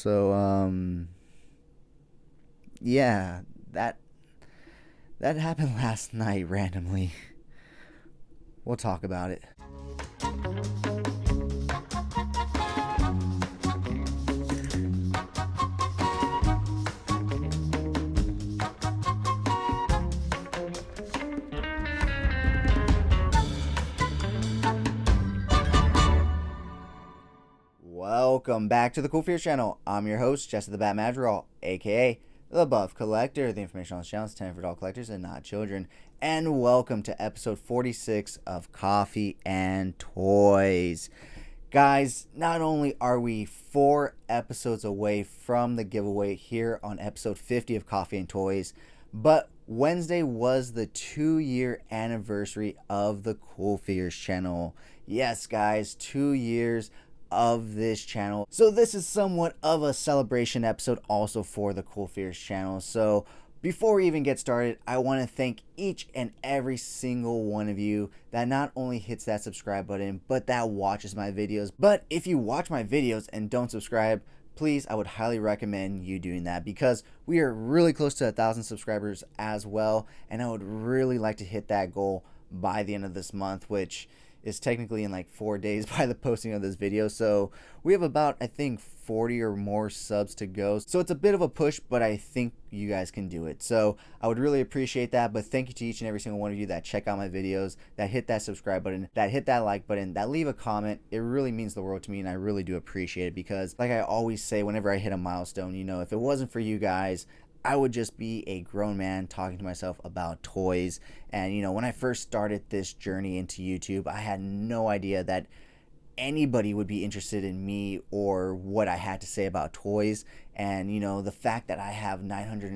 So, yeah, that happened last night randomly. We'll talk about it. Welcome back to the CoolFigurez channel. I'm your host, Jesse the Bat Madrigal, aka the Buff Collector. The information on this channel is intended for adult collectors and not children. And welcome to episode 46 of Coffee and Toys. Guys, not only are we 4 episodes away from the giveaway here on episode 50 of Coffee and Toys, but Wednesday was the 2-year anniversary of the CoolFigurez channel. Yes, guys, 2 years of this channel. So this is somewhat of a celebration episode also for the CoolFigurez channel. So before we even get started, I want to thank each and every single one of you that not only hits that subscribe button, but that watches my videos. But if you watch my videos and don't subscribe, please, I would highly recommend you doing that, because we are really close to 1,000 subscribers as well, and I would really like to hit that goal by the end of this month, which is technically in like 4 days by the posting of this video. So we have about, I think, 40 or more subs to go. So it's a bit of a push, but I think you guys can do it. So I would really appreciate that. But thank you to each and every single one of you that check out my videos, that hit that subscribe button, that hit that like button, that leave a comment. It really means the world to me, and I really do appreciate it, because like I always say, whenever I hit a milestone, you know, if it wasn't for you guys, I would just be a grown man talking to myself about toys. And you know, when I first started this journey into YouTube, I had no idea that anybody would be interested in me or what I had to say about toys. And you know, the fact that I have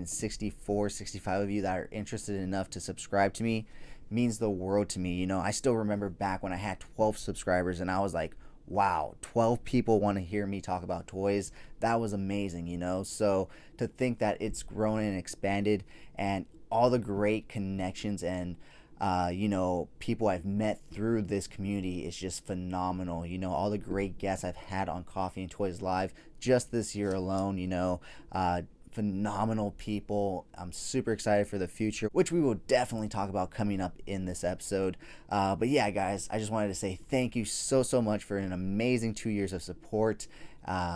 65 of you that are interested enough to subscribe to me means the world to me. You know, I still remember back when I had 12 subscribers and I was like, wow, 12 people want to hear me talk about toys. That was amazing, you know? So to think that it's grown and expanded, and all the great connections and, you know, people I've met through this community is just phenomenal. You know, all the great guests I've had on Coffee and Toys Live just this year alone, you know, phenomenal people. I'm super excited for the future, which we will definitely talk about coming up in this episode. But yeah, guys, I just wanted to say thank you so much for an amazing 2 years of support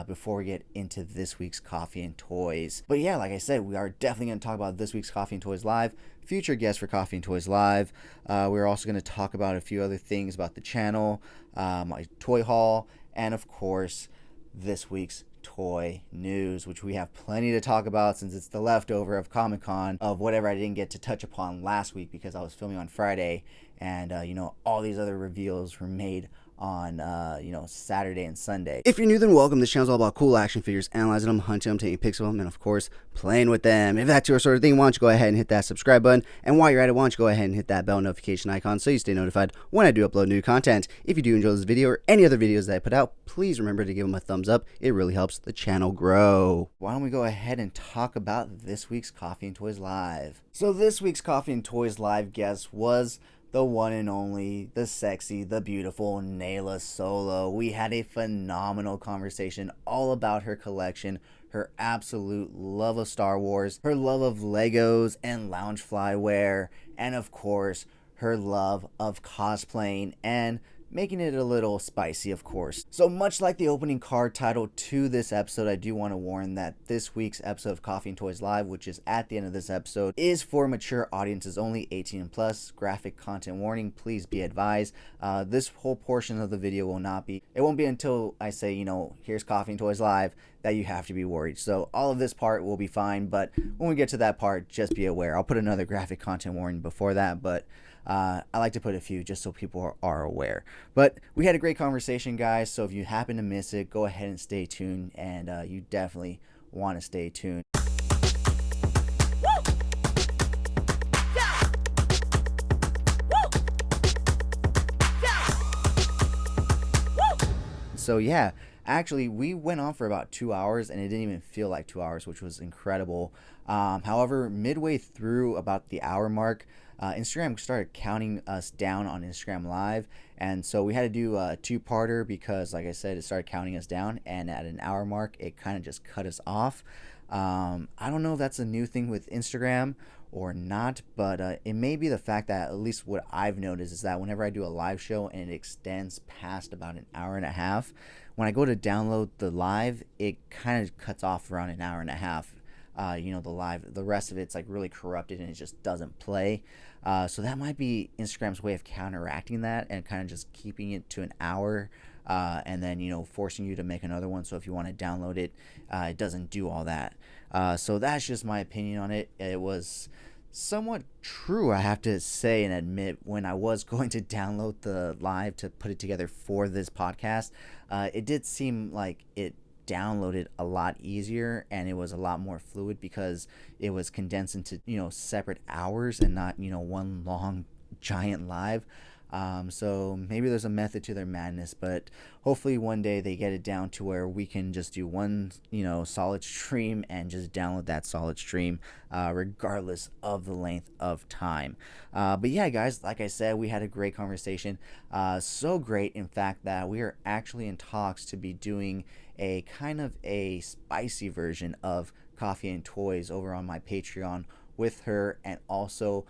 before we get into this week's Coffee and Toys. But yeah, like I said, we are definitely going to talk about this week's Coffee and Toys Live, future guests for Coffee and Toys Live. We're also going to talk about a few other things about the channel, my toy haul, and of course, this week's toy news, which we have plenty to talk about since it's the leftover of Comic-Con, of whatever I didn't get to touch upon last week because I was filming on Friday, and you know, all these other reveals were made on you know, Saturday and Sunday. If you're new, then welcome. This channel is all about cool action figures, analyzing them, hunting them, taking pics of them, and of course playing with them. If that's your sort of thing, why don't you go ahead and hit that subscribe button, and while you're at it, why don't you go ahead and hit that bell notification icon so you stay notified when I do upload new content. If you do enjoy this video or any other videos that I put out, please remember to give them a thumbs up. It really helps the channel grow. Why don't we go ahead and talk about this week's Coffee and Toys Live. So this week's Coffee and Toys Live guest was the one and only, the sexy, the beautiful Nayla Solo. We had a phenomenal conversation all about her collection, her absolute love of Star Wars, her love of Legos and Loungefly wear, and of course, her love of cosplaying and making it a little spicy, of course. So much like the opening card title to this episode, I do want to warn that this week's episode of Coffee and Toys Live, which is at the end of this episode, is for mature audiences only, 18 and plus, graphic content warning, please be advised. This whole portion of the video will not be, it won't be until I say, you know, here's Coffee and Toys Live, that you have to be worried. So all of this part will be fine, but when we get to that part, just be aware. I'll put another graphic content warning before that, but I like to put a few just so people are aware. But we had a great conversation, guys, so if you happen to miss it, go ahead and stay tuned, and you definitely want to stay tuned. So yeah, Actually, we went on for about 2 hours, and it didn't even feel like 2 hours, which was incredible. However, midway through about the hour mark, Instagram started counting us down on Instagram Live, and so we had to do a two-parter because, like I said, it started counting us down, and at an hour mark, it kind of just cut us off. I don't know if that's a new thing with Instagram or not, but it may be the fact that at least what I've noticed is that whenever I do a live show and it extends past about an hour and a half, when I go to download the live, it kind of cuts off around an hour and a half. The rest of it's like really corrupted and it just doesn't play. So that might be Instagram's way of counteracting that and kind of just keeping it to an hour, and then forcing you to make another one. So if you want to download it, it doesn't do all that. So that's just my opinion on it. It was somewhat true, I have to say and admit. When I was going to download the live to put it together for this podcast, it did seem like it downloaded a lot easier and it was a lot more fluid because it was condensed into separate hours and not one long giant live. So maybe there's a method to their madness, but hopefully one day they get it down to where we can just do one, solid stream and just download that solid stream, regardless of the length of time. But yeah, guys, like I said, we had a great conversation. So great, in fact, that we are actually in talks to be doing a kind of a spicy version of Coffee and Toys over on my Patreon with her and also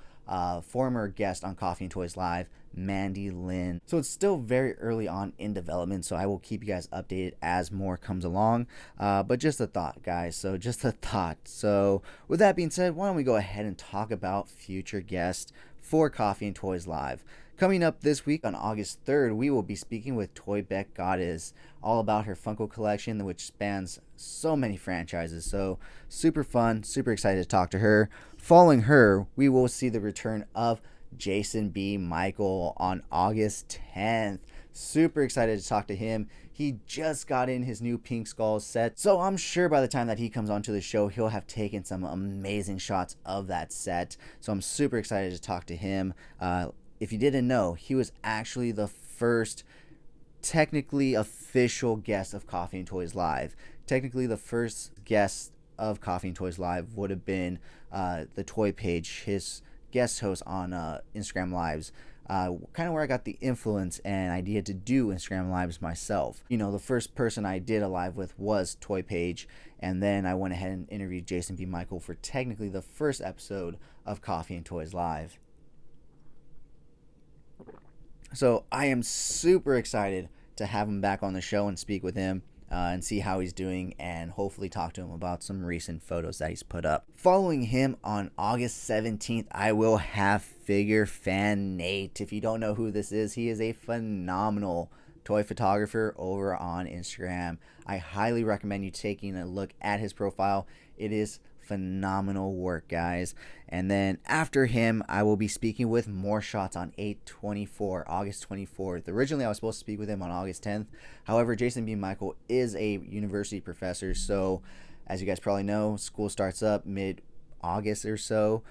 former guest on Coffee and Toys Live, Mandy Lynn. So it's still very early on in development, so I will keep you guys updated as more comes along. But just a thought, guys. So just a thought. So with that being said, why don't we go ahead and talk about future guests for Coffee and Toys Live. Coming up this week on August 3rd, we will be speaking with Toy Beck Goddess, all about her Funko collection, which spans so many franchises. So super fun, super excited to talk to her. Following her, we will see the return of Jason B. Michael on August 10th. Super excited to talk to him. He just got in his new Pink Skull set, so I'm sure by the time that he comes onto the show, he'll have taken some amazing shots of that set. So I'm super excited to talk to him. If you didn't know, he was actually the first technically official guest of Coffee and Toys Live. Technically, the first guest of Coffee and Toys Live would have been the Toy Page, his guest host on Instagram Lives. Kind of where I got the influence and idea to do Instagram Lives myself. The first person I did a live with was Toy Page, and then I went ahead and interviewed Jason B. Michael for technically the first episode of Coffee and Toys Live. So I am super excited to have him back on the show and speak with him and see how he's doing and hopefully talk to him about some recent photos that he's put up. Following him on August 17th, I will have Figure Fan Nate. If you don't know who this is, he is a phenomenal toy photographer over on Instagram. I highly recommend you taking a look at his profile. It is phenomenal work, guys. And then after him, I will be speaking with More Shots on August 24th. Originally, I was supposed to speak with him on August 10th. However, Jason B. Michael is a university professor, so as you guys probably know, school starts up mid-August or so.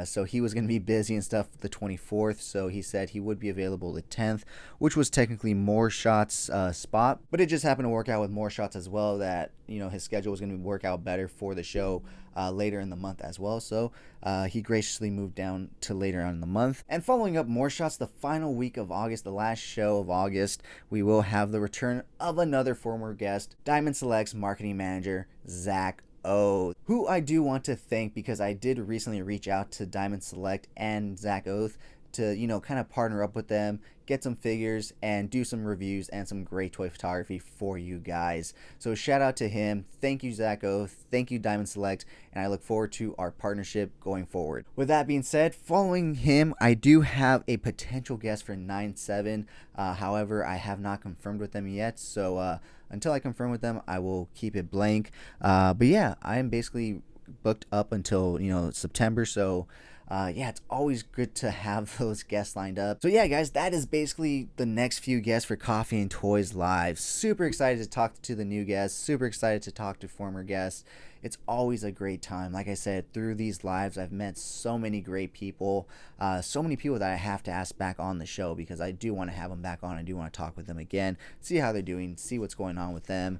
So he was going to be busy and stuff the 24th, so he said he would be available the 10th, which was technically More Shots spot, but it just happened to work out with More Shots as well, that his schedule was going to work out better for the show later in the month as well, so he graciously moved down to later on in the month. And following up More Shots, the final week of August, the last show of August, we will have the return of another former guest, Diamond Select's marketing manager, Zach O, who I do want to thank because I did recently reach out to Diamond Select and Zach Oath to, kind of partner up with them, get some figures, and do some reviews and some great toy photography for you guys. So shout out to him. Thank you, Zach Oath. Thank you, Diamond Select. And I look forward to our partnership going forward. With that being said, following him, I do have a potential guest for 9/7. However, I have not confirmed with them yet. So until I confirm with them, I will keep it blank. But yeah, I am basically booked up until, September. So yeah, it's always good to have those guests lined up. So yeah, guys, that is basically the next few guests for Coffee and Toys Live. Super excited to talk to the new guests. Super excited to talk to former guests. it's always a great time. Like I said, through these lives, I've met so many great people, so many people that I have to ask back on the show, because I do want to have them back on. I do want to talk with them again, see how they're doing, see what's going on with them,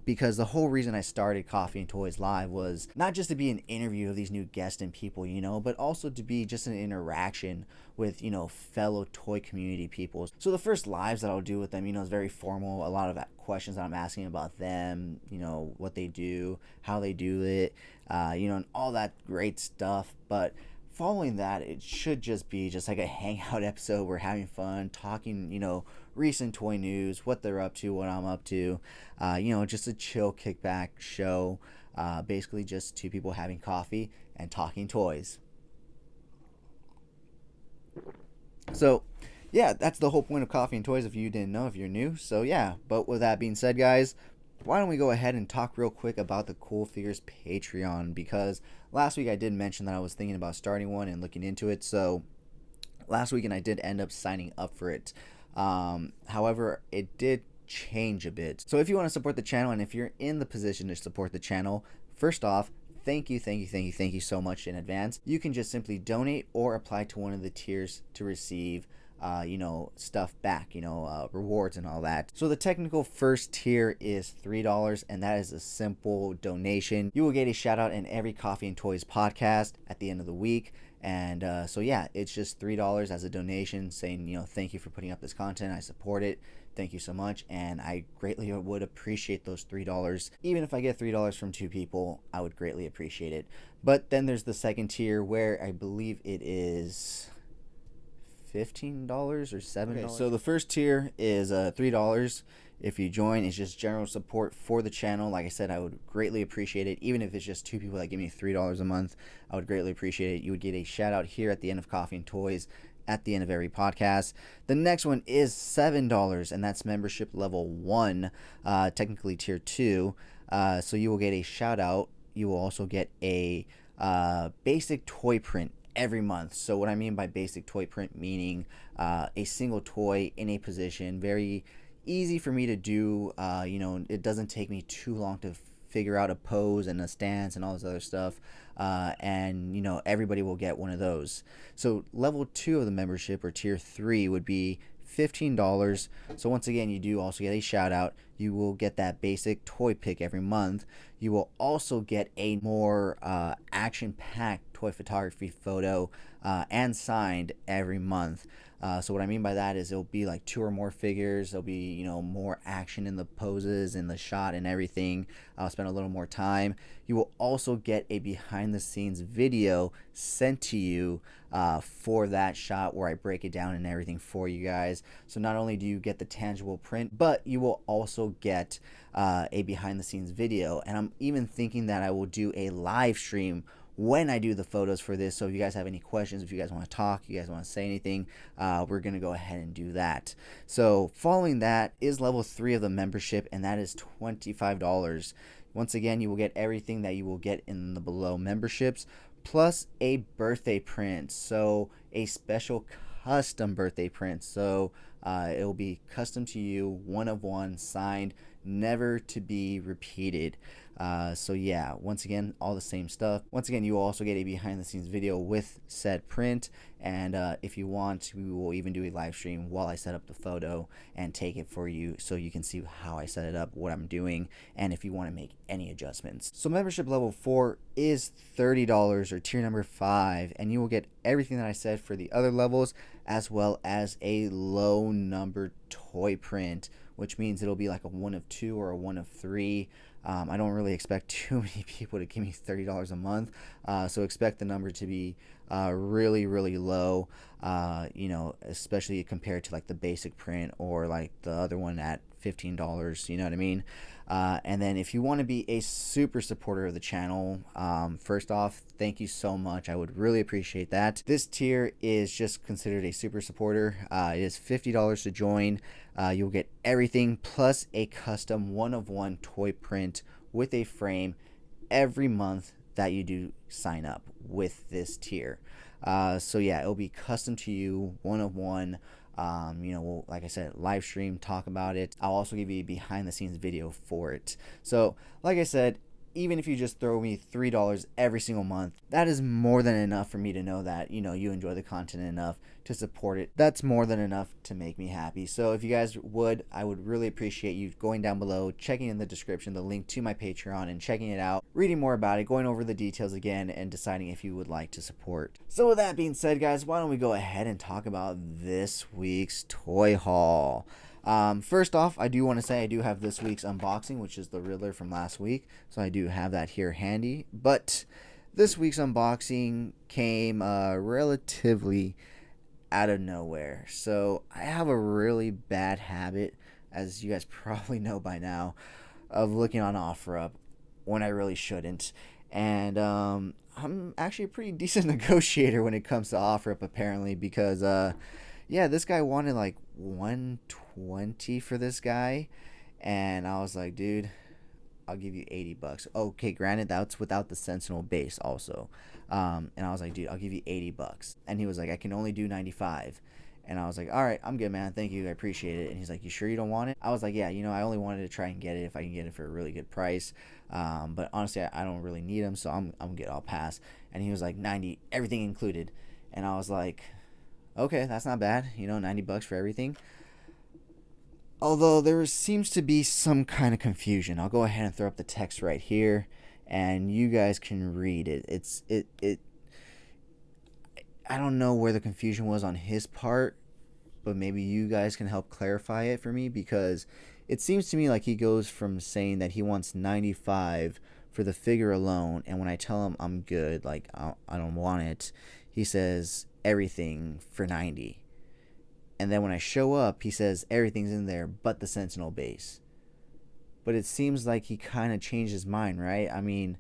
because the whole reason I started Coffee and Toys Live was not just to be an interview of these new guests and people, but also to be just an interaction with, fellow toy community people. So the first lives that I'll do with them, is very formal. A lot of questions that I'm asking about them, what they do, how they do it, and all that great stuff. But following that, it should just be just like a hangout episode. We're having fun, talking, recent toy news, what they're up to, what I'm up to, just a chill kickback show. Basically just two people having coffee and talking toys. So, yeah, that's the whole point of Coffee and Toys, if you didn't know, if you're new. So, yeah, but with that being said, guys, why don't we go ahead and talk real quick about the CoolFigurez Patreon, because last week I did mention that I was thinking about starting one and looking into it. So, last weekend I did end up signing up for it. However, it did change a bit. So, if you want to support the channel, and if you're in the position to support the channel, first off, thank you so much in advance. You can just simply donate or apply to one of the tiers to receive stuff back, rewards and all that. So the technical first tier is $3, and that is a simple donation. You will get a shout out in every Coffee and Toys podcast at the end of the week. And so yeah, it's just $3 as a donation, saying, thank you for putting up this content. I support it. Thank you so much. And I greatly would appreciate those $3. Even if I get $3 from two people, I would greatly appreciate it. But then there's the second tier, where I believe it is $15 or $7. Okay, so the first tier is $3. If you join, it's just general support for the channel. Like I said, I would greatly appreciate it. Even if it's just two people that give me $3 a month, I would greatly appreciate it. You would get a shout out here at the end of Coffee and Toys, at the end of every podcast. The next one is $7, and that's membership level 1, technically tier 2. So you will get a shout out. You will also get a basic toy print every month. So what I mean by basic toy print, meaning a single toy in a position, very easy for me to do. It doesn't take me too long to figure out a pose and a stance and all this other stuff, and everybody will get one of those. So level 2 of the membership, or tier 3, would be $15. So once again, you do also get a shout out. You will get that basic toy pick every month. You will also get a more action-packed toy photography photo and signed every month. So what I mean by that is it'll be like 2 or more figures. There'll be, more action in the poses and the shot and everything. I'll spend a little more time. You will also get a behind the scenes video sent to you for that shot, where I break it down and everything for you guys. So not only do you get the tangible print, but you will also get a behind the scenes video. And I'm even thinking that I will do a live stream when I do the photos for this. So if you guys have any questions, if you guys want to talk, you guys want to say anything, we're going to go ahead and do that. So following that is level 3 of the membership, and that is $25. Once again, you will get everything that you will get in the below memberships, plus a birthday print. So a special custom birthday print. So it will be custom to you, one of one, signed, never to be repeated. So yeah, once again, all the same stuff. Once again, you will also get a behind the scenes video with said print, and if you want, we will even do a live stream while I set up the photo and take it for you, so you can see how I set it up, what I'm doing, and if you want to make any adjustments. So membership level 4 is $30, or tier number 5, and you will get everything that I said for the other levels, as well as a low number toy print, which means it'll be like a 1 of 2 or a 1 of 3. I don't really expect too many people to give me $30 a month, so expect the number to be really, really low, especially compared to like the basic print or like the other one at $15, you know what I mean? And then if you want to be a super supporter of the channel, first off, thank you so much. I would really appreciate that. This tier is just considered a super supporter. It is $50 to join. You'll get everything plus a custom 1 of 1 toy print with a frame every month that you do sign up with this tier. So yeah, it'll be custom to you, 1 of 1. We'll, like I said, live stream, talk about it. I'll also give you a behind the scenes video for it. So like I said, even if you just throw me $3 every single month, that is more than enough for me to know that, you know, you enjoy the content enough to support it. That's more than enough to make me happy. So if you guys would, I would really appreciate you going down below, checking in the description the link to my Patreon and checking it out, reading more about it, going over the details again, and deciding if you would like to support. So with that being said, guys, why don't we go ahead and talk about this week's toy haul. First off, I do want to say I do have this week's unboxing, which is the Riddler from last week, so I do have that here handy. But this week's unboxing came relatively out of nowhere. So I have a really bad habit, as you guys probably know by now, of looking on OfferUp when I really shouldn't. And I'm actually a pretty decent negotiator when it comes to OfferUp, apparently, because yeah, this guy wanted like $120 for this guy, and I was like, dude, I'll give you $80. Okay, granted, that's without the Sentinel base also. And I was like, dude, I'll give you $80. And he was like, I can only do 95. And I was like, all right, I'm good, man. Thank you. I appreciate it. And he's like, you sure you don't want it? I was like, yeah, you know, I only wanted to try and get it if I can get it for a really good price. But honestly, I don't really need them, so I'm good. I'll pass. And he was like, 90, everything included. And I was like, okay, that's not bad. You know, $90 for everything. Although there seems to be some kind of confusion. I'll go ahead and throw up the text right here, and you guys can read it. I don't know where the confusion was on his part, but maybe you guys can help clarify it for me, because it seems to me like he goes from saying that he wants 95 for the figure alone, and when I tell him I'm good, like I don't want it, he says everything for 90. And then when I show up, he says everything's in there but the Sentinel base. But it seems like he kind of changed his mind, right? I mean,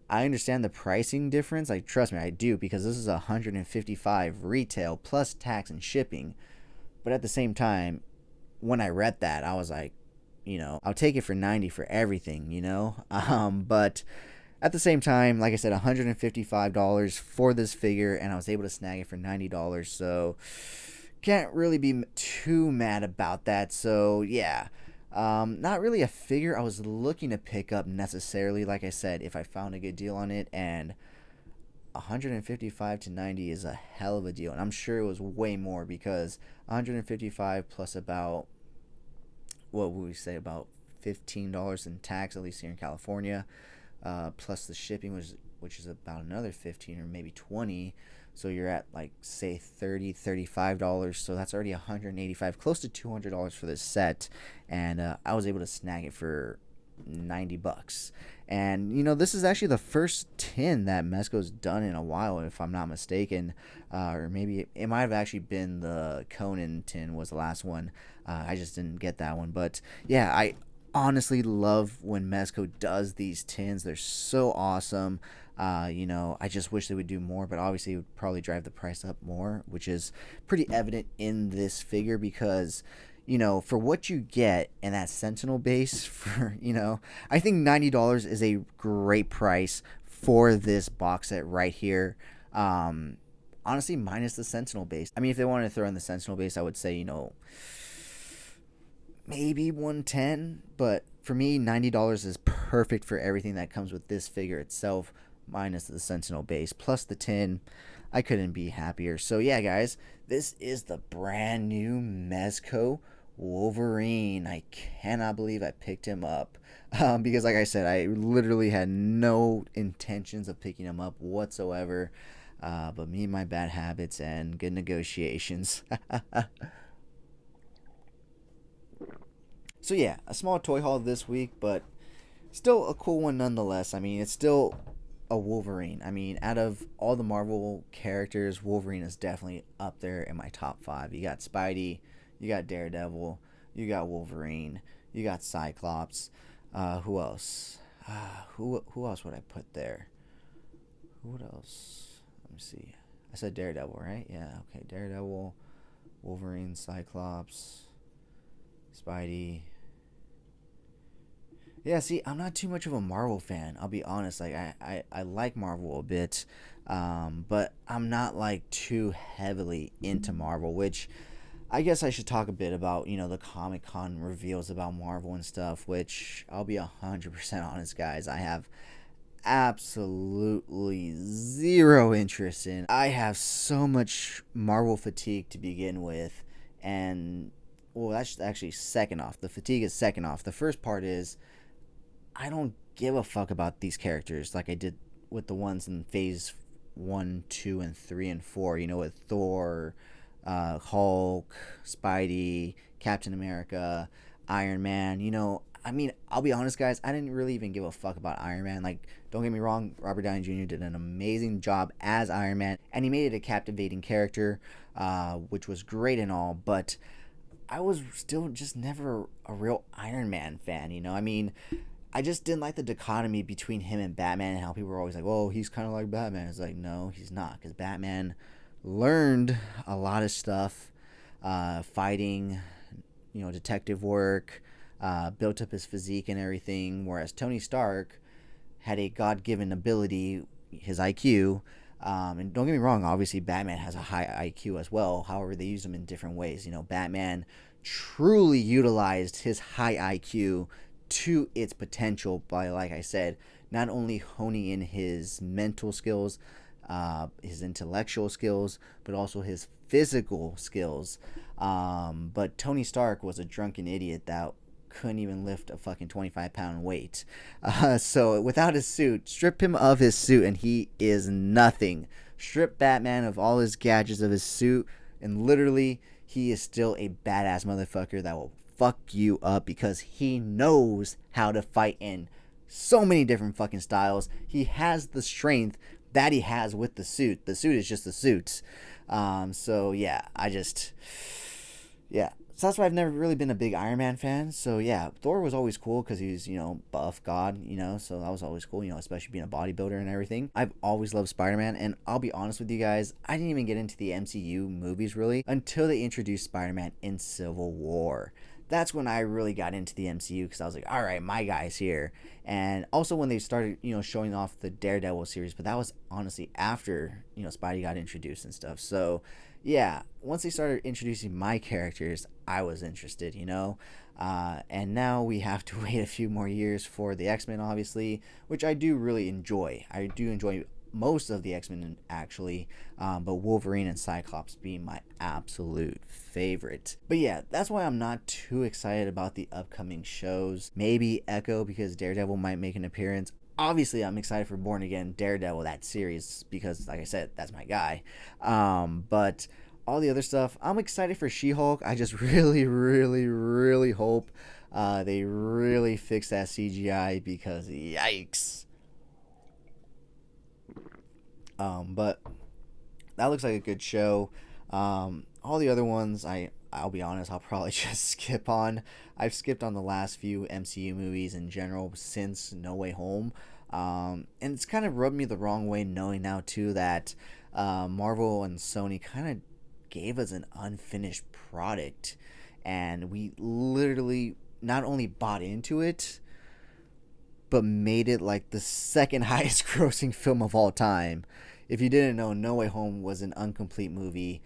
I understand the pricing difference. Like, trust me, I do, because this is $155 retail plus tax and shipping. But at the same time, when I read that, I was like, you know, I'll take it for 90 for everything, you know? But at the same time, like I said, $155 for this figure, and I was able to snag it for $90. So can't really be too mad about that. So yeah, not really a figure I was looking to pick up necessarily. Like I said, if I found a good deal on it, and 155 to 90 is a hell of a deal, and I'm sure it was way more, because 155 plus about, what would we say, about $15 in tax, at least here in California, plus the shipping, which is about another 15 or maybe 20. So you're at, like, say $35. So that's already $185, close to $200 for this set. And I was able to snag it for $90. And, you know, this is actually the first tin that Mezco's done in a while, if I'm not mistaken. Or maybe it might have actually been the Conan tin was the last one. I just didn't get that one. But yeah, I honestly love when Mezco does these tins. They're so awesome. You know, I just wish they would do more, but obviously it would probably drive the price up more, which is pretty evident in this figure, because, you know, for what you get in that Sentinel base, for, you know, I think $90 is a great price for this box set right here. Honestly, minus the Sentinel base. I mean, if they wanted to throw in the Sentinel base, I would say, you know, maybe 110, but for me, $90 is perfect for everything that comes with this figure itself, minus the Sentinel base plus the tin. I couldn't be happier. So yeah, guys, this is the brand new Mezco Wolverine. I cannot believe I picked him up, because like I said, I literally had no intentions of picking him up whatsoever, but me and my bad habits and good negotiations. So yeah, a small toy haul this week, but still a cool one nonetheless. I mean, it's still a Wolverine. I mean, out of all the Marvel characters, Wolverine is definitely up there in my top 5. You got Spidey, you got Daredevil, you got Wolverine, you got Cyclops. Who else? Who else would I put there? Who else? Let me see. I said Daredevil, right? Yeah, okay. Daredevil, Wolverine, Cyclops, Spidey. Yeah, see, I'm not too much of a Marvel fan, I'll be honest. Like, I like Marvel a bit, but I'm not, like, too heavily into Marvel, which I guess I should talk a bit about, you know, the Comic-Con reveals about Marvel and stuff, which I'll be 100% honest, guys. I have absolutely zero interest in. I have so much Marvel fatigue to begin with, and well, that's actually second off. The fatigue is second off. The first part is I don't give a fuck about these characters like I did with the ones in phase 1, 2, and 3 and 4, with Thor, Hulk, Spidey, Captain America, Iron Man. I'll be honest, guys, I didn't really even give a fuck about Iron Man. Like, don't get me wrong, Robert Downey Jr. did an amazing job as Iron Man, and he made it a captivating character, which was great and all, but I was still just never a real Iron Man fan, I just didn't like the dichotomy between him and Batman, and how people were always like, "Oh, he's kind of like Batman." It's like, no, he's not, because Batman learned a lot of stuff, fighting, detective work, built up his physique and everything, whereas Tony Stark had a God-given ability, his IQ. And don't get me wrong, obviously Batman has a high IQ as well. However, they use him in different ways. Batman truly utilized his high IQ to its potential by, like I said, not only honing in his mental skills, his intellectual skills, but also his physical skills. But Tony Stark was a drunken idiot that couldn't even lift a fucking 25-pound weight. So without his suit, strip him of his suit and he is nothing. Strip Batman of all his gadgets of his suit, and literally he is still a badass motherfucker that will fuck you up, because he knows how to fight in so many different fucking styles. He has the strength that he has with the suit. The suit is just the suit. So that's why I've never really been a big Iron Man fan. So yeah, Thor was always cool because he's, buff god, so that was always cool, especially being a bodybuilder and everything. I've always loved Spider-Man, and I'll be honest with you guys, I didn't even get into the MCU movies really until they introduced Spider-Man in Civil War. That's when I really got into the MCU, because I was like, all right, my guy's here. And also when they started, showing off the Daredevil series, but that was honestly after, Spidey got introduced and stuff. So yeah, once they started introducing my characters, I was interested, and now we have to wait a few more years for the X-Men, obviously, which I do really enjoy. I do enjoy most of the X-Men, actually, but Wolverine and Cyclops being my absolute favorite. But yeah, that's why I'm not too excited about the upcoming shows. Maybe Echo, because Daredevil might make an appearance. Obviously, I'm excited for Born Again Daredevil, that series, because, like I said, that's my guy. But all the other stuff, I'm excited for She-Hulk. I just really, really, really hope they really fix that CGI, because yikes. But that looks like a good show. All the other ones, I'll be honest, I'll probably just skip on. I've skipped on the last few MCU movies in general since No Way Home. And it's kind of rubbed me the wrong way, knowing now too that Marvel and Sony kind of gave us an unfinished product, and we literally not only bought into it, but made it like the second highest grossing film of all time. If you didn't know, No Way Home was an incomplete movie.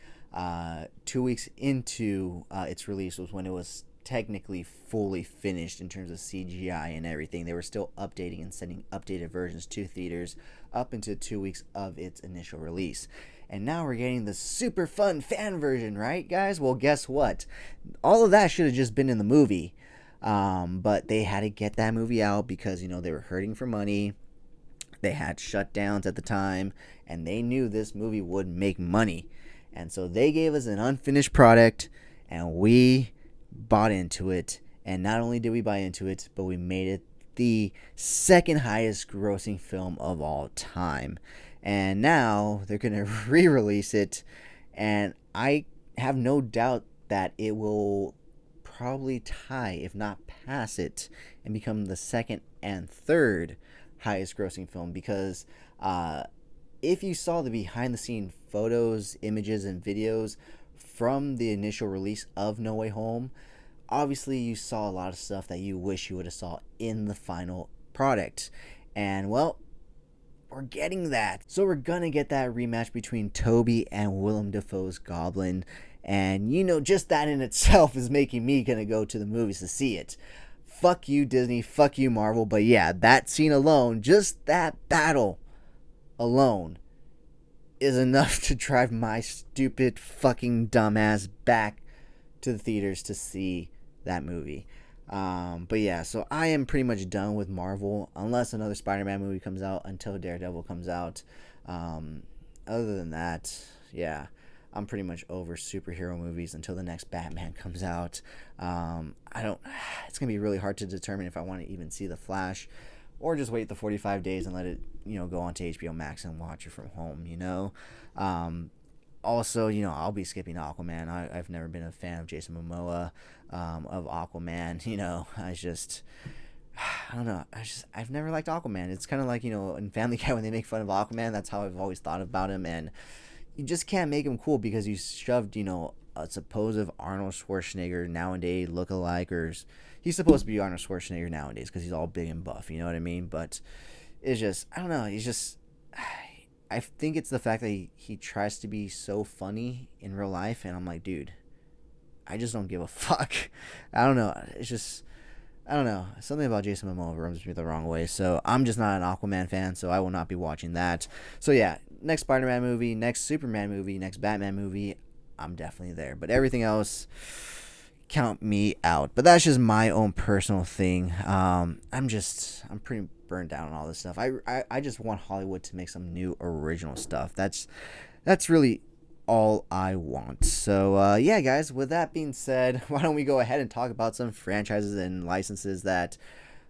2 weeks into its release was when it was technically fully finished in terms of CGI and everything. They were still updating and sending updated versions to theaters up into 2 weeks of its initial release. And now we're getting the super fun fan version, right, guys? Well, guess what? All of that should have just been in the movie. But they had to get that movie out because, they were hurting for money. They had shutdowns at the time, and they knew this movie would make money. And so they gave us an unfinished product, and we bought into it. And not only did we buy into it, but we made it the second highest grossing film of all time. And now they're going to re-release it, and I have no doubt that it will probably tie, if not pass it, and become the second and third highest grossing film, because if you saw the behind the scene photos, images, and videos from the initial release of No Way Home, obviously you saw a lot of stuff that you wish you would have saw in the final product. And well, we're getting that. So we're gonna get that rematch between Tobey and Willem Dafoe's Goblin, and just that in itself is making me gonna go to the movies to see it. fuck you, Disney, fuck you, Marvel. But yeah, that scene alone, just that battle alone, is enough to drive my stupid fucking dumbass back to the theaters to see that movie. But yeah, so I am pretty much done with Marvel unless another Spider-Man movie comes out, until Daredevil comes out. Other than that, yeah, I'm pretty much over superhero movies until the next Batman comes out. It's gonna be really hard to determine if I want to even see The Flash, or just wait the 45 days and let it, go onto HBO Max and watch it from home. Also, I'll be skipping Aquaman. I've never been a fan of Jason Momoa, of Aquaman. I don't know. I've never liked Aquaman. It's kind of like, in Family Guy when they make fun of Aquaman. That's how I've always thought about him. And you just can't make him cool because you shoved, a supposed Arnold Schwarzenegger nowadays look-alike, or he's supposed to be Arnold Schwarzenegger nowadays because he's all big and buff. You know what I mean? But it's just, I don't know. I think it's the fact that he tries to be so funny in real life, and I'm like, dude, I just don't give a fuck. I don't know. I don't know. Something about Jason Momoa rubs me the wrong way. So I'm just not an Aquaman fan, so I will not be watching that. So yeah, next Spider-Man movie, next Superman movie, next Batman movie, I'm definitely there. But everything else, count me out. But that's just my own personal thing. I'm pretty burned down on all this stuff. I just want Hollywood to make some new original stuff. That's really all I want. So yeah, guys, with that being said, why don't we go ahead and talk about some franchises and licenses that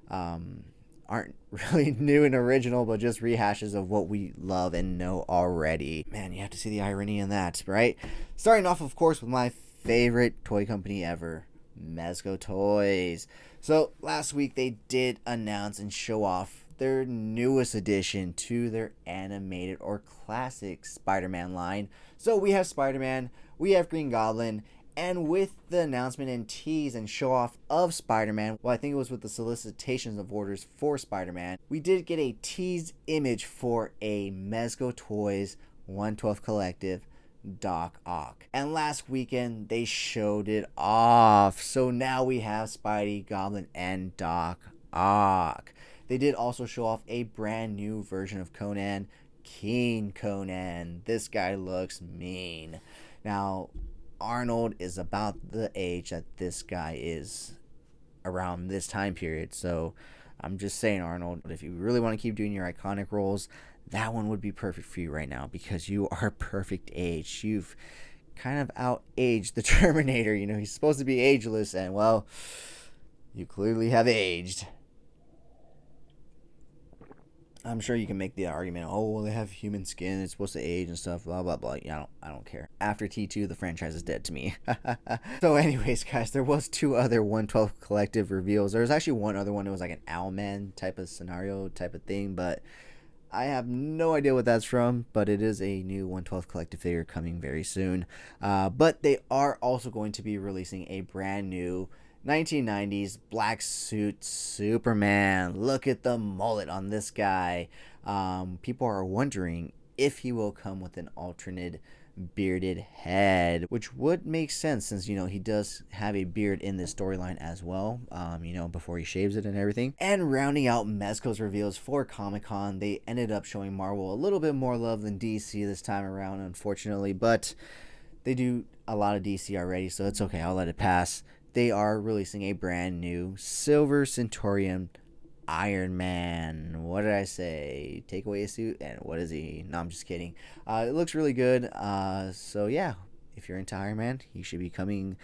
aren't really new and original, but just rehashes of what we love and know already. Man, you have to see the irony in that, right? Starting off, of course, with my favorite toy company ever, Mezco Toys. So last week they did announce and show off their newest addition to their animated or classic Spider-Man line. So we have Spider-Man, we have Green Goblin, and with the announcement and tease and show off of Spider-Man, well, I think it was with the solicitations of orders for Spider-Man, we did get a teased image for a Mezco Toys 1/12 Collective Doc Ock. And last weekend they showed it off. So now we have Spidey, Goblin, and Doc Ock. They did also show off a brand new version of Conan, King Conan. This guy looks mean. Now, Arnold is about the age that this guy is around this time period. So I'm just saying, Arnold, if you really want to keep doing your iconic roles, that one would be perfect for you right now because you are perfect age. You've kind of out-aged the Terminator. He's supposed to be ageless, and well, you clearly have aged. I'm sure you can make the argument, oh, well, they have human skin, it's supposed to age and stuff, blah, blah, blah. Yeah, I don't care. After T2, the franchise is dead to me. So anyways, guys, there was 2 other 1/12 Collective reveals. There was actually one other one. It was like an Owlman type of scenario type of thing, but I have no idea what that's from, but it is a new 1/12 Collective figure coming very soon. But they are also going to be releasing a brand new 1990s black suit Superman. Look at the mullet on this guy. People are wondering if he will come with an alternate bearded head, which would make sense since he does have a beard in this storyline as well, before he shaves it and everything. And rounding out Mezco's reveals for Comic-Con, they ended up showing Marvel a little bit more love than DC this time around, unfortunately, but they do a lot of DC already, so it's okay, I'll let it pass. They are releasing a brand new Silver Centurion Iron Man. What did I say? Take away a suit? And what is he? No, I'm just kidding. It looks really good. So yeah, if you're into Iron Man, he should be coming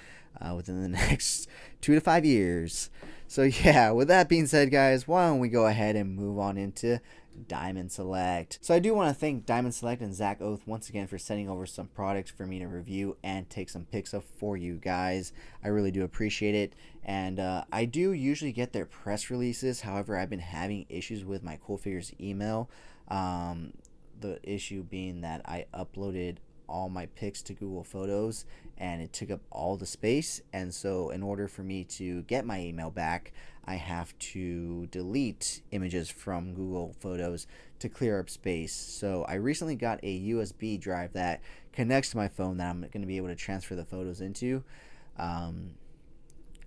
within the next 2 to 5 years. So yeah, with that being said, guys, why don't we go ahead and move on into Diamond Select. So I do want to thank Diamond Select and Zach Oath once again for sending over some products for me to review and take some pics of for you guys. I really do appreciate it. And I do usually get their press releases. However, I've been having issues with my CoolFigurez email. The issue being that I uploaded all my pics to Google Photos and it took up all the space, and so in order for me to get my email back, I have to delete images from Google Photos to clear up space. So I recently got a USB drive that connects to my phone that I'm going to be able to transfer the photos into.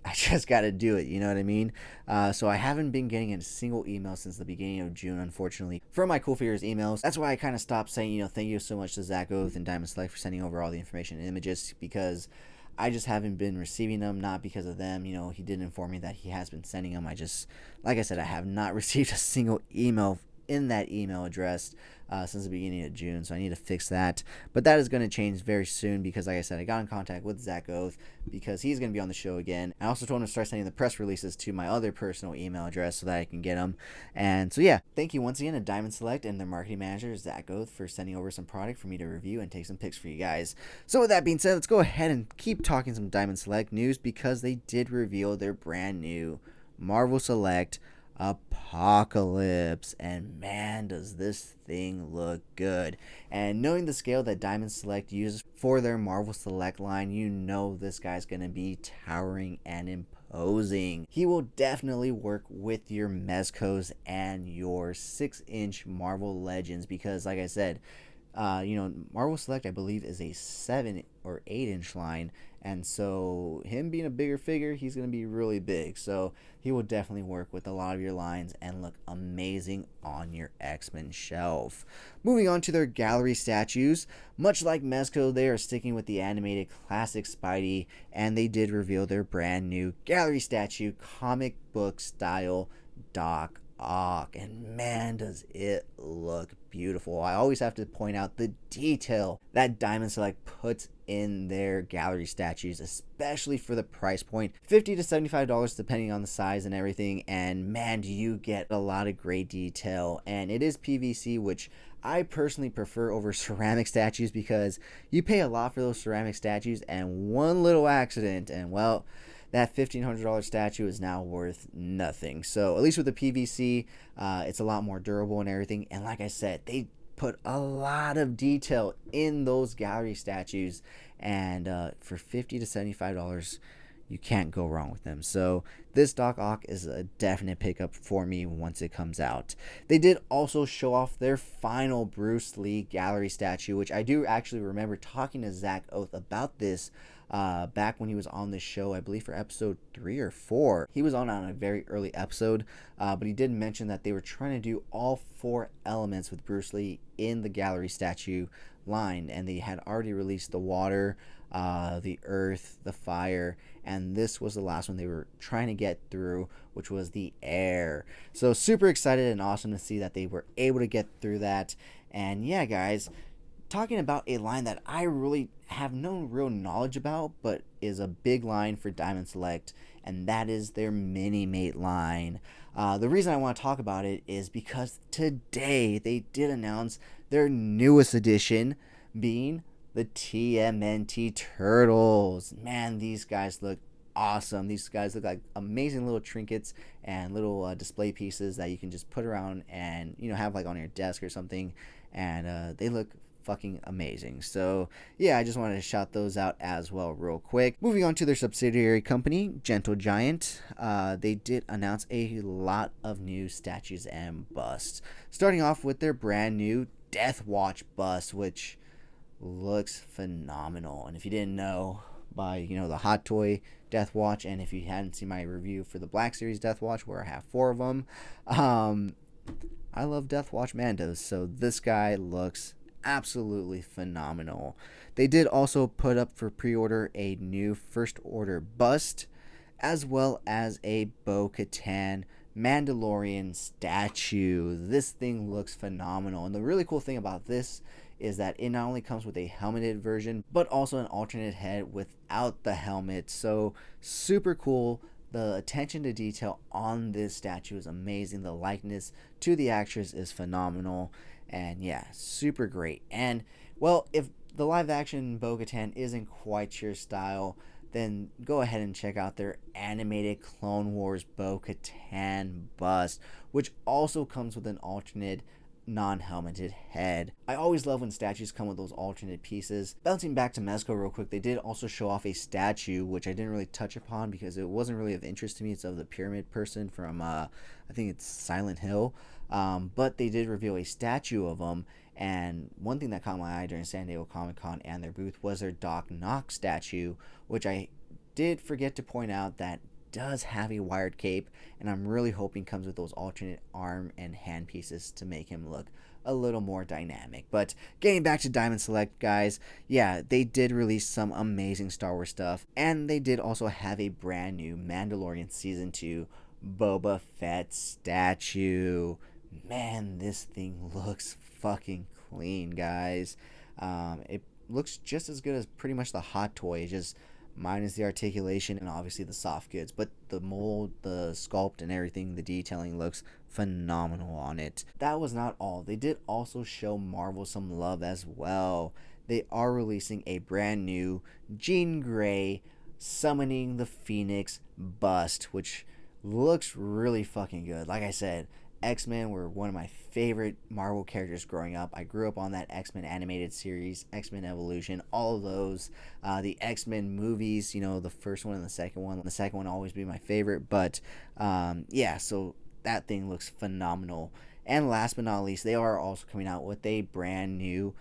I just got to do it. You know what I mean? So I haven't been getting a single email since the beginning of June, unfortunately, from my CoolFigurez emails. That's why I kind of stopped saying, thank you so much to Zach Oath and Diamond Select for sending over all the information and images, because I just haven't been receiving them, not because of them. He did inform me that he has been sending them. Like I said, I have not received a single email in that email address since the beginning of June, so I need to fix that. But that is going to change very soon, because like I said, I got in contact with Zach Oath because he's going to be on the show again. I also told him to start sending the press releases to my other personal email address so that I can get them. And so yeah, thank you once again to Diamond Select and their marketing manager Zach Oath for sending over some product for me to review and take some pics for you guys. So with that being said, let's go ahead and keep talking some Diamond Select news, because they did reveal their brand new Marvel Select Apocalypse, and man, does this thing look good. And knowing the scale that Diamond Select uses for their Marvel Select line, this guy's gonna be towering and imposing. He will definitely work with your Mezcos and your 6-inch Marvel Legends, because like I said, Marvel Select, I believe, is a 7 or 8-inch line, and so him being a bigger figure, he's going to be really big, so he will definitely work with a lot of your lines and look amazing on your X-Men shelf. Moving on to their gallery statues, much like Mezco, they are sticking with the animated classic Spidey, and they did reveal their brand new gallery statue, comic book style Doc Ock, and man, does it look beautiful. I always have to point out the detail that Diamond Select puts in their gallery statues, especially for the price point, $50 to $75 depending on the size and everything. And man, do you get a lot of great detail. And it is PVC, which I personally prefer over ceramic statues, because you pay a lot for those ceramic statues, and one little accident and well, that $1,500 statue is now worth nothing. So at least with the PVC, it's a lot more durable and everything. And like I said, they put a lot of detail in those gallery statues, and for $50 to $75, you can't go wrong with them. So this Doc Ock is a definite pickup for me once it comes out. They did also show off their final Bruce Lee gallery statue, which I do actually remember talking to Zach Oath about this back when he was on the show, I believe for episode 3 or 4. He was on a very early episode, but he did mention that they were trying to do all 4 elements with Bruce Lee in the gallery statue line, and they had already released the water, the earth, the fire, and this was the last one they were trying to get through, which was the air. So super excited and awesome to see that they were able to get through that. And yeah, guys, talking about a line that I really have no real knowledge about, but is a big line for Diamond Select, and that is their Mini Mate line. The reason I want to talk about it is because today they did announce their newest addition, being the TMNT Turtles. Man, these guys look awesome. These guys look like amazing little trinkets and little display pieces that you can just put around and have like on your desk or something, and they look fucking amazing. So yeah, I just wanted to shout those out as well real quick. Moving on to their subsidiary company, Gentle Giant, they did announce a lot of new statues and busts, starting off with their brand new Death Watch bust, which looks phenomenal. And if you didn't know, by the Hot Toy Death Watch, and if you hadn't seen my review for the Black Series Death Watch, where I have 4 of them, I love Death Watch Mandos, so this guy looks absolutely phenomenal. They did also put up for pre-order a new First Order bust, as well as a Bo-Katan Mandalorian statue. This thing looks phenomenal, and the really cool thing about this is that it not only comes with a helmeted version, but also an alternate head without the helmet. So super cool. The attention to detail on this statue is amazing. The likeness to the actress is phenomenal. And yeah, super great. And well, if the live action Bo-Katan isn't quite your style, then go ahead and check out their animated Clone Wars Bo-Katan bust, which also comes with an alternate non-helmeted head. I always love when statues come with those alternate pieces. Bouncing back to Mezco real quick, they did also show off a statue, which I didn't really touch upon because it wasn't really of interest to me. It's of the pyramid person from I think it's Silent Hill, but they did reveal a statue of him. And one thing that caught my eye during San Diego Comic-Con and their booth was their Doc Knock statue, which I did forget to point out that does have a wired cape, and I'm really hoping comes with those alternate arm and hand pieces to make him look a little more dynamic. But getting back to Diamond Select, guys, yeah, they did release some amazing Star Wars stuff, and they did also have a brand new Mandalorian Season 2 Boba Fett statue. Man, this thing looks fucking clean, guys. It looks just as good as pretty much the Hot Toy, just minus the articulation and obviously the soft goods. But the mold, the sculpt, and everything, the detailing looks phenomenal on it. That was not all. They did also show Marvel some love as well. They are releasing a brand new Jean Grey Summoning the Phoenix bust, which looks really fucking good. Like I said, X-Men were one of my favorite Marvel characters growing up. I grew up on that X-Men animated series, X-Men Evolution, all of those. The X-Men movies, you know, the first one and the second one. The second one will always be my favorite. But yeah, so that thing looks phenomenal. And last but not least, they are also coming out with a brand new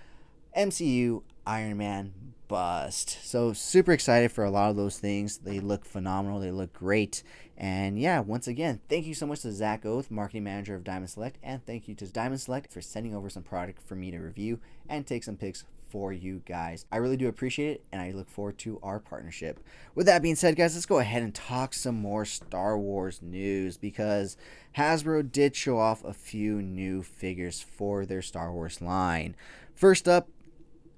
Mcu Iron Man Bust. So super excited for a lot of those things. They look phenomenal. They look great. And yeah, once again, thank you so much to Zach Oath, marketing manager of Diamond Select, and thank you to Diamond Select for sending over some product for me to review and take some pics for you guys. I really do appreciate it, and I look forward to our partnership. With that being said, guys, let's go ahead and talk some more Star Wars news, because Hasbro did show off a few new figures for their Star Wars line. First up,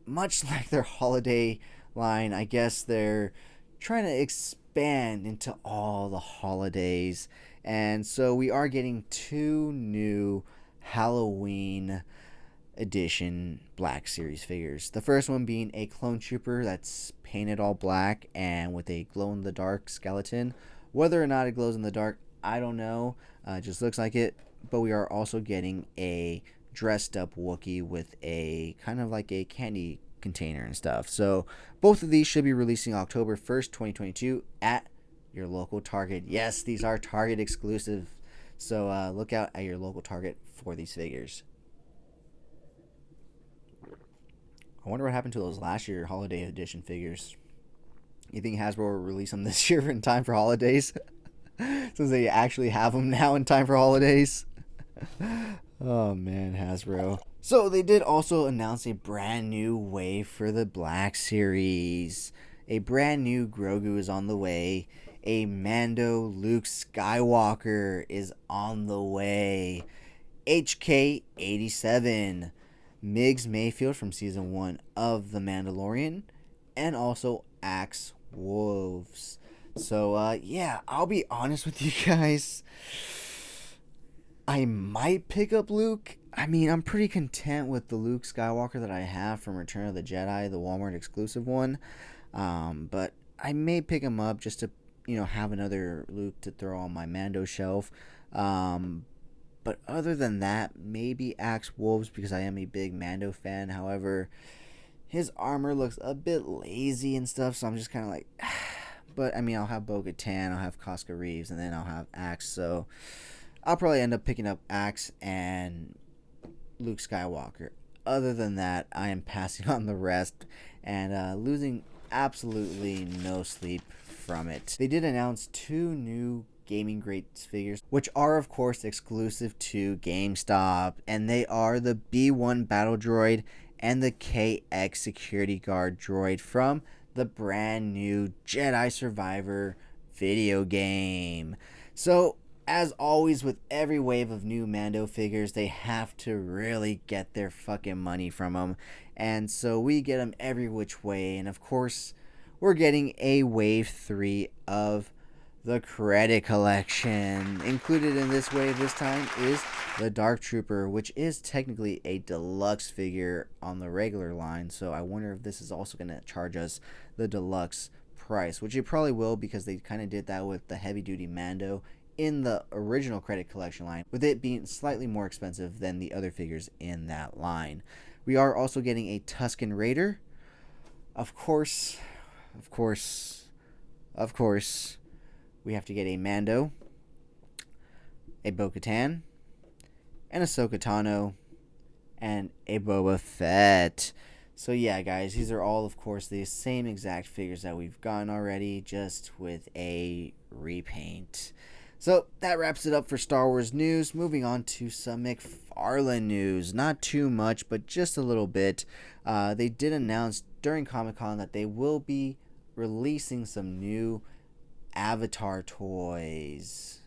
much like their holiday line, I guess they're trying to expand into all the holidays. And so we are getting 2 new Halloween edition Black Series figures. The first one being a clone trooper that's painted all black and with a glow-in-the-dark skeleton. Whether or not it glows in the dark, I don't know. It just looks like it. But we are also getting a dressed up Wookiee with a kind of like a candy container and stuff. So both of these should be releasing October 1st, 2022 at your local Target. Yes, these are Target exclusive. So look out at your local Target for these figures. I wonder what happened to those last year holiday edition figures. You think Hasbro will release them this year in time for holidays? Since they actually have them now in time for holidays. Oh man, Hasbro. So they did also announce a brand new wave for the Black Series. A brand new Grogu is on the way. A Mando Luke Skywalker is on the way. HK-87. Migs Mayfield from Season 1 of The Mandalorian. And also Axe Wolves. So, yeah, I'll be honest with you guys. I might pick up Luke. I mean, I'm pretty content with the Luke Skywalker that I have from Return of the Jedi, the Walmart exclusive one. But I may pick him up just to, you know, have another Luke to throw on my Mando shelf. But other than that, maybe Axe Wolves, because I am a big Mando fan. However, his armor looks a bit lazy and stuff, so I'm just kind of like... But, I mean, I'll have Bo-Katan, I'll have Casca Reeves, and then I'll have Axe, so... I'll probably end up picking up Axe and Luke Skywalker. Other than that, I am passing on the rest and losing absolutely no sleep from it. They did announce 2 new Gaming Greats figures, which are of course exclusive to GameStop, and they are the B1 Battle Droid and the KX Security Guard Droid from the brand new Jedi Survivor video game. So, as always with every wave of new Mando figures, they have to really get their fucking money from them. And so we get them every which way. And of course, we're getting a wave 3 of the credit collection. Included in this wave this time is the Dark Trooper, which is technically a deluxe figure on the regular line. So I wonder if this is also going to charge us the deluxe price, which it probably will, because they kind of did that with the heavy duty Mando in the original credit collection line, with it being slightly more expensive than the other figures in that line. We are also getting a Tuscan Raider. Of course, we have to get a Mando, a Bo-Katan, and a Ahsoka Tano, and a Boba Fett. So yeah, guys, these are all, of course, the same exact figures that we've gotten already, just with a repaint. So that wraps it up for Star Wars news. Moving on to some McFarlane news. Not too much, but just a little bit. They did announce during Comic-Con that they will be releasing some new Avatar toys.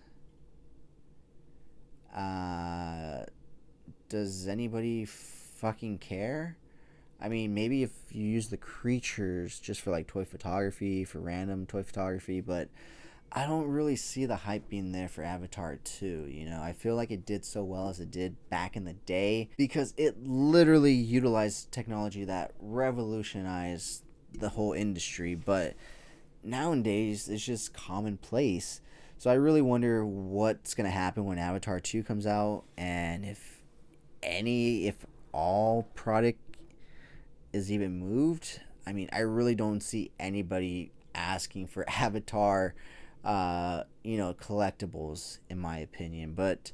Does anybody fucking care? I mean, maybe if you use the creatures just for like toy photography, for random toy photography, but I don't really see the hype being there for Avatar 2, you know. I feel like it did so well as it did back in the day because it literally utilized technology that revolutionized the whole industry, but nowadays it's just commonplace. So I really wonder what's going to happen when Avatar 2 comes out, and if all product is even moved. I mean, I really don't see anybody asking for Avatar collectibles, in my opinion, but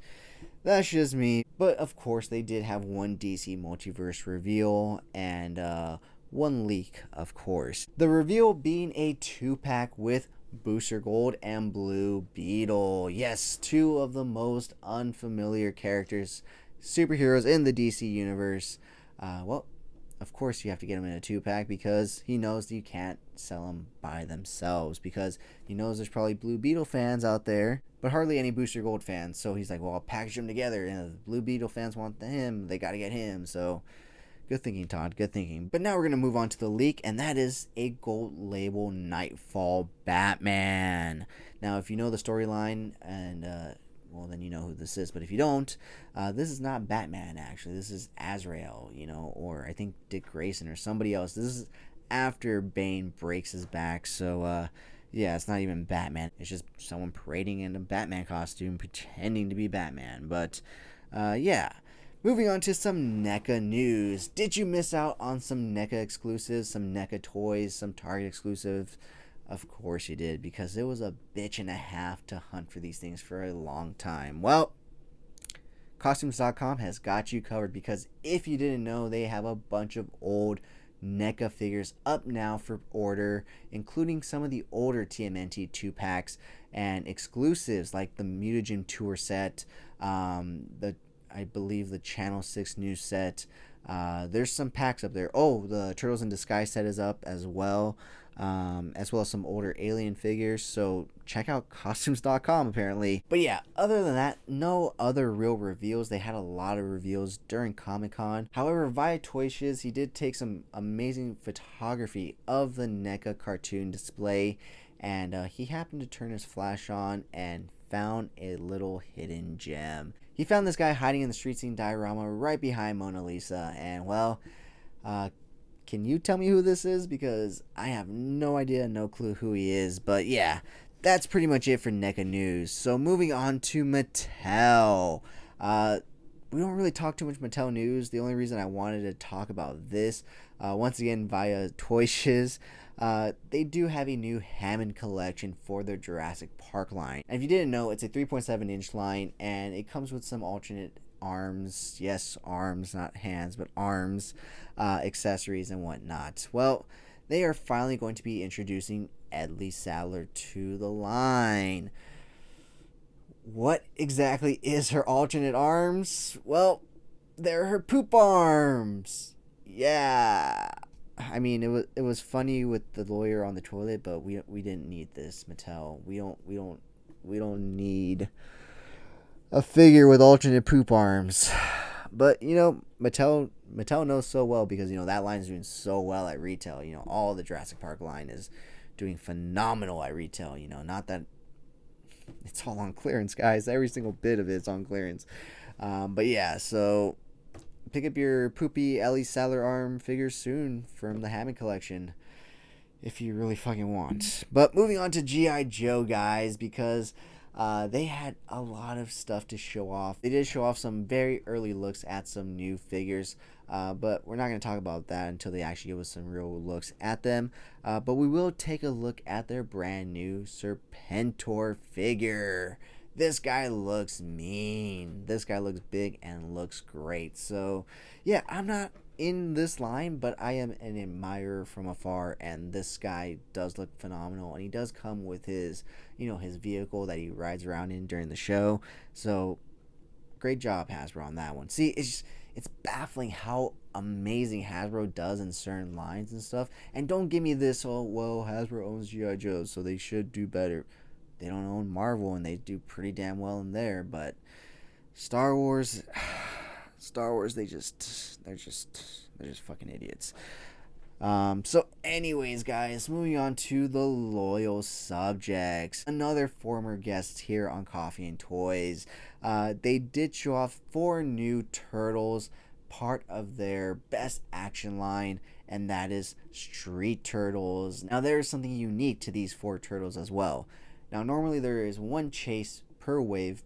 that's just me. But of course, they did have one DC Multiverse reveal and one leak, of course. The reveal being a 2-pack with Booster Gold and Blue Beetle. Yes, two of the most unfamiliar characters, superheroes in the DC universe. Well, of course you have to get them in a 2-pack because he knows that you can't sell them by themselves, because he knows there's probably Blue Beetle fans out there but hardly any Booster Gold fans. So he's like, well, I'll package them together, and the Blue Beetle fans want him, they gotta get him. So good thinking, Todd, good thinking. But now we're gonna move on to the leak, and that is a gold label Nightfall Batman. Now if you know the storyline, and well, then you know who this is. But if you don't, this is not Batman, actually. This is Azrael, or I think Dick Grayson or somebody else. This is after Bane breaks his back. So, yeah, it's not even Batman. It's just someone parading in a Batman costume, pretending to be Batman. But, yeah. Moving on to some NECA news. Did you miss out on some NECA exclusives, some NECA toys, some Target exclusives? Of course you did, because it was a bitch and a half to hunt for these things for a long time. Well, Costumes.com has got you covered, because if you didn't know, they have a bunch of old NECA figures up now for order, including some of the older TMNT 2-packs and exclusives like the Mutagen Tour set, I believe the Channel 6 news set. There's some packs up there. Oh, the Turtles in Disguise set is up as well as some older Alien figures. So check out Costumes.com, apparently. But yeah, other than that, no other real reveals. They had a lot of reveals during Comic-Con. However, via Toy Shiz, he did take some amazing photography of the NECA cartoon display, and he happened to turn his flash on and found a little hidden gem. He found this guy hiding in the street scene diorama right behind Mona Lisa, and well, can you tell me who this is? Because I have no idea, no clue who he is. But yeah, that's pretty much it for NECA news. So moving on to Mattel. We don't really talk too much Mattel news. The only reason I wanted to talk about this, once again via Toy Shiz, they do have a new Hammond Collection for their Jurassic Park line. And if you didn't know, it's a 3.7 inch line, and it comes with some alternate arms, yes, arms, not hands, but arms, accessories and whatnot. Well, they are finally going to be introducing Edley Sadler to the line. What exactly is her alternate arms? Well, they're her poop arms. Yeah. I mean, it was funny with the lawyer on the toilet, but we didn't need this, Mattel. We don't need a figure with alternate poop arms. But Mattel knows so well, because that line is doing so well at retail. All the Jurassic Park line is doing phenomenal at retail. Not that it's all on clearance, guys. Every single bit of it's on clearance. But yeah, so pick up your poopy Ellie Sadler arm figures soon from the Hammond Collection, if you really fucking want. But moving on to G.I. Joe, guys, because they had a lot of stuff to show off. They did show off some very early looks at some new figures, but we're not going to talk about that until they actually give us some real looks at them. But we will take a look at their brand new Serpentor figure. This guy looks mean. This guy looks big and looks great. So, yeah, I'm not in this line, but I am an admirer from afar, and this guy does look phenomenal, and he does come with his, his vehicle that he rides around in during the show. So great job, Hasbro, on that one. See, it's baffling how amazing Hasbro does in certain lines and stuff. And don't give me this, oh well, Hasbro owns GI Joe, so they should do better. They don't own Marvel, and they do pretty damn well in there. But Star Wars, Star Wars, they're just fucking idiots. So anyways, guys, moving on to the loyal subjects. Another former guest here on Coffee and Toys. They did show off 4 new turtles, part of their best action line, and that is Street Turtles. Now there is something unique to these 4 turtles as well. Now normally there is 1 chase per wave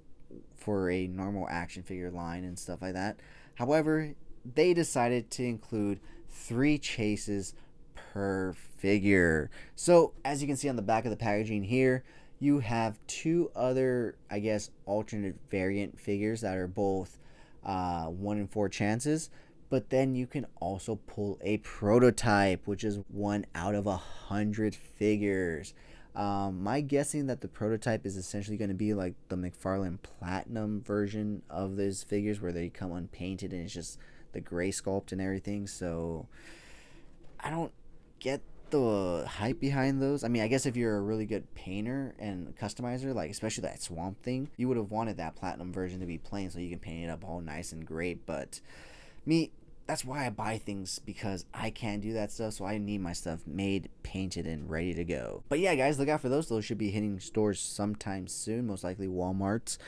for a normal action figure line and stuff like that. However, they decided to include 3 chases per figure. So as you can see on the back of the packaging here, you have 2 other, I guess, alternate variant figures that are both 1 in 4 chances. But then you can also pull a prototype, which is 1 out of 100 figures. My guessing that the prototype is essentially going to be like the McFarlane Platinum version of those figures, where they come unpainted and it's just the gray sculpt and everything. So I don't get the hype behind those. I mean, I guess if you're a really good painter and customizer, like especially that Swamp Thing, you would have wanted that platinum version to be plain so you can paint it up all nice and great. But me, that's why I buy things, because I can't do that stuff. So I need my stuff made, painted, and ready to go. But yeah, guys, look out for those. Those should be hitting stores sometime soon, most likely Walmart's.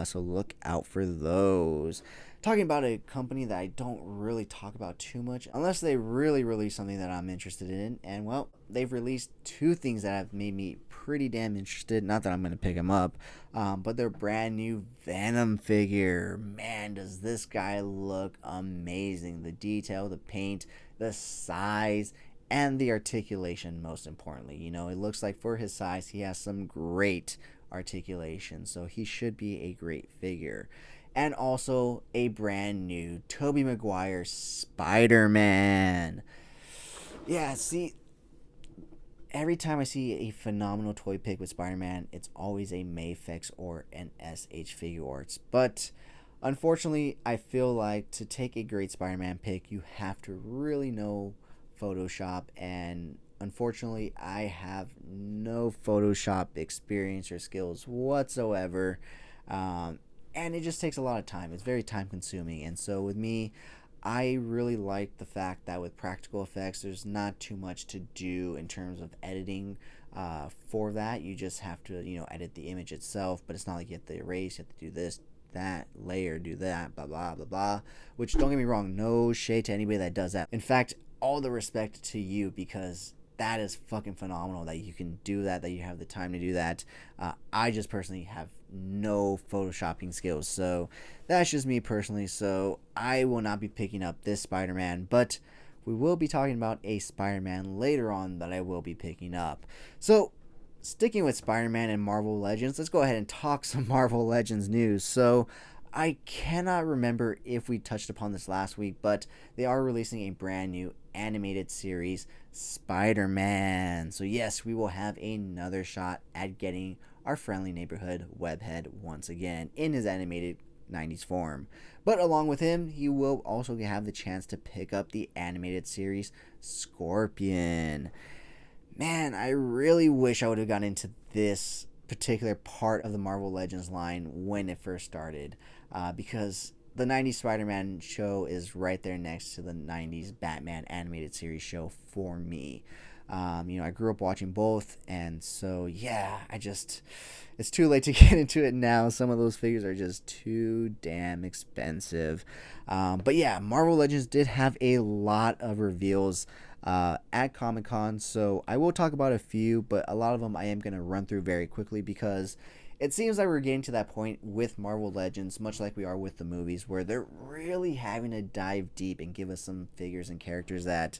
So look out for those. Talking about a company that I don't really talk about too much unless they really release something that I'm interested in. And well, they've released 2 things that have made me pretty damn interested. Not that I'm going to pick them up, but their brand new Venom figure. Man, does this guy look amazing. The detail, the paint, the size, and the articulation, most importantly. It looks like for his size, he has some great articulation. So he should be a great figure. And also a brand new Tobey Maguire Spider-Man. Yeah, see, every time I see a phenomenal toy pick with Spider-Man, it's always a Mayfix or an SH Figure Arts. But unfortunately, I feel like to take a great Spider-Man pick, you have to really know Photoshop. And unfortunately, I have no Photoshop experience or skills whatsoever. And it just takes a lot of time. It's very time consuming. And so with me, I really like the fact that with practical effects, there's not too much to do in terms of editing for that. You just have to, edit the image itself, but it's not like you have to erase, you have to do this, that, layer, do that, blah, blah, blah, blah. Which, don't get me wrong, no shade to anybody that does that. In fact, all the respect to you, because that is fucking phenomenal that you can do that you have the time to do that. I just personally have no photoshopping skills, so that's just me personally. So I will not be picking up this Spider-Man, but we will be talking about a Spider-Man later on that I will be picking up. So sticking with Spider-Man and Marvel Legends, let's go ahead and talk some Marvel Legends news. So I cannot remember if we touched upon this last week, but they are releasing a brand new animated series, Spider-Man. So yes, we will have another shot at getting our friendly neighborhood Webhead once again in his animated 90s form. But along with him, you will also have the chance to pick up the animated series Scorpion. Man, I really wish I would have gotten into this particular part of the Marvel Legends line when it first started, because the 90s Spider-Man show is right there next to the 90s Batman animated series show for me. I grew up watching both, and so yeah, it's too late to get into it now. Some of those figures are just too damn expensive. But yeah, Marvel Legends did have a lot of reveals at Comic-Con, so I will talk about a few, but a lot of them I am going to run through very quickly, because it seems like we're getting to that point with Marvel Legends, much like we are with the movies, where they're really having to dive deep and give us some figures and characters that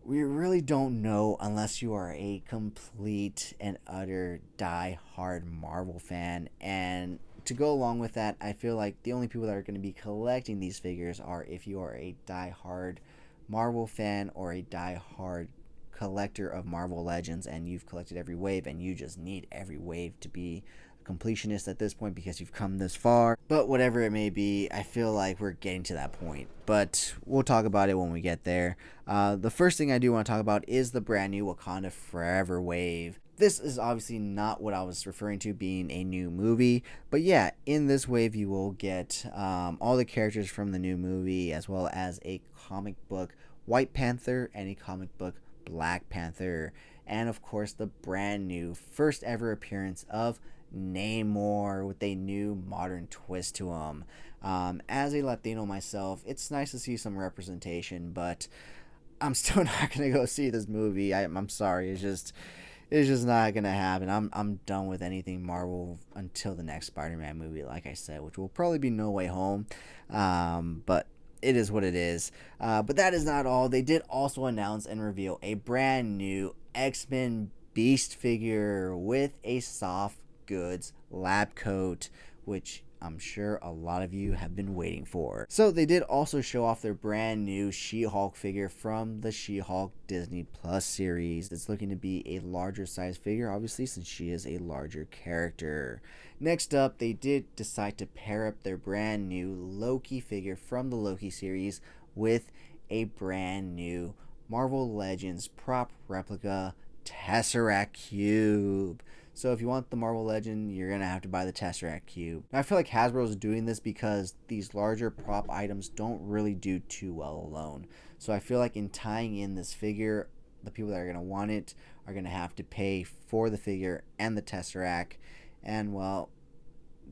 we really don't know unless you are a complete and utter die-hard Marvel fan. And to go along with that, I feel like the only people that are going to be collecting these figures are if you are a die-hard Marvel fan or a die-hard collector of Marvel Legends and you've collected every wave and you just need every wave to be a completionist at this point because you've come this far. But whatever it may be, I feel like we're getting to that point. But we'll talk about it when we get there. The first thing I do want to talk about is the brand new Wakanda Forever wave. This is obviously not what I was referring to being a new movie, but yeah, in this wave you will get all the characters from the new movie, as well as a comic book White Panther and a comic book Black Panther, and of course the brand new first ever appearance of Namor with a new modern twist to him. As a Latino myself, it's nice to see some representation, but I'm still not gonna go see this movie. I'm sorry, it's just not gonna happen. I'm done with anything Marvel until the next Spider-Man movie, like I said, which will probably be No Way Home. But it is what it is. But that is not all. They did also announce and reveal a brand new X-Men Beast figure with a soft goods lab coat, which I'm sure a lot of you have been waiting for. So they did also show off their brand new She-Hulk figure from the She-Hulk Disney Plus series. It's looking to be a larger size figure, obviously, since she is a larger character. Next up, they did decide to pair up their brand new Loki figure from the Loki series with a brand new Marvel Legends prop replica Tesseract cube. So if you want the Marvel Legend, you're going to have to buy the Tesseract cube. Now, I feel like Hasbro is doing this because these larger prop items don't really do too well alone. So I feel like in tying in this figure, the people that are going to want it are going to have to pay for the figure and the Tesseract. And, well,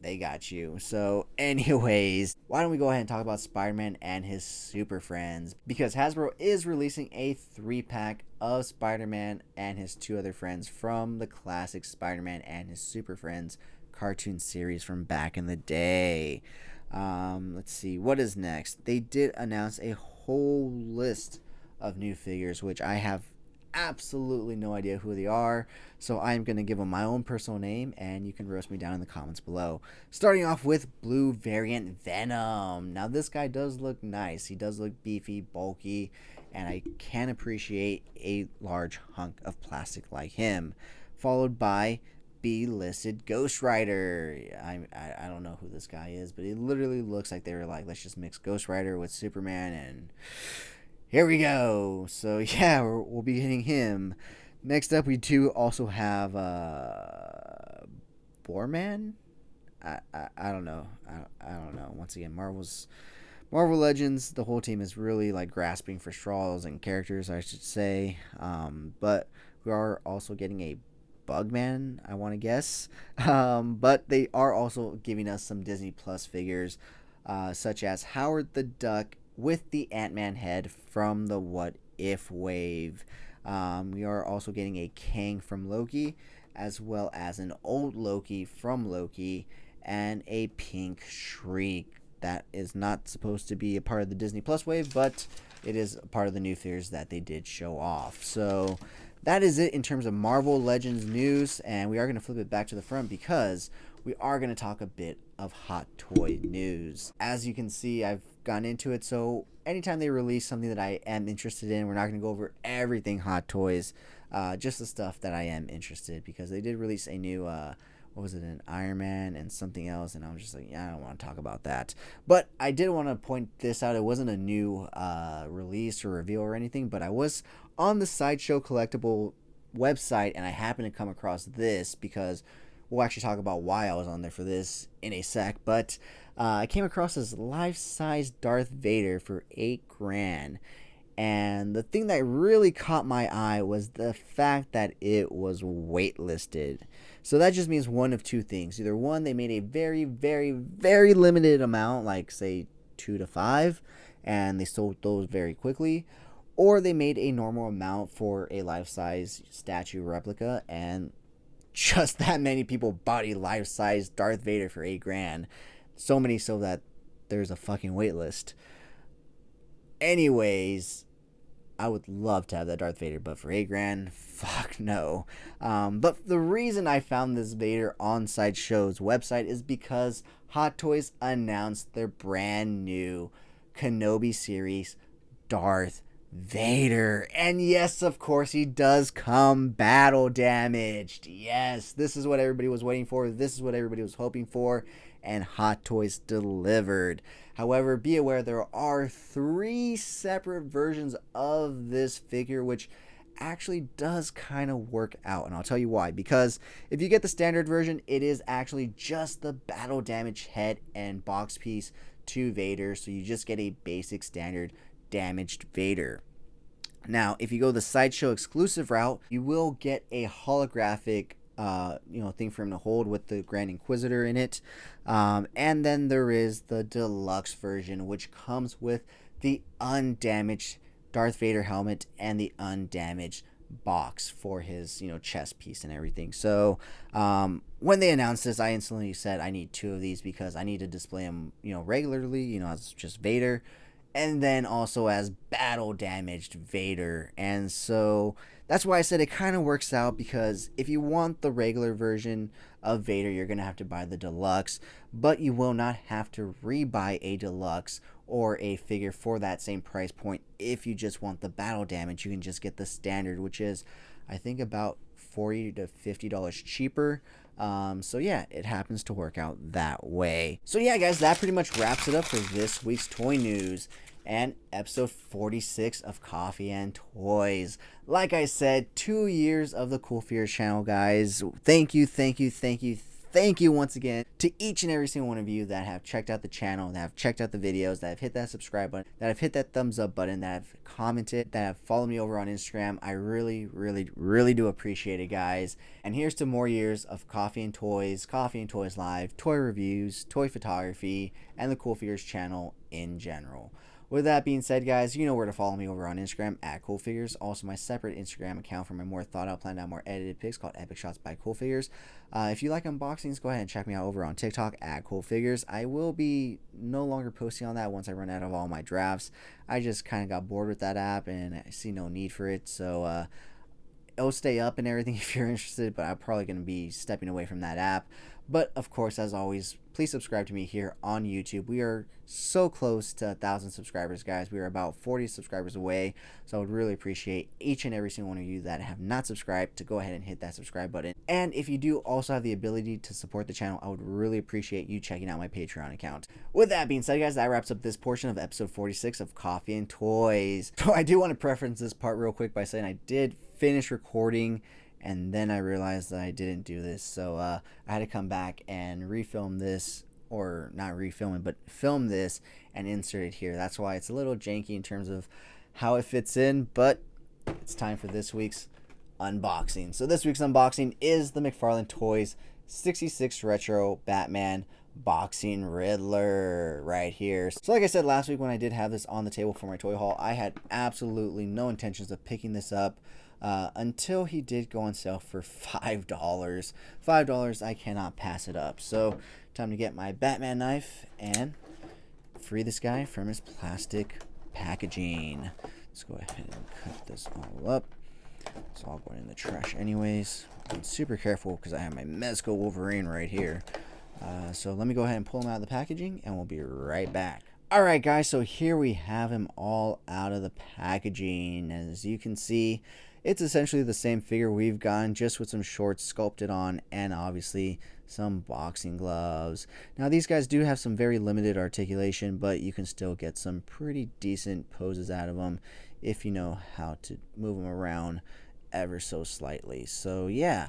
they got you. So anyways, why don't we go ahead and talk about Spider-Man and his super friends, because Hasbro is releasing a 3-pack of Spider-Man and his 2 other friends from the classic Spider-Man and his super friends cartoon series from back in the day. Let's see what is next. They did announce a whole list of new figures, which I have absolutely no idea who they are, so I'm going to give them my own personal name and you can roast me down in the comments below. Starting off with blue variant Venom. Now this guy does look nice. He does look beefy, bulky, and I can appreciate a large hunk of plastic like him. Followed by B-listed Ghost Rider. I don't know who this guy is, but it literally looks like they were like, let's just mix Ghost Rider with Superman and here we go. So yeah, we'll be hitting him. Next up, we do also have Borman. I don't know. I don't know. Once again, Marvel Legends. The whole team is really like grasping for straws and characters, I should say. But we are also getting a Bugman, I want to guess. But they are also giving us some Disney Plus figures, such as Howard the Duck with the Ant-Man head from the What If wave. We are also getting a Kang from Loki, as well as an old Loki from Loki, and a pink Shriek. That is not supposed to be a part of the Disney Plus wave, but it is a part of the new figures that they did show off. So that is it in terms of Marvel Legends news, and we are going to flip it back to the front because we are going to talk a bit of hot toy news. As you can see, I've gone into it, so anytime they release something that I am interested in, we're not going to go over everything hot toys, just the stuff that I am interested, because they did release a new what was it, an Iron Man and something else, and I was just like, yeah, I don't want to talk about that. But I did want to point this out. It wasn't a new release or reveal or anything, but I was on the Sideshow Collectible website and I happened to come across this, because we'll actually talk about why I was on there for this in a sec. But I came across this life-size Darth Vader for $8,000. And the thing that really caught my eye was the fact that it was waitlisted. So that just means one of two things. Either one, they made a very, very, very limited amount, like say 2 to 5, and they sold those very quickly. Or they made a normal amount for a life-size statue replica, and just that many people bought a life-size Darth Vader for $8,000. So many so that there's a fucking wait list. Anyways, I would love to have that Darth Vader, but for $8,000, fuck no. But the reason I found this Vader on Sideshow's website is because Hot Toys announced their brand new Kenobi series, Darth Vader. And yes, of course, he does come battle damaged. Yes, this is what everybody was waiting for. This is what everybody was hoping for. And Hot Toys delivered. However, be aware there are 3 separate versions of this figure, which actually does kind of work out. And I'll tell you why. Because if you get the standard version, it is actually just the battle damage head and box piece to Vader. So you just get a basic standard damaged Vader. Now, if you go the Sideshow exclusive route, you will get a holographic thing for him to hold with the Grand Inquisitor in it. And then there is the deluxe version, which comes with the undamaged Darth Vader helmet and the undamaged box for his, chest piece and everything. So when they announced this, I instantly said I need 2 of these because I need to display them, regularly, as just Vader, and then also as battle damaged Vader. And so that's why I said it kind of works out, because if you want the regular version of Vader, you're going to have to buy the deluxe, but you will not have to rebuy a deluxe or a figure for that same price point. If you just want the battle damage, you can just get the standard, which is, I think, about $40 to $50 cheaper. So yeah, it happens to work out that way. So yeah, guys, that pretty much wraps it up for this week's toy news and episode 46 of Coffee and Toys. Like I said, 2 years of the CoolFigurez channel, guys. Thank you once again to each and every single one of you that have checked out the channel, that have checked out the videos, that have hit that subscribe button, that have hit that thumbs up button, that have commented, that have followed me over on Instagram. I really do appreciate it, guys. And here's to more years of Coffee and Toys Live, toy reviews, toy photography, and the CoolFigurez channel in general. With that being said, guys, you know where to follow me over on Instagram at CoolFigurez. Also, my separate Instagram account for my more thought out, planned out, more edited pics called Epic Shots by CoolFigurez. If you like unboxings, go ahead and check me out over on TikTok at CoolFigurez. I will be no longer posting on that once I run out of all my drafts. I just kind of got bored with that app and I see no need for it. So it'll stay up and everything if you're interested, but I'm probably going to be stepping away from that app. But of course, as always, please subscribe to me here on YouTube. We are so close to 1,000 subscribers, guys. We are about 40 subscribers away. So I would really appreciate each and every single one of you that have not subscribed to go ahead and hit that subscribe button. And if you do also have the ability to support the channel, I would really appreciate you checking out my Patreon account. With that being said, guys, that wraps up this portion of episode 46 of Coffee and Toys. So I do want to preference this part real quick by saying I did finish recording, and then I realized that I didn't do this. So I had to come back and refilm this, or not refilm it, but film this and insert it here. That's why it's a little janky in terms of how it fits in, but it's time for this week's unboxing. So this week's unboxing is the McFarlane Toys 66 Retro Batman Boxing Riddler right here. So like I said last week when I did have this on the table for my toy haul, I had absolutely no intentions of picking this up until he did go on sale for $5. $5, I cannot pass it up. So time to get my Batman knife and free this guy from his plastic packaging. Let's go ahead and cut this all up. It's all going in the trash anyways. I'm super careful because I have my Mezco Wolverine right here. So let me go ahead and pull him out of the packaging and we'll be right back. Alright guys, so here we have him all out of the packaging. As you can see, it's essentially the same figure we've gotten, just with some shorts sculpted on and obviously some boxing gloves. Now these guys do have some very limited articulation, but you can still get some pretty decent poses out of them if you know how to move them around ever so slightly. So yeah,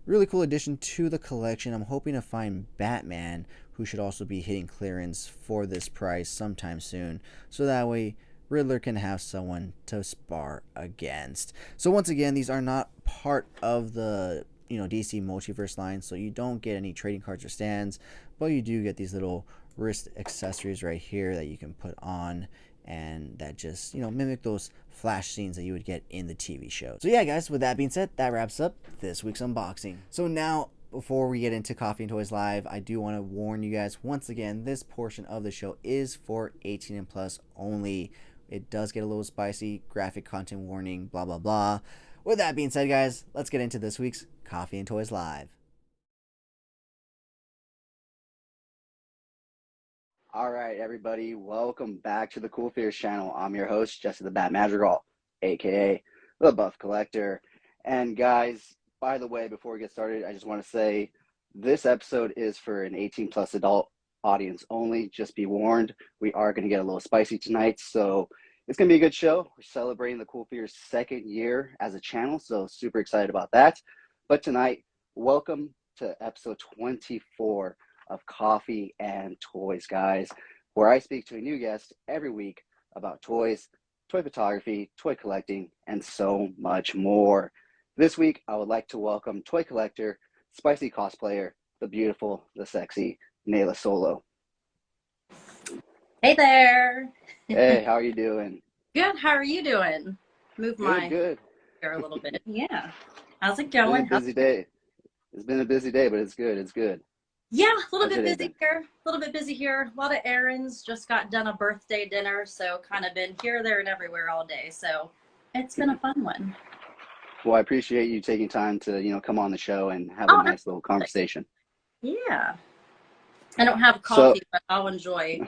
really cool addition to the collection. I'm hoping to find Batman, who should also be hitting clearance for this price sometime soon, so that way Riddler can have someone to spar against. So once again, these are not part of the DC Multiverse line, so you don't get any trading cards or stands, but you do get these little wrist accessories right here that you can put on, and that just mimic those flash scenes that you would get in the TV show. So yeah guys, with that being said, that wraps up this week's unboxing. So now, before we get into Coffee and Toys Live, I do want to warn you guys once again, this portion of the show is for 18 and plus only. It does get a little spicy, graphic content warning, blah, blah, blah. With that being said, guys, let's get into this week's Coffee and Toys Live. All right, everybody, welcome back to the CoolFigurez channel. I'm your host, Jesse the Bat Madrigal, aka the Buff Collector. And guys, by the way, before we get started, I just want to say this episode is for an 18 plus adult audience only. Just be warned, we are going to get a little spicy tonight, so it's going to be a good show. We're celebrating the CoolFigurez second year as a channel, so super excited about that. But tonight, welcome to episode 24 of Coffee and Toys, guys, where I speak to a new guest every week about toys, toy photography, toy collecting, and so much more. This week, I would like to welcome toy collector, spicy cosplayer, the beautiful, the sexy Nayla Solo. Hey there. Hey, how are you doing? Good. How are you doing? Move my Good. hair a little bit. Yeah. How's it going? It's been a busy day. It's been a busy day, but it's good. It's good. Yeah, a little bit busy here. A little bit busy here. A lot of errands. Just got done a birthday dinner, so kind of been here, there, and everywhere all day. So it's been a fun one. Well, I appreciate you taking time to, come on the show and have a nice little conversation. Yeah. I don't have coffee, but I'll enjoy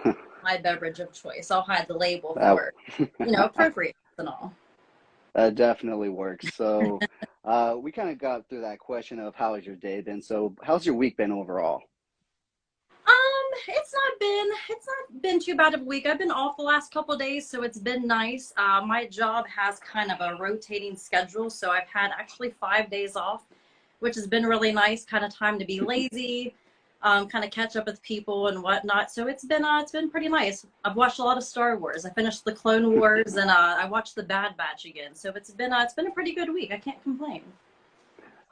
my beverage of choice. I'll hide the label for, appropriate and all. That definitely works. So we kind of got through that question of how has your day been. So how's your week been overall? It's not been too bad of a week. I've been off the last couple of days, so it's been nice. My job has kind of a rotating schedule, so I've had actually 5 days off, which has been really nice. Kind of time to be lazy, kind of catch up with people and whatnot. So it's been pretty nice. I've watched a lot of Star Wars. I finished the Clone Wars, and I watched the Bad Batch again. So it's been a pretty good week. I can't complain.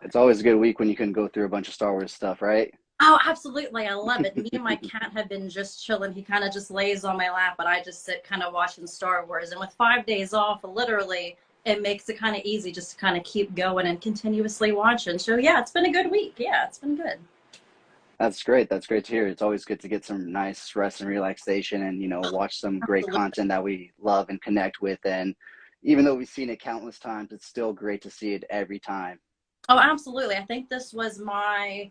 It's always a good week when you can go through a bunch of Star Wars stuff, right? Oh, absolutely. I love it. Me and my cat have been just chilling. He kind of just lays on my lap, but I just sit kind of watching Star Wars. And with 5 days off, literally, it makes it kind of easy just to kind of keep going and continuously watching. So, yeah, it's been a good week. Yeah, it's been good. That's great. That's great to hear. It's always good to get some nice rest and relaxation and, watch some great content that we love and connect with. And even though we've seen it countless times, it's still great to see it every time. Oh, absolutely. I think this was my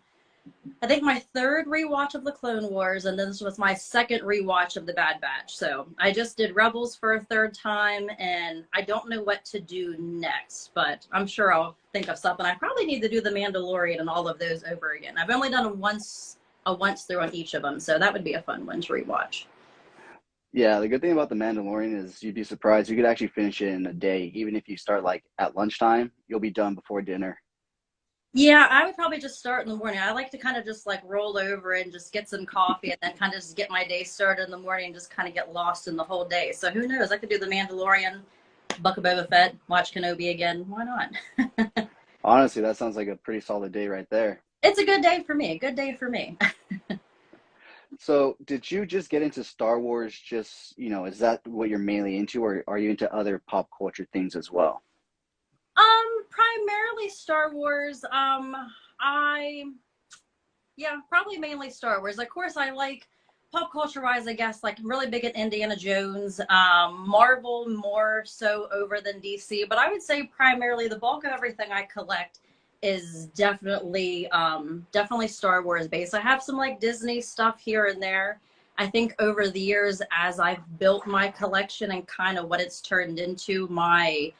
third rewatch of the Clone Wars, and this was my second rewatch of the Bad Batch. So I just did Rebels for a third time, and I don't know what to do next, but I'm sure I'll think of something. I probably need to do the Mandalorian and all of those over again. I've only done them once through on each of them, so that would be a fun one to rewatch. Yeah, the good thing about the Mandalorian is you'd be surprised. You could actually finish it in a day. Even if you start like at lunchtime, you'll be done before dinner. Yeah, I would probably just start in the morning. I like to kind of just like roll over and just get some coffee and then kind of just get my day started in the morning and just kind of get lost in the whole day. So who knows? I could do the Mandalorian, Book of Boba Fett, watch Kenobi again. Why not? Honestly, that sounds like a pretty solid day right there. It's a good day for me. Good day for me. So did you just get into Star Wars is that what you're mainly into, or are you into other pop culture things as well? Primarily Star Wars. Probably mainly Star Wars. Of course, I like pop culture wise, I guess, like I'm really big at Indiana Jones, Marvel more so over than DC, but I would say primarily the bulk of everything I collect is definitely Star Wars based. I have some like Disney stuff here and there. I think over the years, as I've built my collection and kind of what it's turned into, my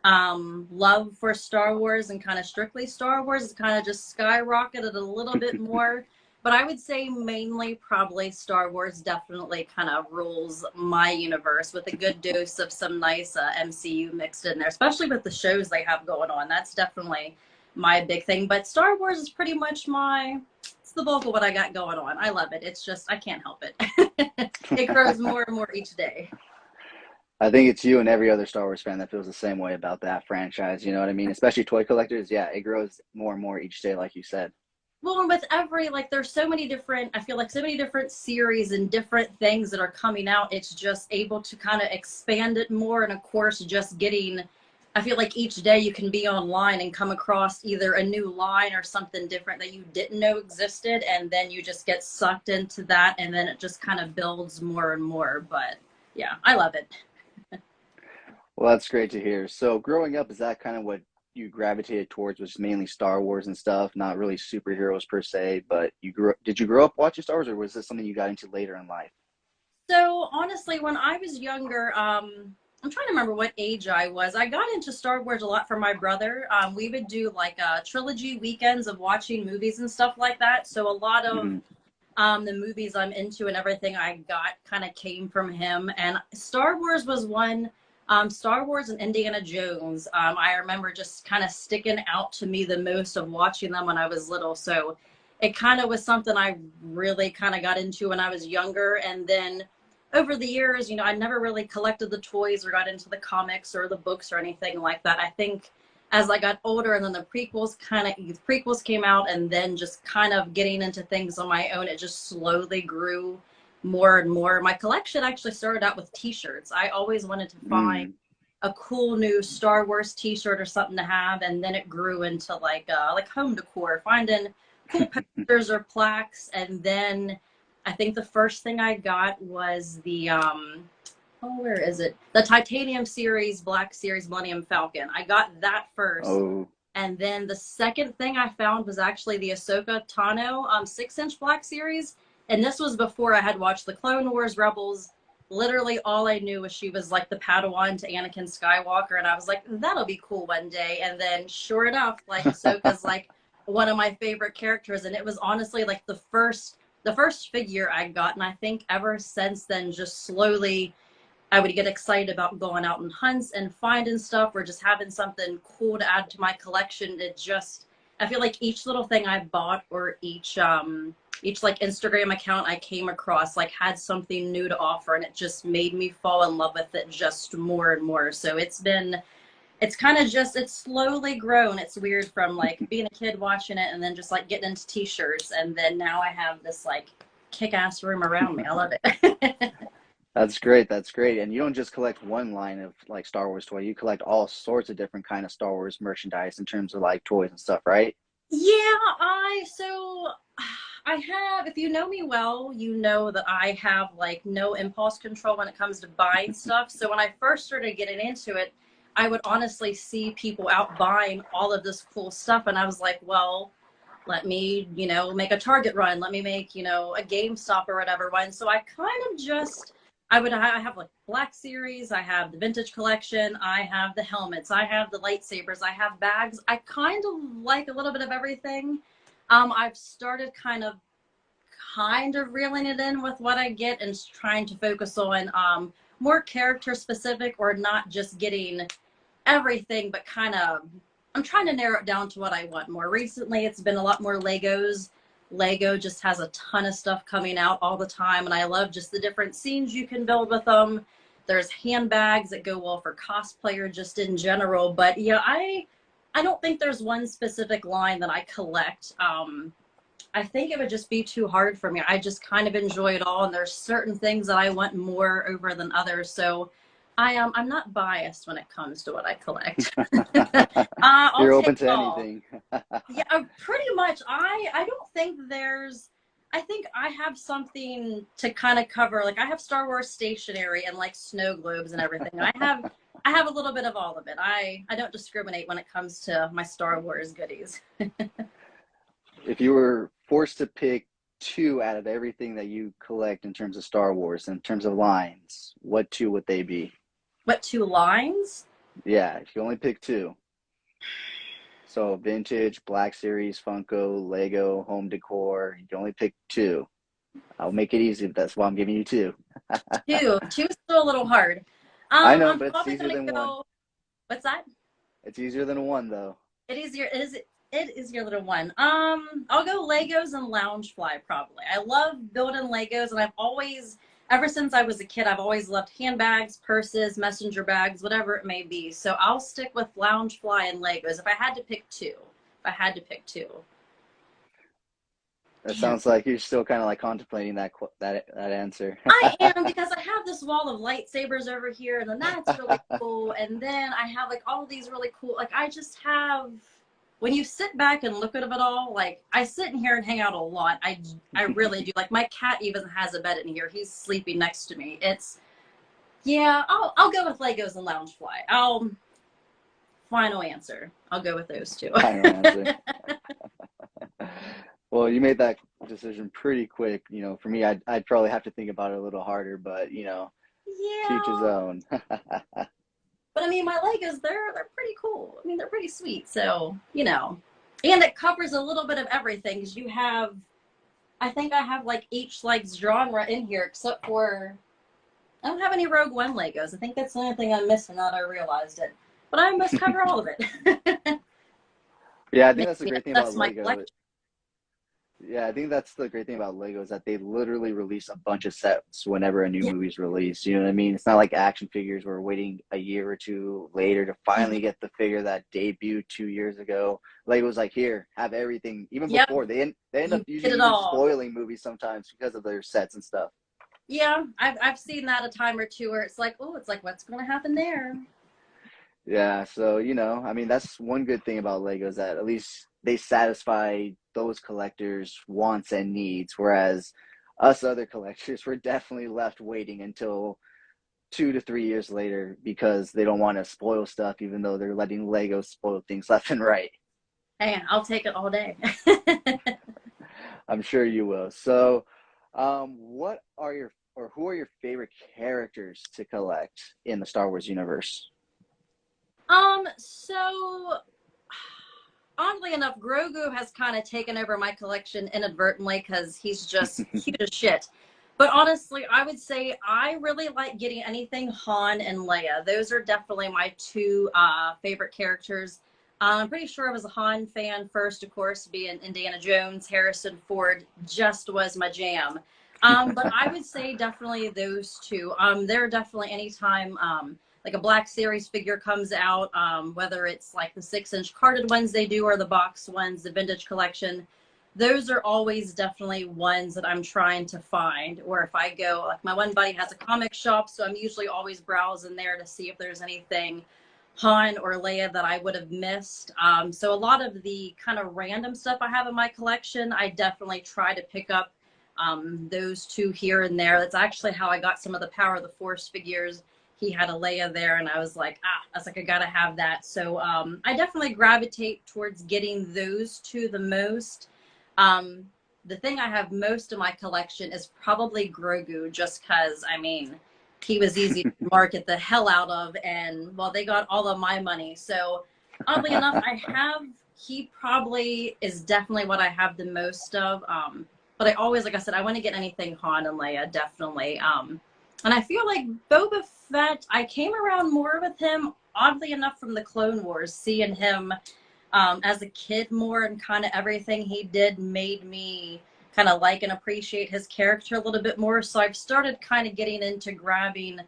love for Star Wars and kind of strictly Star Wars has kind of just skyrocketed a little bit more. But I would say mainly probably Star Wars definitely kind of rules my universe with a good dose of some nice MCU mixed in there, especially with the shows they have going on. That's definitely my big thing. But Star Wars is pretty much it's the bulk of what I got going on. I love it. It's just, I can't help it. It grows more and more each day. I think it's you and every other Star Wars fan that feels the same way about that franchise. You know what I mean? Especially toy collectors. Yeah, it grows more and more each day, like you said. Well, and with there's so many different, I feel like so many different series and different things that are coming out. It's just able to kind of expand it more. And of course, just getting, I feel like each day you can be online and come across either a new line or something different that you didn't know existed. And then you just get sucked into that. And then it just kind of builds more and more. But yeah, I love it. Well, that's great to hear. So, growing up, is that kind of what you gravitated towards, was mainly Star Wars and stuff, not really superheroes per se, but did you grow up watching Star Wars, or was this something you got into later in life? So honestly, when I was younger, I'm trying to remember what age I was. I got into Star Wars a lot from my brother. We would do like trilogy weekends of watching movies and stuff like that. So a lot of Hmm. the movies I'm into and everything I got kind of came from him. And Star Wars was one. Star Wars and Indiana Jones. I remember just kind of sticking out to me the most of watching them when I was little. So it kind of was something I really kind of got into when I was younger. And then over the years, I never really collected the toys or got into the comics or the books or anything like that. I think as I got older and then the prequels came out, and then just kind of getting into things on my own, it just slowly grew more and more. My collection actually started out with t-shirts. I always wanted to find Mm. a cool new Star Wars t-shirt or something to have, and then it grew into like home decor, finding cool posters or plaques. And then I think the first thing I got was the where is it? The Titanium series, Black Series Millennium Falcon. I got that first. Oh, And then the second thing I found was actually the Ahsoka Tano 6-inch Black Series. And this was before I had watched the Clone Wars, Rebels. Literally all I knew was she was like the Padawan to Anakin Skywalker. And I was like, that'll be cool one day. And then sure enough, like Ahsoka's like one of my favorite characters. And it was honestly like the first figure I got. And I think ever since then, just slowly I would get excited about going out on hunts and finding stuff, or just having something cool to add to my collection. I feel like each little thing I bought, or each like Instagram account I came across, like had something new to offer, and it just made me fall in love with it just more and more. So it's slowly grown. It's weird from like being a kid watching it and then just like getting into t-shirts, and then now I have this like kick-ass room around me. I love it. that's great. That's great. And you don't just collect one line of like Star Wars toy. You collect all sorts of different kind of Star Wars merchandise in terms of like toys and stuff, right? Yeah, I have, if you know me well, you know that I have like no impulse control when it comes to buying stuff. So when I first started getting into it, I would honestly see people out buying all of this cool stuff, and I was like, well, let me, make a Target run. Let me make, a GameStop or whatever one. So I kind of just, I have like Black Series, I have the vintage collection, I have the helmets, I have the lightsabers, I have bags. I kind of like a little bit of everything. I've started kind of reeling it in with what I get, and trying to focus on more character specific, or not just getting everything, but I'm trying to narrow it down to what I want. More recently, it's been a lot more Legos. Lego just has a ton of stuff coming out all the time, and I love just the different scenes you can build with them. There's handbags that go well for cosplayer just in general. But yeah, I don't think there's one specific line that I collect. I think it would just be too hard for me. I just kind of enjoy it all, and there's certain things that I want more over than others. So I'm not biased when it comes to what I collect. I'll You're take open it to all. anything. Yeah, pretty much. I don't think I think I have something to kind of cover. Like I have Star Wars stationery and like snow globes and everything. I have a little bit of all of it. I don't discriminate when it comes to my Star Wars goodies. If you were forced to pick two out of everything that you collect in terms of Star Wars, in terms of lines, what two would they be? What two lines? Yeah, if you only pick two. So vintage, Black Series, Funko, Lego, home decor. You can only pick two. I'll make it easy, but that's why I'm giving you two. Two's still a little hard. I know, I'm but it's probably easier gonna than one. go. What's that? It's easier than one, though. It is your little one. I'll go Legos and Loungefly probably. I love building Legos, and ever since I was a kid, I've always loved handbags, purses, messenger bags, whatever it may be. So I'll stick with Loungefly and Legos if I had to pick two. If I had to pick two. That Damn. sounds like you're still kind of like contemplating that answer. I am, because I have this wall of lightsabers over here, and then that's really cool. And then I have like all these really cool, like I just have, when you sit back and look at it all, like I sit in here and hang out a lot. I really do. Like my cat even has a bed in here. He's sleeping next to me. Yeah, I'll go with Legos and Loungefly. Final answer. I'll go with those two. Final answer. Well, you made that decision pretty quick. You know, for me, I'd probably have to think about it a little harder, but you know, to each his Yeah. own. But I mean, my Legos, they're pretty cool. I mean, they're pretty sweet. So, and it covers a little bit of everything because I think I have like each like genre in here except for I don't have any Rogue One Legos. I think that's the only thing I'm missing now that I realized it. But I must cover all of it. Yeah, I think that's the Maybe great thing about that's my Lego. collection. Yeah, I think that's the great thing about Lego is that they literally release a bunch of sets whenever a new Yeah. movie's released. You know what I mean? It's not like action figures where we're waiting a year or two later to finally get the figure that debuted 2 years ago. Lego's like, here, have everything. Even Yep. before, they end up You get usually it even all. spoiling movies sometimes because of their sets and stuff. Yeah, I've seen that a time or two where it's like, oh, it's like, what's going to happen there? Yeah, so you know, I mean, that's one good thing about Legos that at least they satisfy those collectors' wants and needs, whereas us other collectors, we're definitely left waiting until 2 to 3 years later because they don't want to spoil stuff, even though they're letting Legos spoil things left and right. Hey, I'll take it all day. I'm sure you will. So, what are your or who are your favorite characters to collect in the Star Wars universe? So oddly enough, Grogu has kind of taken over my collection inadvertently because he's just cute as shit. But honestly, I would say I really like getting anything Han and Leia. Those are definitely my two favorite characters. I'm pretty sure I was a Han fan first, of course, being Indiana Jones. Harrison Ford just was my jam. But I would say definitely those two. They're definitely anytime like a Black Series figure comes out, whether it's like the 6-inch carded ones they do or the box ones, the vintage collection, those are always definitely ones that I'm trying to find. Or if I go, like my one buddy has a comic shop, so I'm usually always browsing there to see if there's anything Han or Leia that I would have missed. So a lot of the kind of random stuff I have in my collection, I definitely try to pick up those two here and there. That's actually how I got some of the Power of the Force figures. He had a Leia there, and I was like, I gotta have that. So I definitely gravitate towards getting those two the most. Um, the thing I have most in my collection is probably Grogu, just because, I mean, he was easy to market the hell out of, and well, they got all of my money. So oddly enough, he probably is definitely what I have the most of. But I always, like I said, I want to get anything Han and Leia, definitely. And I feel like Boba Fett, I came around more with him, oddly enough, from the Clone Wars. Seeing him as a kid more and kind of everything he did made me kind of like and appreciate his character a little bit more. So I've started kind of getting into grabbing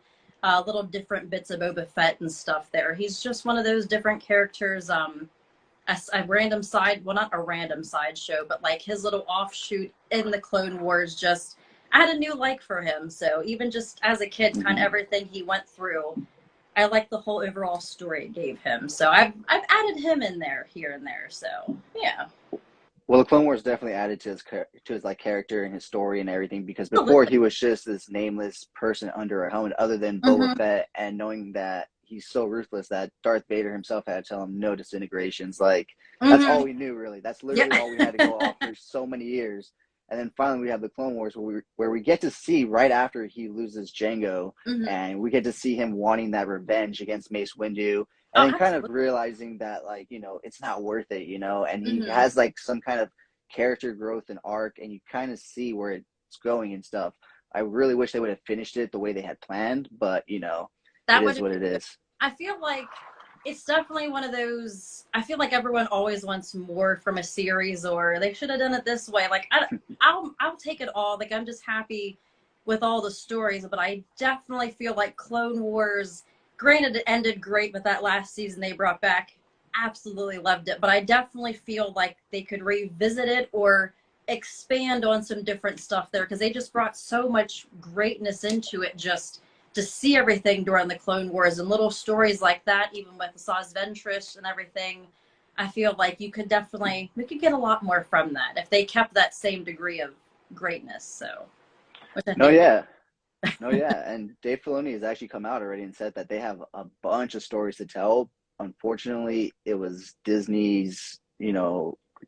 little different bits of Boba Fett and stuff there. He's just one of those different characters. A random side, well, not a random sideshow, but like his little offshoot in the Clone Wars just I had a new like for him. So even just as a kid, kind of Mhm. everything he went through, I like the whole overall story it gave him. So I've added him in there here and there. So yeah, Well, the Clone Wars definitely added to his like character and his story and everything because before absolutely. he was just this nameless person under a helmet, other than Boba Hmm. Fett, and knowing that he's so ruthless that Darth Vader himself had to tell him no disintegrations. Like that's all Hmm. we knew really. That's Yeah. literally all we had to go off for so many years. And then finally we have the Clone Wars where we get to see right after he loses Django, Hmm. and we get to see him wanting that revenge against Mace Windu, and Oh, then kind of absolutely. realizing that like it's not worth it, and he Hmm. has like some kind of character growth and arc, and you kind of see where it's going and stuff. I really wish they would have finished it the way they had planned, but it That would is have what been it good. is. I feel like it's definitely one of those. I feel like everyone always wants more from a series, or they should have done it this way. Like I'll take it all. Like I'm just happy with all the stories, but I definitely feel like Clone Wars. Granted, it ended great with that last season they brought back. Absolutely loved it, but I definitely feel like they could revisit it or expand on some different stuff there because they just brought so much greatness into it. Just to see everything during the Clone Wars and little stories like that, even with the Saz Ventress and everything, I feel like we could get a lot more from that if they kept that same degree of greatness. So, which I No, think they, yeah. No, yeah, and Dave Filoni has actually come out already and said that they have a bunch of stories to tell. Unfortunately, it was Disney's,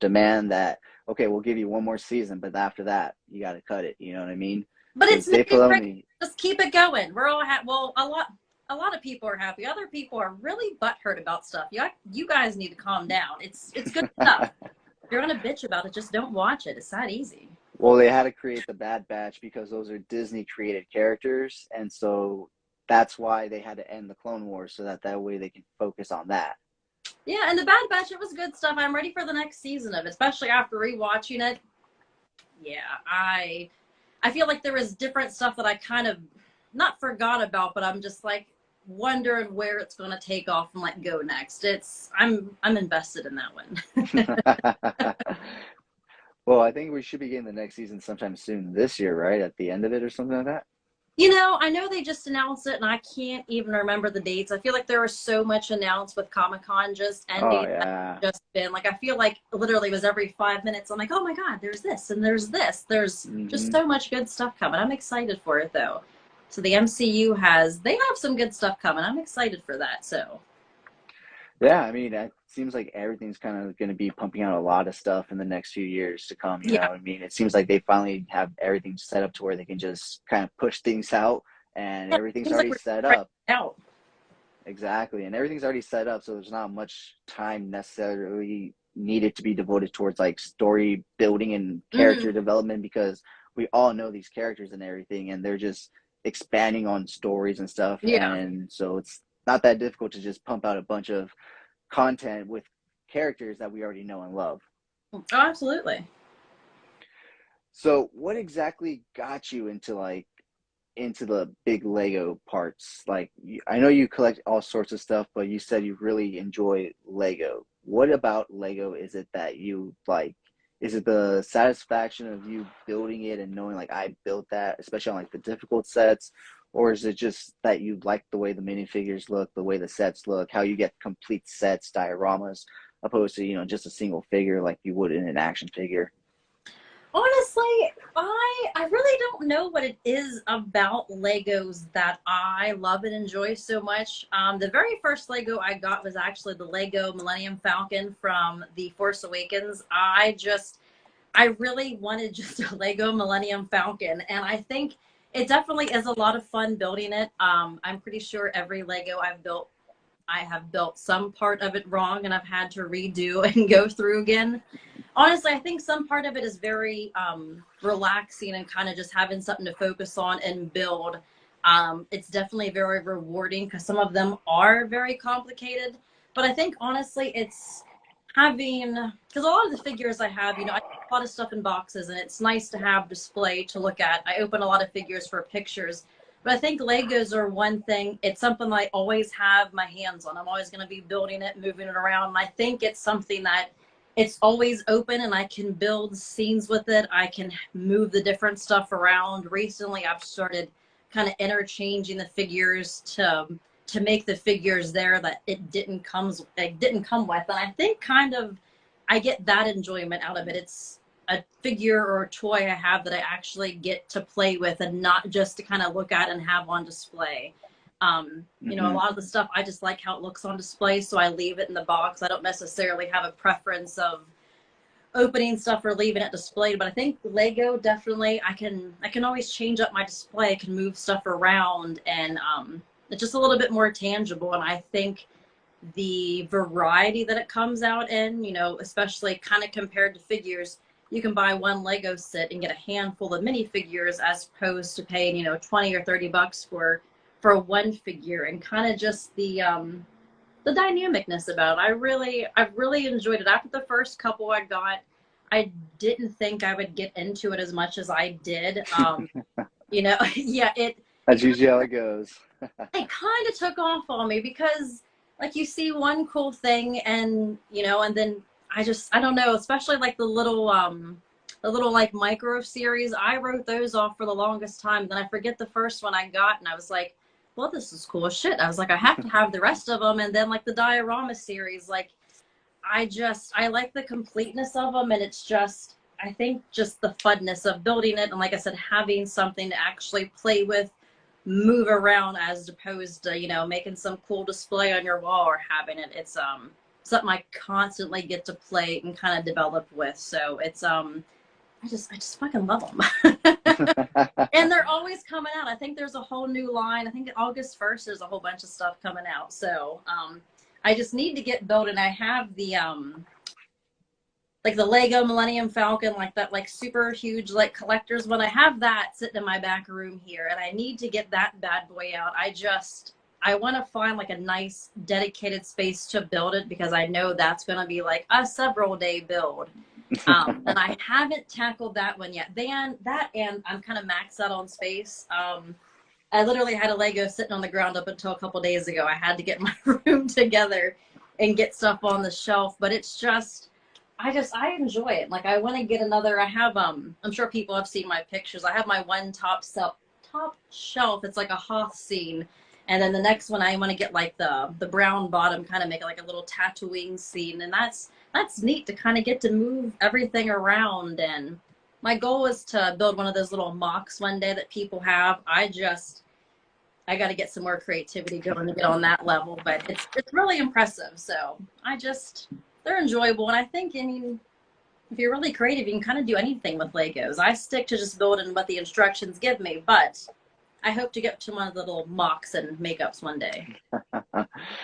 demand that, okay, we'll give you one more season, but after that, you got to cut it. You know what I mean? But Because it's Dave making great. Filoni, Just keep it going. We're all well, a lot of people are happy. Other people are really butthurt about stuff. You guys need to calm down. It's good stuff. If you're gonna bitch about it, just don't watch it. It's that easy. well, they had to create the Bad Batch because those are Disney created characters, and so that's why they had to end the Clone Wars so that way they can focus on that. Yeah, and the Bad Batch, it was good stuff. I'm ready for the next season of it, especially after rewatching it. Yeah, I feel like there was different stuff that I kind of not forgot about, but I'm just like wondering where it's going to take off and like go next. I'm invested in that one. Well, I think we should be getting the next season sometime soon this year, right? At the end of it or something like that. I know they just announced it and I can't even remember the dates. I feel like there was so much announced with Comic-Con just Oh ending. yeah. Just been like, I feel like literally it was every 5 minutes. I'm like, oh my God, there's this and there's this. There's just so much good stuff coming. I'm excited for it though. So the MCU they have some good stuff coming. I'm excited for that. So Yeah, I mean, it seems like everything's kind of going to be pumping out a lot of stuff in the next few years to come. yeah, I mean, it seems like they finally have everything set up to where they can just kind of push things out, and yeah, everything's seems like already we're set right up. out. Exactly, and everything's already set up, so there's not much time necessarily needed to be devoted towards like story building and character development because we all know these characters and everything, and they're just expanding on stories and stuff, Yeah. and so it's not that difficult to just pump out a bunch of content with characters that we already know and love. Oh, absolutely. So, what exactly got you into the big Lego parts? Like, I know you collect all sorts of stuff, but you said you really enjoy Lego. What about Lego is it that you like? Is it the satisfaction of you building it and knowing like I built that, especially on like the difficult sets? Or is it just that you like the way the minifigures look, the way the sets look, how you get complete sets, dioramas, opposed to, just a single figure like you would in an action figure? Honestly, I really don't know what it is about Legos that I love and enjoy so much. The very first Lego I got was actually the Lego Millennium Falcon from The Force Awakens. I really wanted just a Lego Millennium Falcon, and I think it definitely is a lot of fun building it. I'm pretty sure every Lego I have built some part of it wrong, and I've had to redo and go through again. Honestly, I think some part of it is very relaxing and kind of just having something to focus on and build. It's definitely very rewarding because some of them are very complicated. But I think honestly, it's because a lot of the figures I have, I have a lot of stuff in boxes and it's nice to have display to look at. I open a lot of figures for pictures. But I think Legos are one thing. It's something I always have my hands on. I'm always going to be building it, moving it around. And I think it's something that it's always open and I can build scenes with it. I can move the different stuff around. Recently, I've started kind of interchanging the figures to make the figures there that it didn't come with. And I think kind of I get that enjoyment out of it. It's a figure or a toy I have that I actually get to play with and not just to kind of look at and have on display. A lot of the stuff, I just like how it looks on display, so I leave it in the box. I don't necessarily have a preference of opening stuff or leaving it displayed, but I think Lego definitely, I can always change up my display. I can move stuff around, and it's just a little bit more tangible. And I think the variety that it comes out in, especially kind of compared to figures, you can buy one Lego set and get a handful of minifigures as opposed to paying, 20 or 30 bucks for one figure, and kind of just the dynamicness about it. I've really enjoyed it. After the first couple I got, I didn't think I would get into it as much as I did. Yeah, That's usually how it goes. it kind of took off on me because like you see one cool thing and and then I don't know, especially like the little like micro series, I wrote those off for the longest time. Then I forget the first one I got and I was like, well, this is cool as shit. I was like, I have to have the rest of them. And then like the diorama series, like I like the completeness of them, and it's I think just the funness of building it, and like I said, having something to actually play with move around as opposed to, you know, making some cool display on your wall or having it. It's something I constantly get to play and kind of develop with. So it's I just fucking love them. And they're always coming out. I think there's a whole new line. I think August 1st there's a whole bunch of stuff coming out. So I just need to get building. I have the like the Lego Millennium Falcon, like that, like super huge, like collector's one. I have that sitting in my back room here, and I need to get that bad boy out. I want to find like a nice dedicated space to build it, because I know that's going to be like a several day build. And I haven't tackled that one yet. Then that, and I'm kind of maxed out on space. I literally had a Lego sitting on the ground up until a couple days ago. I had to get my room together and get stuff on the shelf, but it's just, I enjoy it. Like, I want to get another. I have I'm sure people have seen my pictures. I have my one top shelf. It's like a Hoth scene, and then the next one I want to get like the brown bottom, kind of make it like a little Tatooine scene, and that's neat to kind of get to move everything around. And my goal is to build one of those little mocks one day that people have. I got to get some more creativity going to get on that level, but it's really impressive. So they're enjoyable. And I think, I mean, if you're really creative, you can kind of do anything with Legos. I stick to just building what the instructions give me, but I hope to get to one of the little mocks and makeups one day.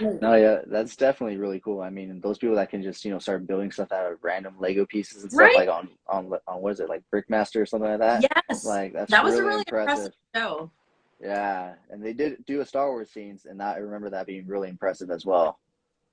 No, yeah, that's definitely really cool. I mean, those people that can just, you know, start building stuff out of random Lego pieces and stuff, Right? like on what is it, like Brickmaster or something like that? Yes. Like, That was really a really impressive show. Yeah, and they did do a Star Wars scenes, and I remember that being really impressive as well.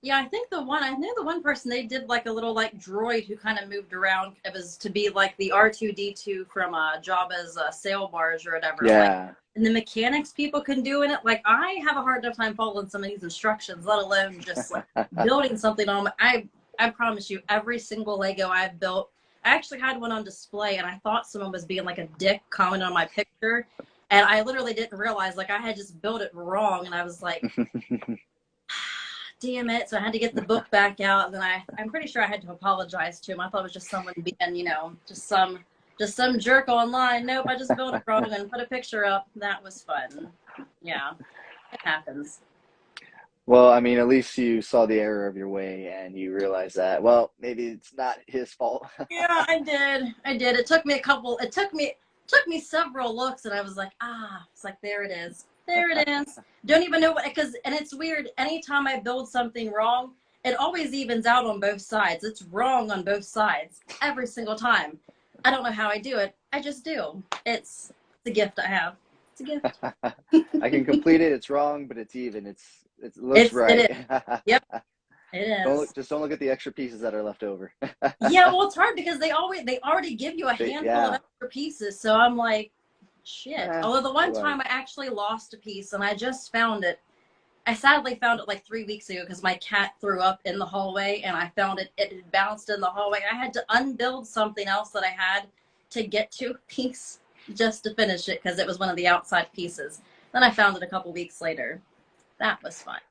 Yeah, I knew the one person, they did like a little like droid who kind of moved around. It was to be like the R2-D2 from Jabba's sail barge or whatever. Yeah. Like, and the mechanics people can do in it. Like, I have a hard enough time following some of these instructions, let alone just like building something on. I promise you, every single Lego I've built, I actually had one on display, and I thought someone was being like a dick commenting on my picture. And I literally didn't realize, like, I had just built it wrong. And I was like, damn it. So I had to get the book back out. And then I'm pretty sure I had to apologize to him. I thought it was just someone being, you know, just some jerk online. Nope, I just built it wrong and put a picture up. That was fun. Yeah, it happens. Well, I mean, at least you saw the error of your way and you realized that, well, maybe it's not his fault. Yeah, I did. It took me several looks, and I was like, it's like, there it is. There it is. Don't even know what, and it's weird. Anytime I build something wrong, it always evens out on both sides. It's wrong on both sides every single time. I don't know how I do it. I just do. It's a gift I have. It's a gift. I can complete it. It's wrong, but it's even. It looks right. It is. Yep. It is. Just don't look at the extra pieces that are left over. Yeah, well, it's hard because they already give you a handful of extra pieces. So I'm like, shit. Although the one time I actually lost a piece, and I just found it. I sadly found it like 3 weeks ago because my cat threw up in the hallway, and I found it had bounced in the hallway. I had to unbuild something else that I had to get to a piece just to finish it, because it was one of the outside pieces. Then I found it a couple weeks later. That was fun.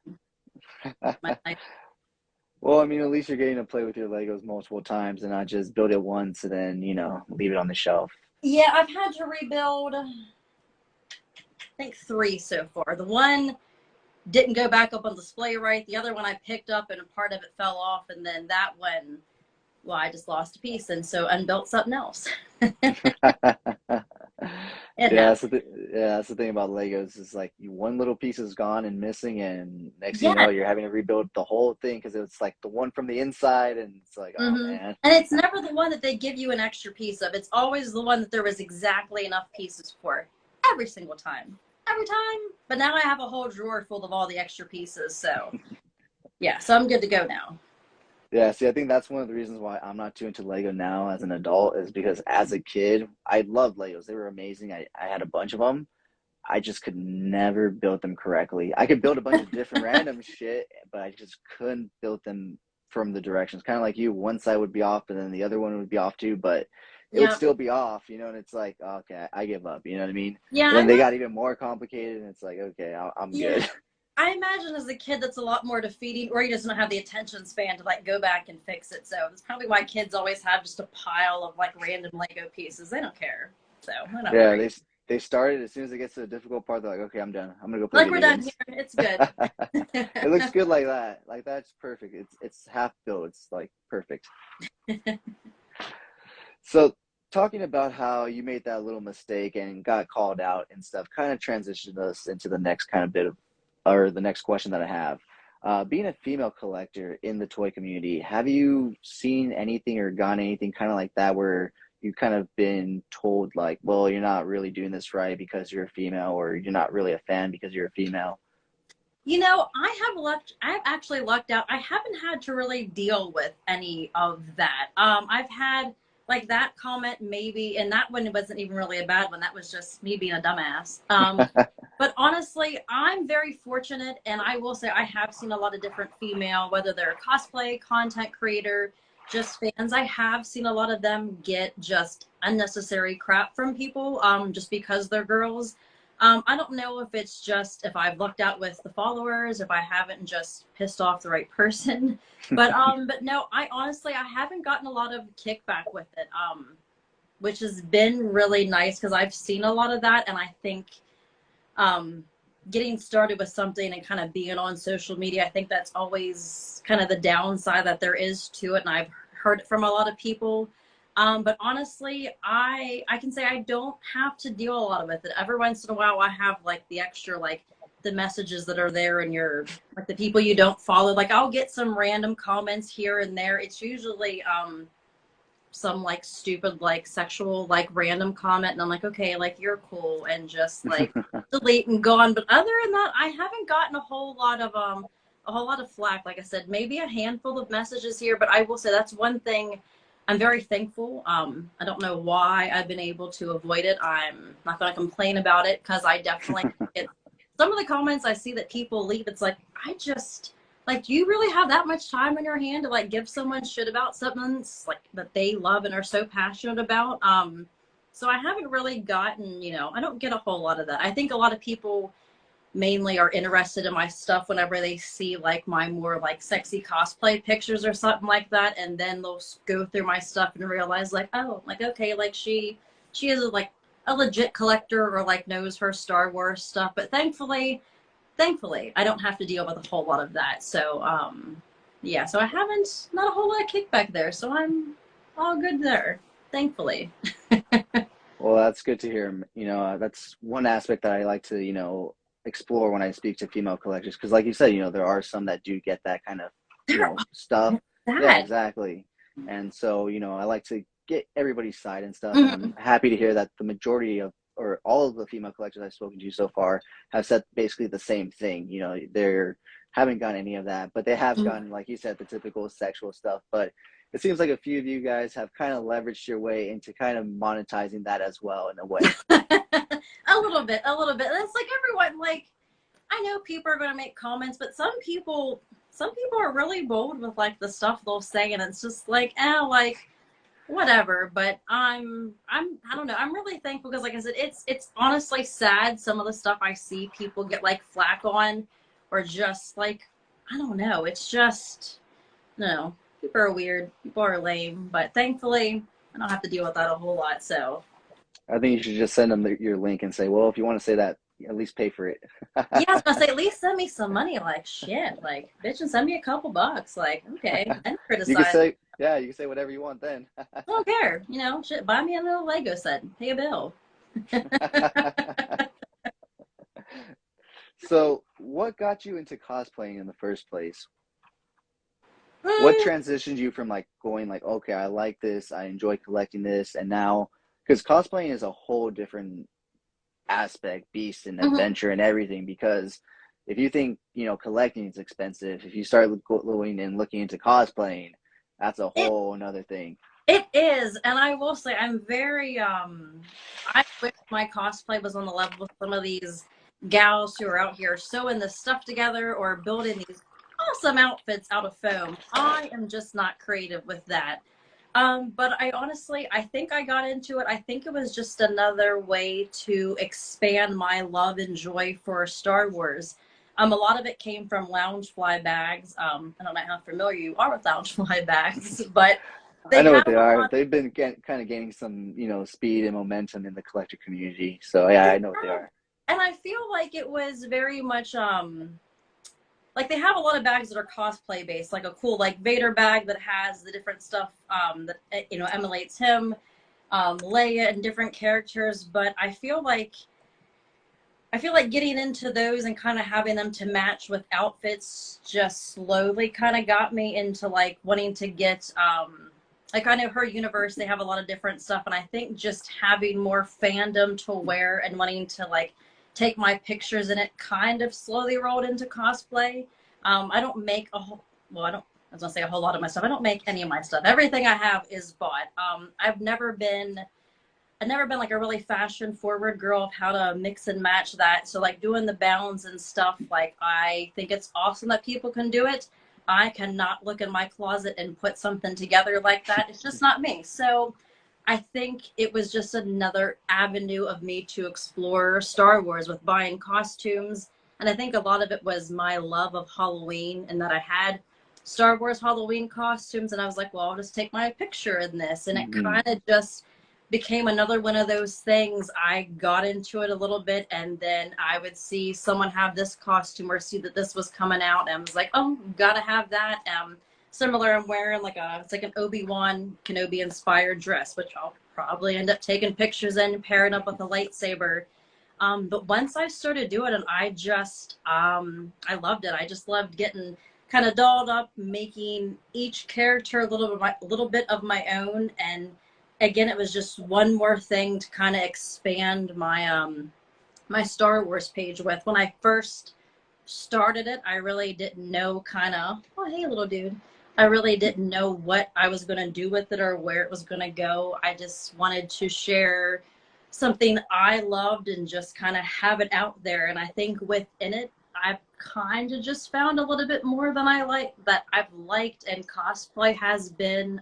Well, I mean, at least you're getting to play with your Legos multiple times and not just build it once and then, you know, leave it on the shelf. Yeah, I've had to rebuild, I think 3 so far. The one didn't go back up on display right. The other one I picked up and a part of it fell off. And then that one, well, I just lost a piece, and so unbuilt something else. That's the thing about Legos is, like, one little piece is gone and missing, and next thing you know, you're having to rebuild the whole thing because it's like the one from the inside, and it's like, oh man. And it's never the one that they give you an extra piece of. It's always the one that there was exactly enough pieces for every single time. Every time. But now I have a whole drawer full of all the extra pieces. So yeah, so I'm good to go now. Yeah, see, I think that's one of the reasons why I'm not too into Lego now as an adult, is because as a kid, I loved Legos. They were amazing. I had a bunch of them. I just could never build them correctly. I could build a bunch of different random shit, but I just couldn't build them from the directions. Kind of like you, one side would be off, and then the other one would be off too, but it would still be off, you know, and it's like, okay, I give up, you know what I mean? Yeah. And then they got even more complicated, and it's like, okay, I'm good. I imagine as a kid that's a lot more defeating, or he doesn't have the attention span to like go back and fix it. So that's probably why kids always have just a pile of like random Lego pieces. They don't care. So I don't Yeah, they started as soon as it gets to the difficult part. They're like, okay, I'm done. I'm gonna go play Like we're video done games. here. It's good. It looks good like that. Like that's perfect. It's half built. It's like perfect. So talking about how you made that little mistake and got called out and stuff, kind of transitioned us into the next kind of bit of, or the next question that I have. Being a female collector in the toy community, have you seen anything or gotten anything kind of like that where you've kind of been told like, well, you're not really doing this right because you're a female, or you're not really a fan because you're a female? You know, I've actually lucked out. I haven't had to really deal with any of that. I've had like that comment maybe, and that one wasn't even really a bad one. That was just me being a dumbass. But honestly, I'm very fortunate, and I will say I have seen a lot of different female, whether they're a cosplay, content creator, just fans. I have seen a lot of them get just unnecessary crap from people, just because they're girls. I don't know if it's just if I've lucked out with the followers, if I haven't just pissed off the right person, but no, I haven't gotten a lot of kickback with it, which has been really nice because I've seen a lot of that, and I think, getting started with something and kind of being on social media, I think that's always kind of the downside that there is to it, and I've heard it from a lot of people. But honestly, I can say I don't have to deal a lot with it. Every once in a while, I have like the extra, like the messages that are there and your, like the people you don't follow. Like I'll get some random comments here and there. It's usually some like stupid, like sexual, like random comment. And I'm like, okay, like you're cool, and just like delete and go on. But other than that, I haven't gotten a whole lot of flack. Like I said, maybe a handful of messages here, but I will say that's one thing I'm very thankful. I don't know why I've been able to avoid it. I'm not going to complain about it because I definitely get some of the comments I see that people leave. It's like, do you really have that much time on your hand to like give someone shit about something like that they love and are so passionate about? So I haven't really gotten, I don't get a whole lot of that. I think a lot of people mainly are interested in my stuff whenever they see like my more like sexy cosplay pictures or something like that, and then they'll go through my stuff and realize like, oh, like okay, like she is like a legit collector or like knows her Star Wars stuff. But thankfully I don't have to deal with a whole lot of that. So yeah, so I haven't, not a whole lot of kickback there, so I'm all good there, thankfully. Well, that's good to hear. That's one aspect that I like to, explore when I speak to female collectors, because like you said, there are some that do get that kind of stuff. Yeah, exactly. And so I like to get everybody's side and stuff, and I'm happy to hear that the majority of, or all of the female collectors I've spoken to so far have said basically the same thing. They haven't gotten any of that, but they have gotten, like you said, the typical sexual stuff. But it seems like a few of you guys have kind of leveraged your way into kind of monetizing that as well in a way. A little bit. It's like everyone, like, I know people are going to make comments, but some people are really bold with like the stuff they'll say, and it's just like, like whatever. But I don't know. I'm really thankful because, like I said, it's honestly sad some of the stuff I see people get like flack on, or just like, I don't know. It's just, no, people are weird. People are lame. But thankfully, I don't have to deal with that a whole lot. So I think you should just send them your link and say, well, if you want to say that, at least pay for it. Yeah, I was gonna say, at least send me some money. Like shit, like bitch, and send me a couple bucks. Like okay, and criticize. You can say whatever you want then. I don't care. Shit. Buy me a little Lego set. Pay a bill. So, what got you into cosplaying in the first place? What transitioned you from like going like, okay, I like this, I enjoy collecting this, and now, because cosplaying is a whole different aspect, beast, and adventure and everything. Because if you think collecting is expensive, if you start going and looking into cosplaying, that's a whole another thing. It is, and I will say I'm very I wish my cosplay was on the level with some of these gals who are out here sewing this stuff together or building these awesome outfits out of foam. I am just not creative with that. But I think I got into it. I think it was just another way to expand my love and joy for Star Wars. A lot of it came from Loungefly bags. I don't know how familiar you are with Loungefly bags, but I They know what have they a are. lot. They've been kind of gaining some, speed and momentum in the collector community. So yeah, I know what they are. And I feel like it was very much like they have a lot of bags that are cosplay based, like a cool like Vader bag that has the different stuff that emulates him, Leia and different characters. But I feel like getting into those and kind of having them to match with outfits just slowly kind of got me into like wanting to get like I know her universe, they have a lot of different stuff, and I think just having more fandom to wear and wanting to like take my pictures in it kind of slowly rolled into cosplay. I don't make a whole well, I was gonna say a whole lot of my stuff. I don't make any of my stuff. Everything I have is bought. I've never been like a really fashion forward girl of how to mix and match that. So like doing the bounds and stuff, like I think it's awesome that people can do it. I cannot look in my closet and put something together like that. It's just not me. So I think it was just another avenue of me to explore Star Wars with buying costumes. And I think a lot of it was my love of Halloween and that I had Star Wars Halloween costumes. And I was like, well, I'll just take my picture in this. And it Hmm. kind of just became another one of those things. I got into it a little bit, and then I would see someone have this costume or see that this was coming out, and I was like, oh, gotta have that. Similar, I'm wearing it's like an Obi-Wan Kenobi inspired dress, which I'll probably end up taking pictures in and pairing up with a lightsaber. But once I started doing it, I loved it. I just loved getting kind of dolled up, making each character a little bit of my own. And again, it was just one more thing to kind of expand my Star Wars page with. When I first started it, I really didn't know oh, hey, little dude. I really didn't know what I was going to do with it or where it was going to go. I just wanted to share something I loved and just kind of have it out there. And I think within it, I've kind of just found a little bit more than I've liked, and cosplay has been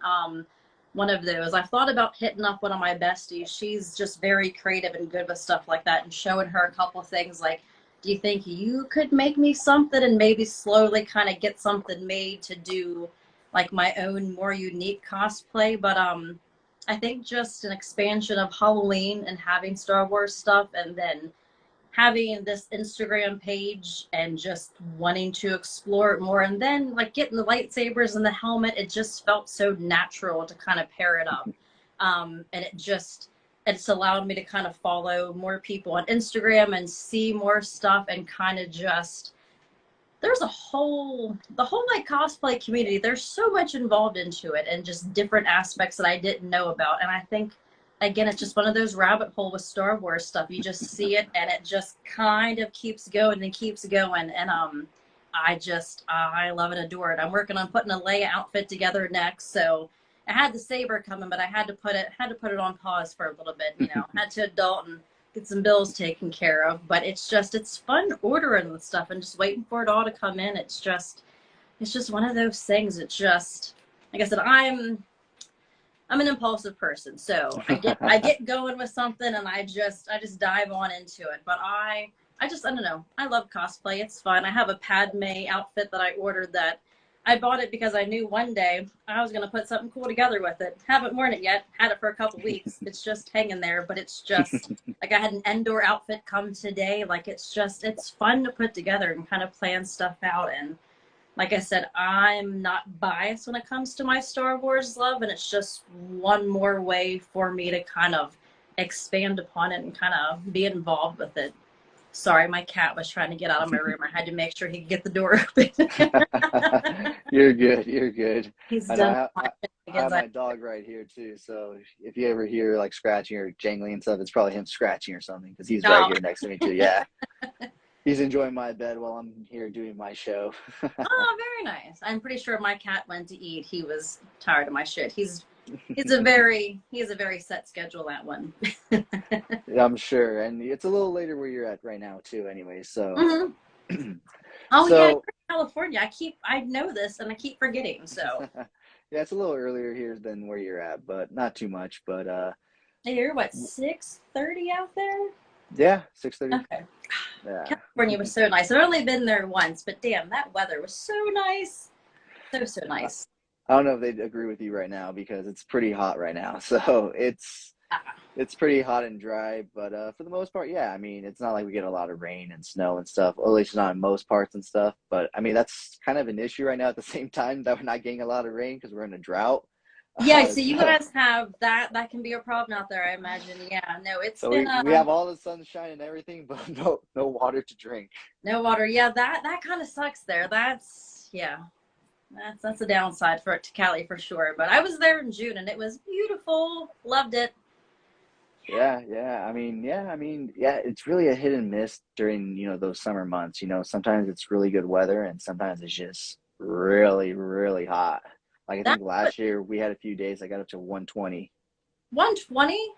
one of those. I've thought about hitting up one of my besties. She's just very creative and good with stuff like that, and showing her a couple of things like, do you think you could make me something, and maybe slowly kind of get something made to do like my own more unique cosplay. But I think just an expansion of Halloween and having Star Wars stuff, and then having this Instagram page and just wanting to explore it more, and then like getting the lightsabers and the helmet, it just felt so natural to kind of pair it up. And it's allowed me to kind of follow more people on Instagram and see more stuff, and kind of just there's the whole like cosplay community, there's so much involved into it, and just different aspects that I didn't know about. And I think again, it's just one of those rabbit hole with Star Wars stuff. You just see it and it just kind of keeps going and keeps going. And I love and adore it. I'm working on putting a Leia outfit together next. So I had the saber coming, but I had to put it on pause for a little bit, had to adult and get some bills taken care of. But it's fun ordering the stuff and just waiting for it all to come in. It's just one of those things. It's just, like I said, I'm an impulsive person, so I get going with something, and I just dive on into it. But I don't know. I love cosplay. It's fun. I have a Padme outfit that I ordered, that I bought it because I knew one day I was going to put something cool together with it. Haven't worn it yet. Had it for a couple weeks. It's just hanging there, but it's just like I had an Endor outfit come today. Like it's fun to put together and kind of plan stuff out. And like I said, I'm not biased when it comes to my Star Wars love, and it's just one more way for me to kind of expand upon it and kind of be involved with it. Sorry, my cat was trying to get out of my room. I had to make sure he could get the door open. You're good. You're good. He's And done I have my dog right here too. So if you ever hear like scratching or jangling and stuff, it's probably him scratching or something, because he's right here next to me too. Yeah. He's enjoying my bed while I'm here doing my show. Oh, very nice. I'm pretty sure my cat went to eat. He was tired of my shit. He has a very set schedule, that one. I'm sure. And it's a little later where you're at right now too, anyway. So, Mm-hmm. Oh yeah, you're so in California. I know this and I keep forgetting. So yeah, it's a little earlier here than where you're at, but not too much. But you're what, 6:30 out there? yeah, 6:30. Okay. Yeah. California was so nice. I've only been there once, but damn, that weather was so nice. So nice. I don't know if they'd agree with you right now because it's pretty hot right now. So it's pretty hot and dry, but for the most part, yeah. I mean, it's not like we get a lot of rain and snow and stuff. Or at least not in most parts and stuff. But I mean, that's kind of an issue right now. At the same time, that we're not getting a lot of rain because we're in a drought. Yeah, so you So guys have that. That can be a problem out there, I imagine. Yeah, no, it's so been we have all the sunshine and everything, but no water to drink. no water. Yeah, that kind of sucks there. That's yeah. That's a downside for to Cali for sure. But I was there in June and it was beautiful. Loved it. Yeah. It's really a hit and miss during, those summer months. Sometimes it's really good weather and sometimes it's just really, really hot. Like I That think last year we had a few days I got up to 120. 120.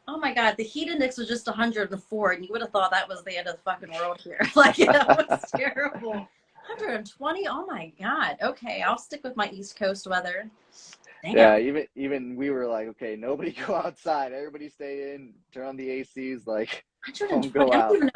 Oh my God, the heat index was just 104, and you would have thought that was the end of the fucking world here. Like, that was terrible. 120? Oh my God. Okay, I'll stick with my East Coast weather. Yeah, Damn. even we were like, okay, nobody go outside. Everybody stay in, turn on the ACs, like don't 120. go I don't out. even know.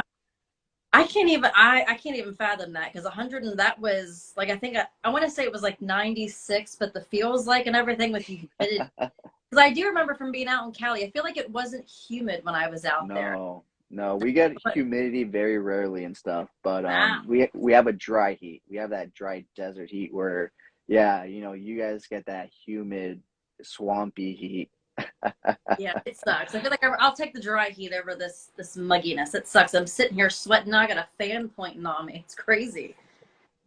I can't even fathom that because 100 and that was like I want to say it was like 96, but the feels like and everything with humidity. Because I do remember from being out in Cali, I feel like it wasn't humid when I was out there. No, no, we get But humidity very rarely and stuff, but wow. we have a dry heat. We have that dry desert heat where, yeah, you guys get that humid, swampy heat. Yeah, it sucks. I feel like I'll take the dry heat over this mugginess. It sucks. I'm sitting here sweating. Now I got a fan pointing on me. It's crazy.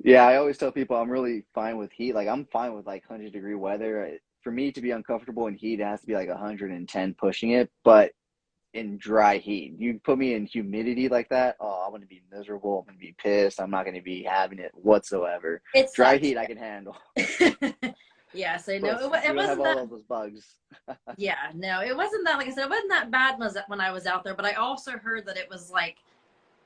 Yeah, I always tell people I'm really fine with heat. Like I'm fine with like 100-degree weather. For me to be uncomfortable in heat, it has to be like 110 pushing it. But in dry heat, you put me in humidity like that, oh, I'm gonna be miserable. I'm gonna be pissed. I'm not gonna be having it whatsoever. It Dry sucks. heat I can handle. Yeah, so no, Plus, it we don't have wasn't all that. of those bugs. Yeah, no, it wasn't that. Like I said, it wasn't that bad when I was out there. But I also heard that it was like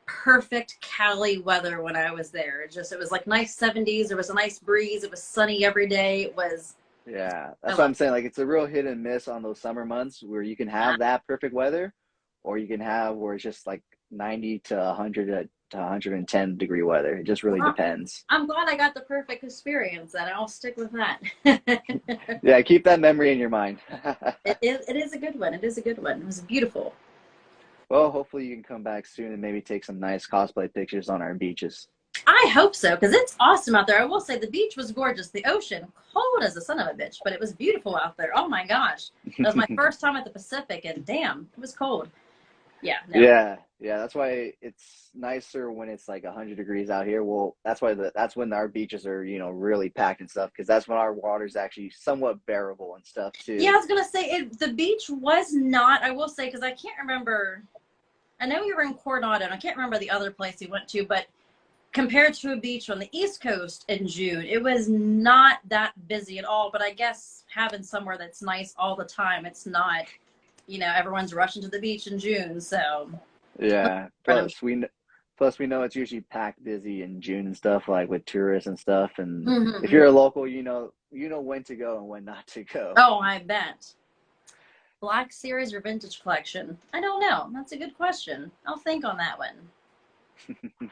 perfect Cali weather when I was there. It was like nice 70s. There was a nice breeze. It was sunny every day. It was. Yeah, I that's what I'm loved saying. Like it's a real hit and miss on those summer months where you can have that perfect weather, or you can have where it's just like 90 to 100 to 110-degree weather. It just really it. depends. I'm glad I got the perfect experience, and I'll stick with that. Yeah, keep that memory in your mind. It is a good one. It is a good one. It was beautiful. Well, hopefully you can come back soon and maybe take some nice cosplay pictures on our beaches. I hope so, because it's awesome out there. I will say the beach was gorgeous. The ocean, cold as a son of a bitch, but it was beautiful out there. Oh my gosh. That was my first time at the Pacific, and damn, it was cold. Yeah, no. Yeah, that's why it's nicer when it's like 100 degrees out here. Well, that's when our beaches are, really packed and stuff because that's when our water's actually somewhat bearable and stuff Yeah, too. I was going to say, the beach was not, I will say, because I can't remember. I know we were in Coronado, and I can't remember the other place we went to, but compared to a beach on the East Coast in June, it was not that busy at all. But I guess having somewhere that's nice all the time, it's not, everyone's rushing to the beach in June. So, Yeah. Plus we know it's usually packed busy in June and stuff like with tourists and stuff. And if mm-hmm. you're a local, you know when to go and when not to go. Oh, I bet. Black Series or Vintage Collection? I don't know. That's a good question. I'll think on that one.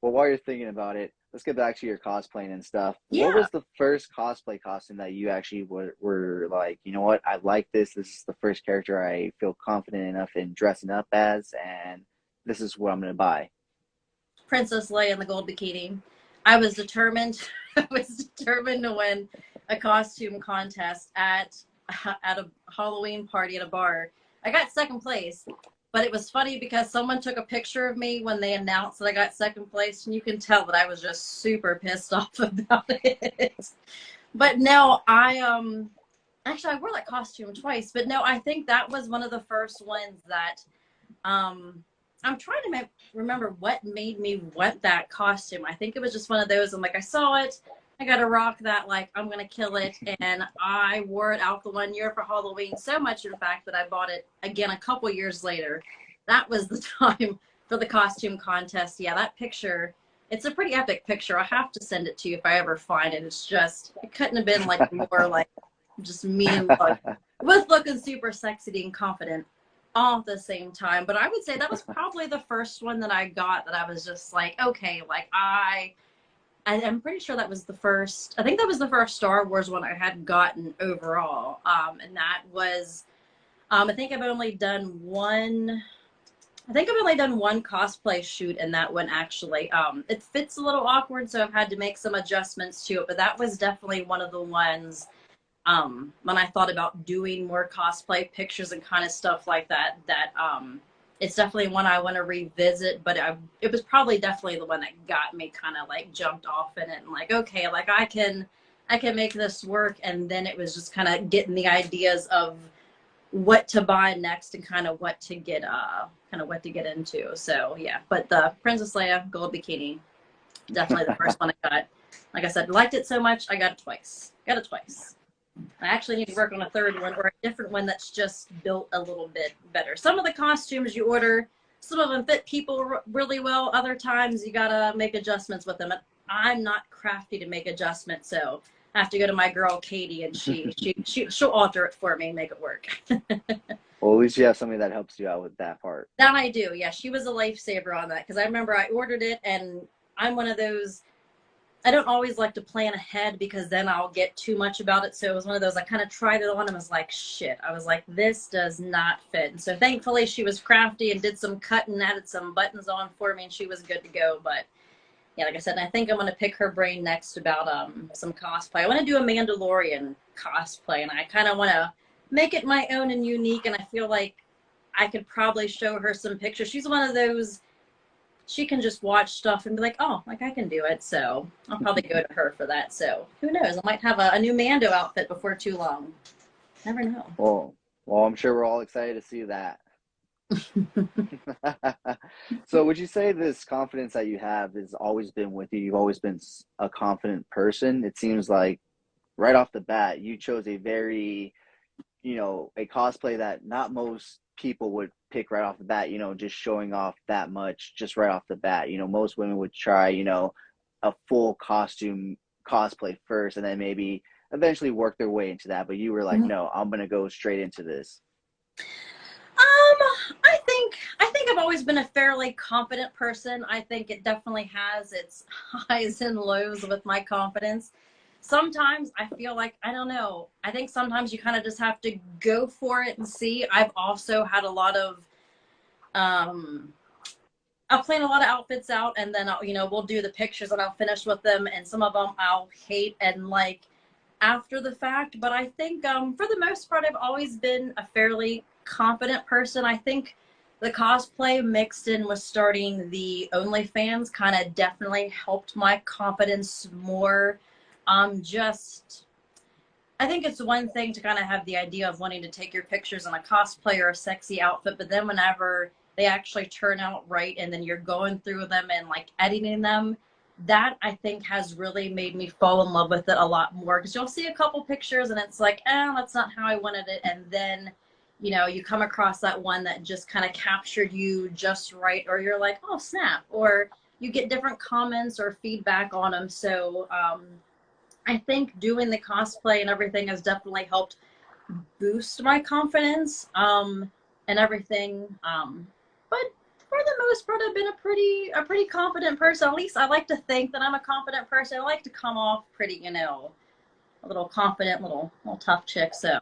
Well, while you're thinking about it, let's get back to your cosplaying and stuff. What Yeah. was the first cosplay costume that you actually were like, you know what, I like this. This is the first character I feel confident enough in dressing up as, and this is what I'm going to buy. Princess Leia in the gold bikini. I was determined. I was determined to win a costume contest at a Halloween party at a bar. I got second place, but it was funny because someone took a picture of me when they announced that I got second place, and you can tell that I was just super pissed off about it. But no, actually I wore that costume twice, but no, I think that was one of the first ones that I'm trying to remember what made me want that costume. I think it was just one of those. I'm like, I saw it. I got to rock that. Like, I'm going to kill it. And I wore it out the one year for Halloween so much, in fact, that I bought it again a couple years later. That was the time for the costume contest. Yeah, that picture, it's a pretty epic picture. I have to send it to you if I ever find it. It's just, it couldn't have been like more like just me and with looking super sexy and confident all at the same time. But I would say that was probably the first one that I got that I was just like, okay, like I'm pretty sure that was the first, I think that was the first Star Wars one I had gotten overall. And that was, I think I've only done one, I think I've only done one cosplay shoot in that one actually. It fits a little awkward, so I've had to make some adjustments to it, but that was definitely one of the ones when I thought about doing more cosplay pictures and kind of stuff like that, it's definitely one I want to revisit, but it was probably definitely the one that got me kind of like jumped off in it and like, okay, like I can make this work. And then it was just kind of getting the ideas of what to buy next and kind of what to get into. So yeah, but the Princess Leia gold bikini, definitely the first one I got. Like I said, liked it so much, I got it twice. I actually need to work on a third one or a different one that's just built a little bit better. Some of the costumes you order, some of them fit people really well. Other times you gotta make adjustments with them. I'm not crafty to make adjustments, so I have to go to my girl Katie, and she'll alter it for me and make it work. Well, at least you have somebody that helps you out with that part. That I do, yeah. She was a lifesaver on that because I remember I ordered it, and I'm one of those. I don't always like to plan ahead because then I'll get too much about it. So it was one of those, I kind of tried it on and was like, shit. I was like, this does not fit. And so thankfully she was crafty and did some cutting, added some buttons on for me, and she was good to go. But yeah, like I said, I think I'm going to pick her brain next about some cosplay. I want to do a Mandalorian cosplay, and I kind of want to make it my own and unique. And I feel like I could probably show her some pictures. She's one of those, she can just watch stuff and be like, oh, like I can do it. So I'll probably go to her for that. So who knows? I might have a new Mando outfit before too long. Never know. Well, I'm sure we're all excited to see that. So would you say this confidence that you have has always been with you? You've always been a confident person. It seems like right off the bat, you chose a very, a cosplay that not most people would pick right off the bat, just showing off that much just right off the bat. Most women would try, a full costume cosplay first and then maybe eventually work their way into that. But you were like, no, I'm going to go straight into this. I think I've always been a fairly confident person. I think it definitely has its highs and lows with my confidence. Sometimes I feel like, I don't know, I think sometimes you kind of just have to go for it and see. I've also had a lot of, I'll plan a lot of outfits out, and then we'll do the pictures and I'll finish with them, and some of them I'll hate and like after the fact. But I think for the most part, I've always been a fairly confident person. I think the cosplay mixed in with starting the OnlyFans kind of definitely helped my confidence more. I think it's one thing to kind of have the idea of wanting to take your pictures in a cosplay or a sexy outfit, but then whenever they actually turn out right and then you're going through them and like editing them, that I think has really made me fall in love with it a lot more, because you'll see a couple pictures and it's like, that's not how I wanted it. And then, you come across that one that just kind of captured you just right, or you're like, oh snap, or you get different comments or feedback on them. So, I think doing the cosplay and everything has definitely helped boost my confidence and everything. But for the most part, I've been a pretty confident person. At least I like to think that I'm a confident person. I like to come off pretty, a little confident, little tough chick. So,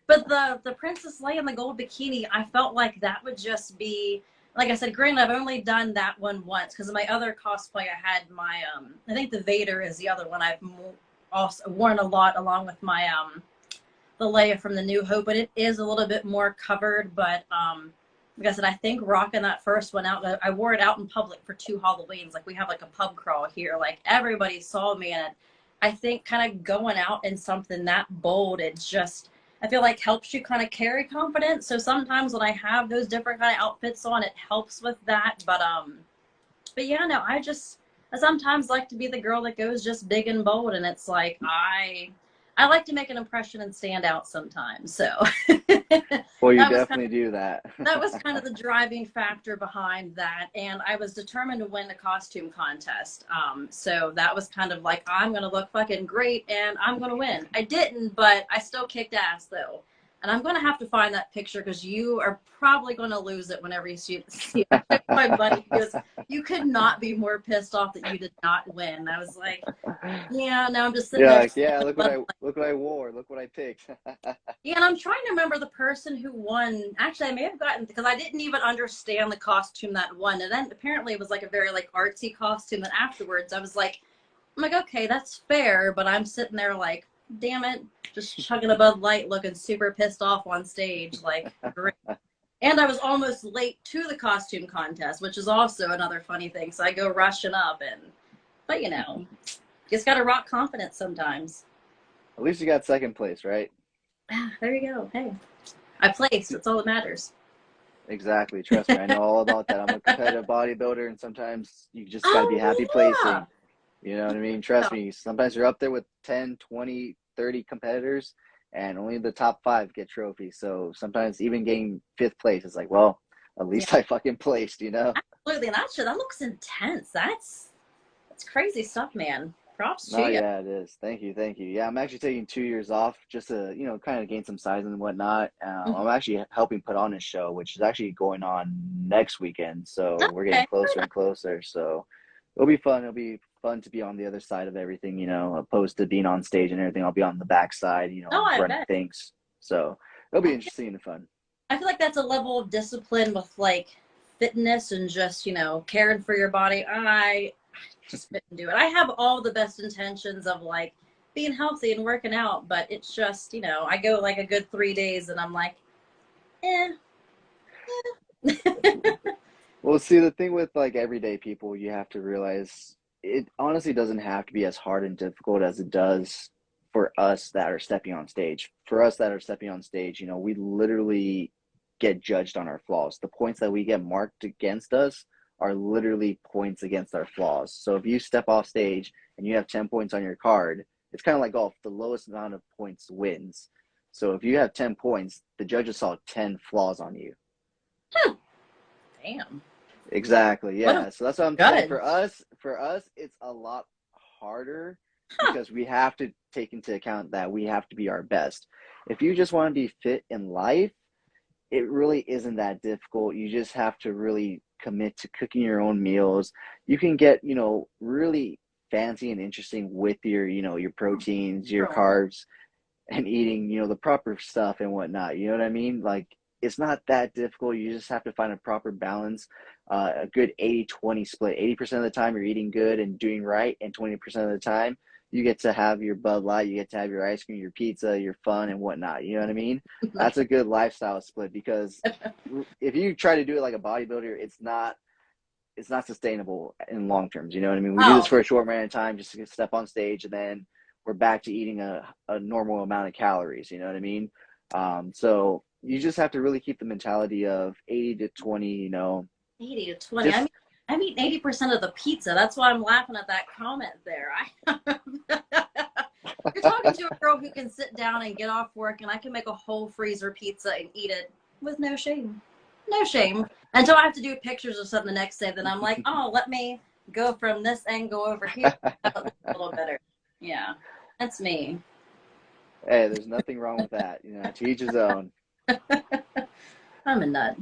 but the Princess Leia and the gold bikini, I felt like that would just be, like I said, granted, I've only done that one once because of my other cosplay. I had my, I think the Vader is the other one I've also worn a lot, along with my, the Leia from the New Hope, and it is a little bit more covered. But like I said, I think rocking that first one out, I wore it out in public for 2 Halloweens. Like we have like a pub crawl here, like everybody saw me in it. I think kind of going out in something that bold, it's just, I feel like helps you kind of carry confidence. So sometimes when I have those different kind of outfits on, it helps with that. But yeah, no, I sometimes like to be the girl that goes just big and bold, and it's like I like to make an impression and stand out sometimes. So well, you definitely do that. That was kind of the driving factor behind that, and I was determined to win the costume contest. So that was kind of like, I'm gonna look fucking great and I'm gonna win. I didn't, but I still kicked ass though. And I'm going to have to find that picture because you are probably going to lose it whenever you see it. My buddy goes, you could not be more pissed off that you did not win. I was like, yeah, now I'm just sitting Yeah, there. like, yeah, look what I wore, look what I picked. Yeah, and I'm trying to remember the person who won. Actually, I may have gotten, because I didn't even understand the costume that won. And then apparently it was like a very like artsy costume. And afterwards I was like, I'm like, okay, that's fair. But I'm sitting there like, damn it, just chugging a Bud Light, looking super pissed off on stage. Like, great. And I was almost late to the costume contest, which is also another funny thing. So I go rushing up, but you know, just got to rock confidence sometimes. At least you got second place, right? There you go. Hey, I placed. That's all that matters. Exactly. Trust me, I know all about that. I'm a competitive bodybuilder, and sometimes you just got to be happy placing. You know what I mean? Trust me, sometimes you're up there with 10, 20, 30 competitors, and only the top 5 get trophies. So sometimes even getting 5th place is like, well, at least I fucking placed, you know? Absolutely. And that looks intense. That's crazy stuff, man. Props to you. Yeah, it is. Thank you. Yeah, I'm actually taking 2 years off just to, you know, kind of gain some size and whatnot. I'm actually helping put on a show, which is actually going on next weekend. So we're getting closer and closer. So it'll be fun. It'll be fun to be on the other side of everything, you know, opposed to being on stage and everything. I'll be on the back side, you know, running things. So it'll be interesting and fun. I feel like that's a level of discipline with like fitness and just, you know, caring for your body. I just couldn't do it. I have all the best intentions of like being healthy and working out, but it's just, you know, I go like a good 3 days and I'm like, Well, see, the thing with like everyday people, you have to realize it honestly doesn't have to be as hard and difficult as it does for us that are stepping on stage. For us that are stepping on stage, you know, we literally get judged on our flaws. The points that we get marked against us are literally points against our flaws. So if you step off stage and you have 10 points on your card, it's kind of like golf. The lowest amount of points wins. So if you have 10 points, the judges saw 10 flaws on you. Damn. Exactly. Yeah. So that's what I'm saying. For us, it's a lot harder because we have to take into account that we have to be our best. If you just want to be fit in life, it really isn't that difficult. You just have to really commit to cooking your own meals. You can get, you know, really fancy and interesting with your, you know, your proteins, your carbs, and eating, you know, the proper stuff and whatnot. You know what I mean? Like, it's not that difficult. You just have to find a proper balance, a good 80-20 split. 80% of the time you're eating good and doing right, and 20% of the time you get to have your Bud Light, you get to have your ice cream, your pizza, your fun and whatnot. You know what I mean? That's a good lifestyle split, because if you try to do it like a bodybuilder, it's not sustainable in long terms. You know what I mean? We do this for a short amount of time just to step on stage, and then we're back to eating a normal amount of calories. You know what I mean? So you just have to really keep the mentality of 80-20, you know. 80-20. I'm eating 80% of the pizza. That's why I'm laughing at that comment there. You're talking to a girl who can sit down and get off work, and I can make a whole freezer pizza and eat it with no shame. No shame. Until I have to do pictures of something the next day, then I'm like, oh, let me go from this angle over here. A little better. Yeah, that's me. Hey, there's nothing wrong with that. You know, to each his own. I'm a nut.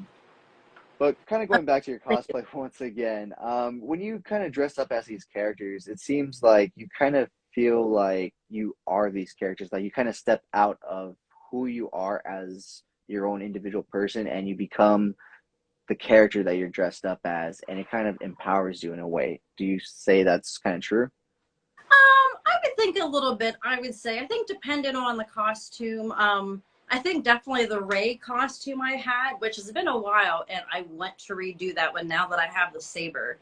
But kind of going back to your cosplay once again, when you kind of dress up as these characters, it seems like you kind of feel like you are these characters, like you kind of step out of who you are as your own individual person, and you become the character that you're dressed up as, and it kind of empowers you in a way. Do you say that's kind of true? I would think a little bit. I would say, I think depending on the costume, I think definitely the Rey costume I had, which has been a while, and I want to redo that one now that I have the saber.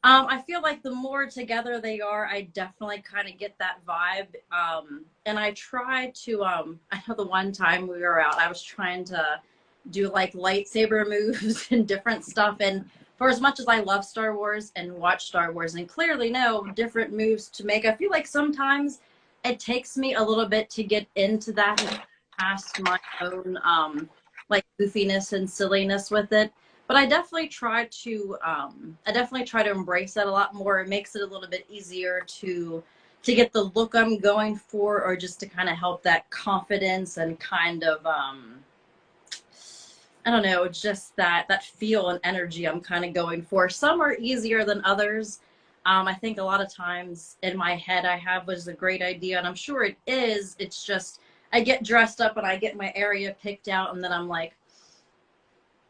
I feel like the more together they are, I definitely kind of get that vibe. And I try to, I know the one time we were out, I was trying to do like lightsaber moves and different stuff. And for as much as I love Star Wars and watch Star Wars and clearly know different moves to make, I feel like sometimes it takes me a little bit to get into that and past my own like goofiness and silliness with it. But I definitely try to embrace that a lot more. It makes it a little bit easier to to get the look I'm going for, or just to kind of help that confidence and kind of I don't know, just that feel and energy I'm kind of going for. Some are easier than others. I think a lot of times in my head I have was a great idea, and I'm sure it is. It's just I get dressed up and I get my area picked out, and then I'm like,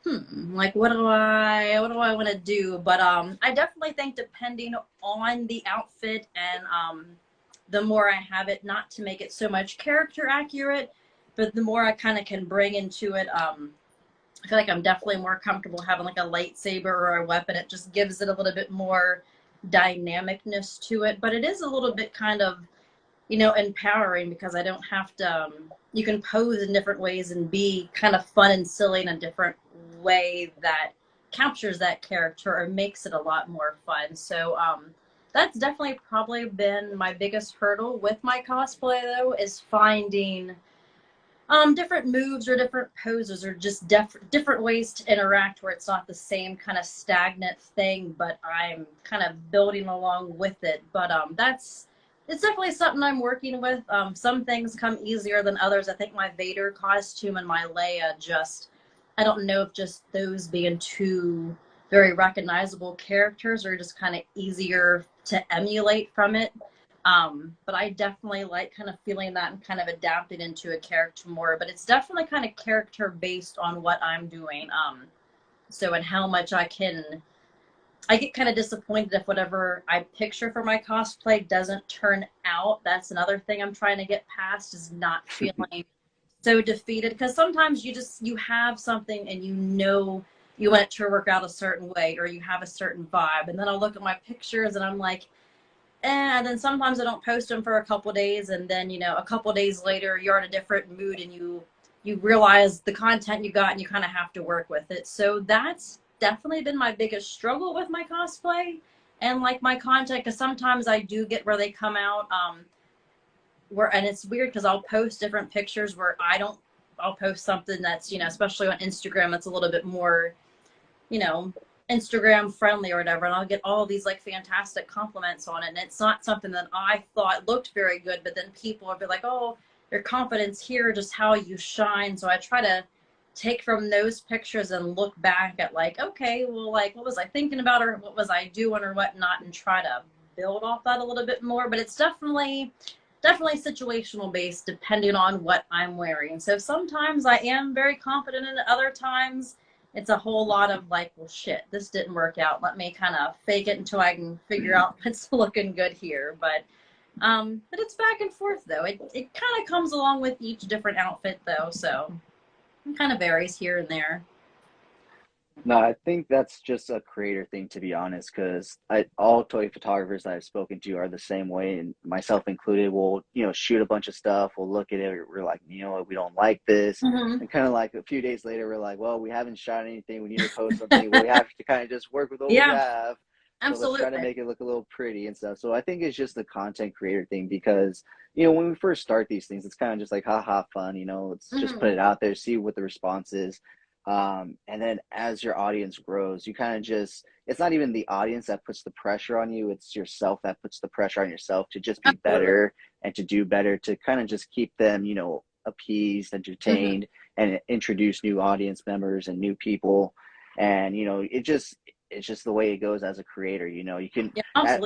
like what do I want to do? But I definitely think depending on the outfit and the more I have it, not to make it so much character accurate, but the more I kind of can bring into it. I feel like I'm definitely more comfortable having like a lightsaber or a weapon. It just gives it a little bit more dynamicness to it. But it is a little bit kind of, you know, empowering because I don't have to, you can pose in different ways and be kind of fun and silly in a different way that captures that character or makes it a lot more fun. So that's definitely probably been my biggest hurdle with my cosplay, though, is finding different moves or different poses or just different ways to interact where it's not the same kind of stagnant thing, but I'm kind of building along with it. But it's definitely something I'm working with. Some things come easier than others. I think my Vader costume and my Leia just, I don't know if just those being two very recognizable characters are just kind of easier to emulate from it. But I definitely like kind of feeling that and kind of adapting into a character more, but it's definitely kind of character based on what I'm doing. So and how much I get kind of disappointed if whatever I picture for my cosplay doesn't turn out. That's another thing I'm trying to get past, is not feeling so defeated, because sometimes you have something and you know you want it to work out a certain way, or you have a certain vibe, and then I'll look at my pictures and I'm like, and then sometimes I don't post them for a couple days, and then, you know, a couple days later you're in a different mood and you realize the content you got and you kind of have to work with it. So that's definitely been my biggest struggle with my cosplay and like my content, because sometimes I do get where they come out and it's weird because I'll post different pictures where I'll post something that's, you know, especially on Instagram, that's a little bit more, you know, Instagram friendly or whatever, and I'll get all these like fantastic compliments on it, and it's not something that I thought looked very good, but then people will be like, oh, your confidence here, just how you shine. So I try to take from those pictures and look back at like, okay, well, like what was I thinking about, or what was I doing or whatnot, and try to build off that a little bit more. But it's definitely situational based depending on what I'm wearing. So sometimes I am very confident, and other times it's a whole lot of like, well, shit, this didn't work out. Let me kind of fake it until I can figure out what's looking good here. But it's back and forth though. It kind of comes along with each different outfit though, so it kind of varies here and there. No, I think that's just a creator thing, to be honest, because all toy photographers that I've spoken to are the same way, and myself included. We'll, you know, shoot a bunch of stuff. We'll look at it. We're like, you know what, we don't like this. Mm-hmm. And kind of like a few days later, we're like, well, we haven't shot anything. We need to post something. Well, we have to kind of just work with what we have. Absolutely. So let's try to make it look a little pretty and stuff. So I think it's just the content creator thing, because, you know, when we first start these things, it's kind of just like, haha, fun, you know, let's just put it out there, see what the response is. And then as your audience grows, you kind of just, it's not even the audience that puts the pressure on you, it's yourself that puts the pressure on yourself to just be better and to do better, to kind of just keep them, you know, appeased, entertained, and introduce new audience members and new people. And, you know, it's just the way it goes as a creator. You know, you can,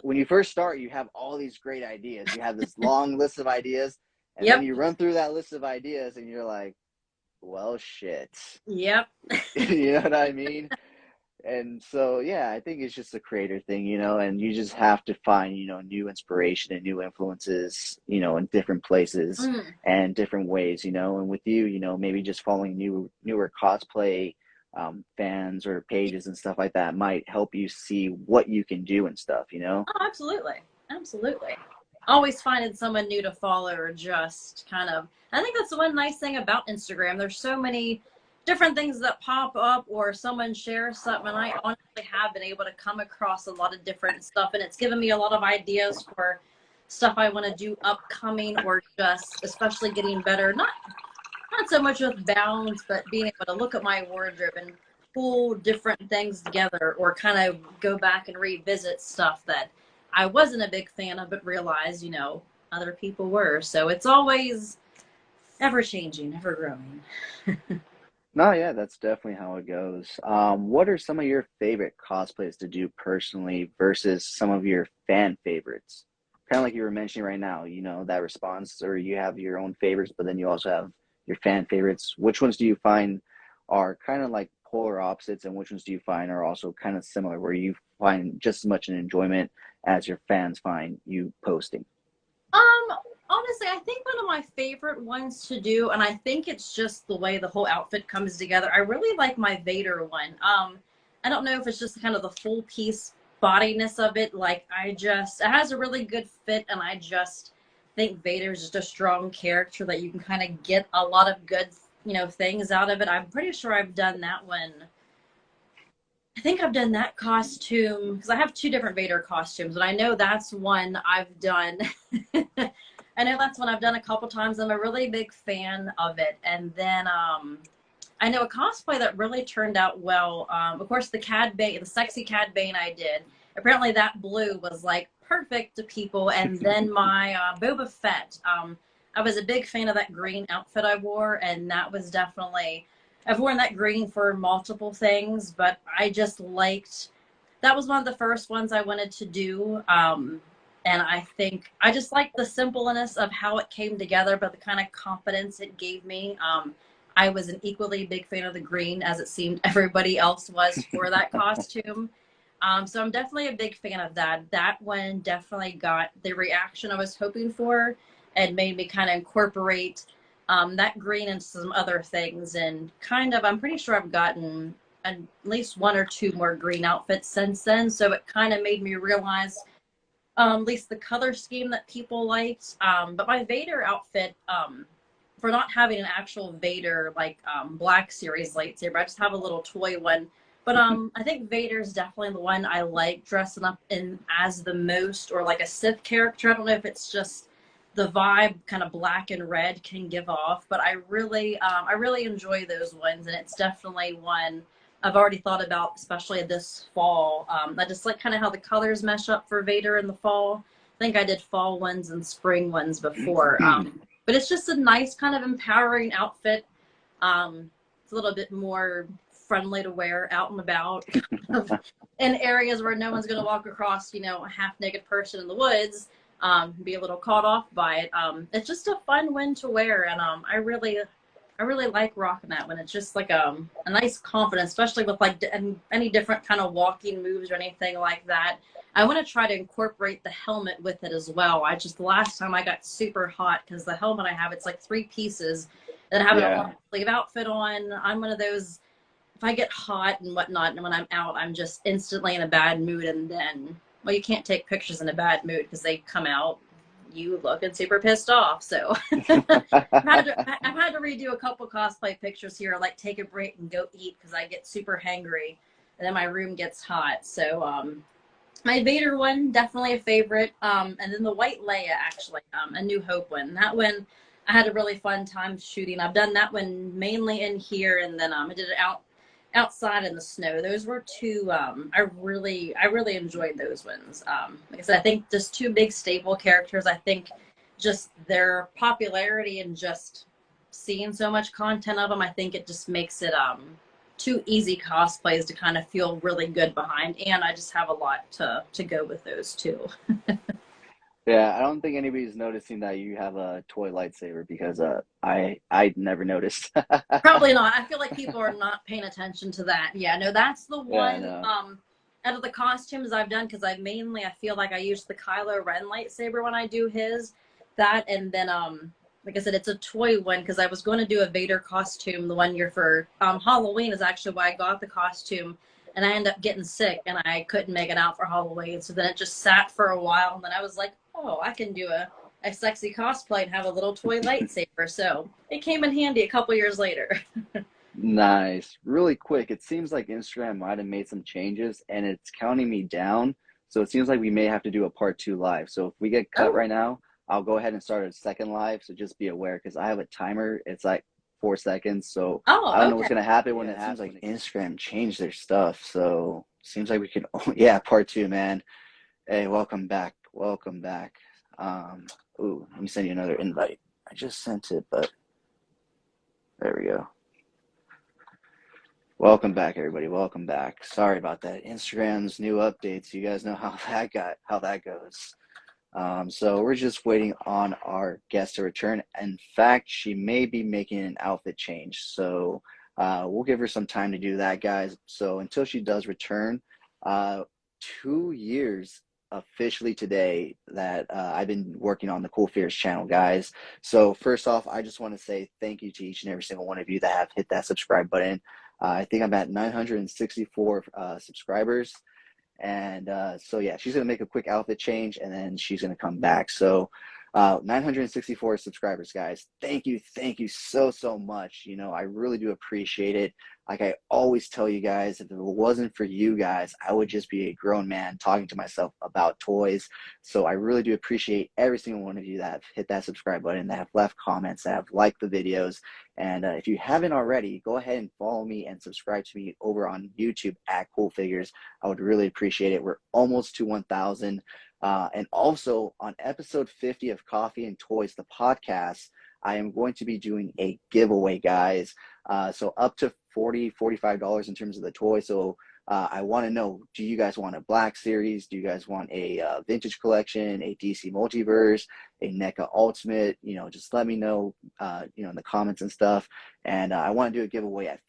when you first start, you have all these great ideas, you have this long list of ideas, and then you run through that list of ideas and you're like, well, shit. Yep. You know what I mean? And so, yeah, I think it's just a creator thing, you know, and you just have to find, you know, new inspiration and new influences, you know, in different places and different ways, you know. And with you, you know, maybe just following newer cosplay fans or pages and stuff like that might help you see what you can do and stuff, you know? Oh, absolutely. Absolutely. Always finding someone new to follow, or just kind of, I think that's the one nice thing about Instagram. There's so many different things that pop up, or someone shares something, and I honestly have been able to come across a lot of different stuff, and it's given me a lot of ideas for stuff I want to do upcoming, or just especially getting better, not so much with balance, but being able to look at my wardrobe and pull different things together, or kind of go back and revisit stuff that I wasn't a big fan of, but realized, other people were. So it's always ever changing, ever growing. No, yeah, that's definitely how it goes. What are some of your favorite cosplays to do personally versus some of your fan favorites? Kind of like you were mentioning right now, that response, or you have your own favorites, but then you also have your fan favorites. Which ones do you find are kind of like polar opposites, and which ones do you find are also kind of similar, where you find just as much an enjoyment as your fans find you posting? Honestly, I think one of my favorite ones to do, and I think it's just the way the whole outfit comes together. I really like my Vader one. I don't know if it's just kind of the full piece bodiness of it. Like, it has a really good fit, and I just think Vader is just a strong character that you can kind of get a lot of good, things out of it. I'm pretty sure I've done that one. I think I've done that costume because I have two different Vader costumes, and I know that's one I've done. I know that's one I've done a couple times. I'm a really big fan of it. And then I know a cosplay that really turned out well. Of course, the sexy Cad Bane I did. Apparently that blue was like perfect to people. And then my Boba Fett. I was a big fan of that green outfit I wore, and that was definitely, I've worn that green for multiple things, but I just liked, that was one of the first ones I wanted to do. And I think I just like the simpleness of how it came together, but the kind of confidence it gave me. I was an equally big fan of the green, as it seemed everybody else was for that costume. So I'm definitely a big fan of that. That one definitely got the reaction I was hoping for and made me kind of incorporate that green into some other things. And I'm pretty sure I've gotten at least one or two more green outfits since then. So it kind of made me realize at least the color scheme that people liked. But my Vader outfit, for not having an actual Vader, like Black Series lightsaber, I just have a little toy one. But I think Vader's definitely the one I like dressing up in as the most, or like a Sith character. I don't know if it's just the vibe kind of black and red can give off, but I really enjoy those ones, and it's definitely one I've already thought about, especially this fall. I just like kind of how the colors mesh up for Vader in the fall. I think I did fall ones and spring ones before. But it's just a nice kind of empowering outfit. It's a little bit more friendly to wear out and about in areas where no one's going to walk across, a half-naked person in the woods, be a little caught off by it. It's just a fun one to wear, and I really like rocking that one. It's just like a nice confidence, especially with like any different kind of walking moves or anything like that. I want to try to incorporate the helmet with it as well. The last time I got super hot because the helmet I have, it's like 3 pieces that have a long sleeve outfit on. I'm one of those, if I get hot and whatnot, and when I'm out, I'm just instantly in a bad mood. And then, well, you can't take pictures in a bad mood because they come out, you looking super pissed off. So I've had to redo a couple cosplay pictures here, like take a break and go eat because I get super hangry and then my room gets hot. So my Vader one, definitely a favorite. And then the white Leia, actually, a New Hope one. That one I had a really fun time shooting. I've done that one mainly in here, and then I did it outside in the snow. Those were two, I really enjoyed those ones. Like I said, I think just 2 big staple characters. I think just their popularity and just seeing so much content of them, I think it just makes it 2 easy cosplays to kind of feel really good behind. And I just have a lot to go with those 2. Yeah, I don't think anybody's noticing that you have a toy lightsaber because I never noticed. Probably not. I feel like people are not paying attention to that. Yeah, no, that's the one out of the costumes I've done, because I feel like I use the Kylo Ren lightsaber when I do his. That, and then like I said, it's a toy one because I was going to do a Vader costume the one year for Halloween is actually why I got the costume, and I ended up getting sick and I couldn't make it out for Halloween. So then it just sat for a while, and then I was like, oh, I can do a sexy cosplay and have a little toy lightsaber. So it came in handy a couple years later. Nice. Really quick, it seems like Instagram might have made some changes and it's counting me down. So it seems like we may have to do a part 2 live. So if we get cut right now, I'll go ahead and start a second live. So just be aware because I have a timer. It's like 4 seconds. So I don't know what's going to happen when it seems like Instagram changed their stuff. So seems like we can, part 2, man. Hey, welcome back. Welcome back. Ooh, let me send you another invite. I just sent it, but there we go. Welcome back, everybody. Welcome back. Sorry about that. Instagram's new updates. You guys know how that goes. So we're just waiting on our guest to return. In fact, she may be making an outfit change. So we'll give her some time to do that, guys. So until she does return, 2 years officially today that I've been working on the CoolFigurez channel, guys. So first off, I just want to say thank you to each and every single one of you that have hit that subscribe button. I think I'm at 964 subscribers. And so yeah, she's gonna make a quick outfit change and then she's gonna come back. So 964 subscribers, guys. Thank you so much. You know, I really do appreciate it. Like I always tell you guys, if it wasn't for you guys, I would just be a grown man talking to myself about toys. So I really do appreciate every single one of you that have hit that subscribe button, that have left comments, that have liked the videos. And if you haven't already, go ahead and follow me and subscribe to me over on YouTube at CoolFigurez. I would really appreciate it. We're almost to 1,000. And also on episode 50 of Coffee and Toys, the podcast, I am going to be doing a giveaway, guys. So up to $45 in terms of the toy. So I want to know, do you guys want a Black Series? Do you guys want a vintage collection, a DC Multiverse, a NECA Ultimate? You know, just let me know, you know, in the comments and stuff. And I want to do a giveaway at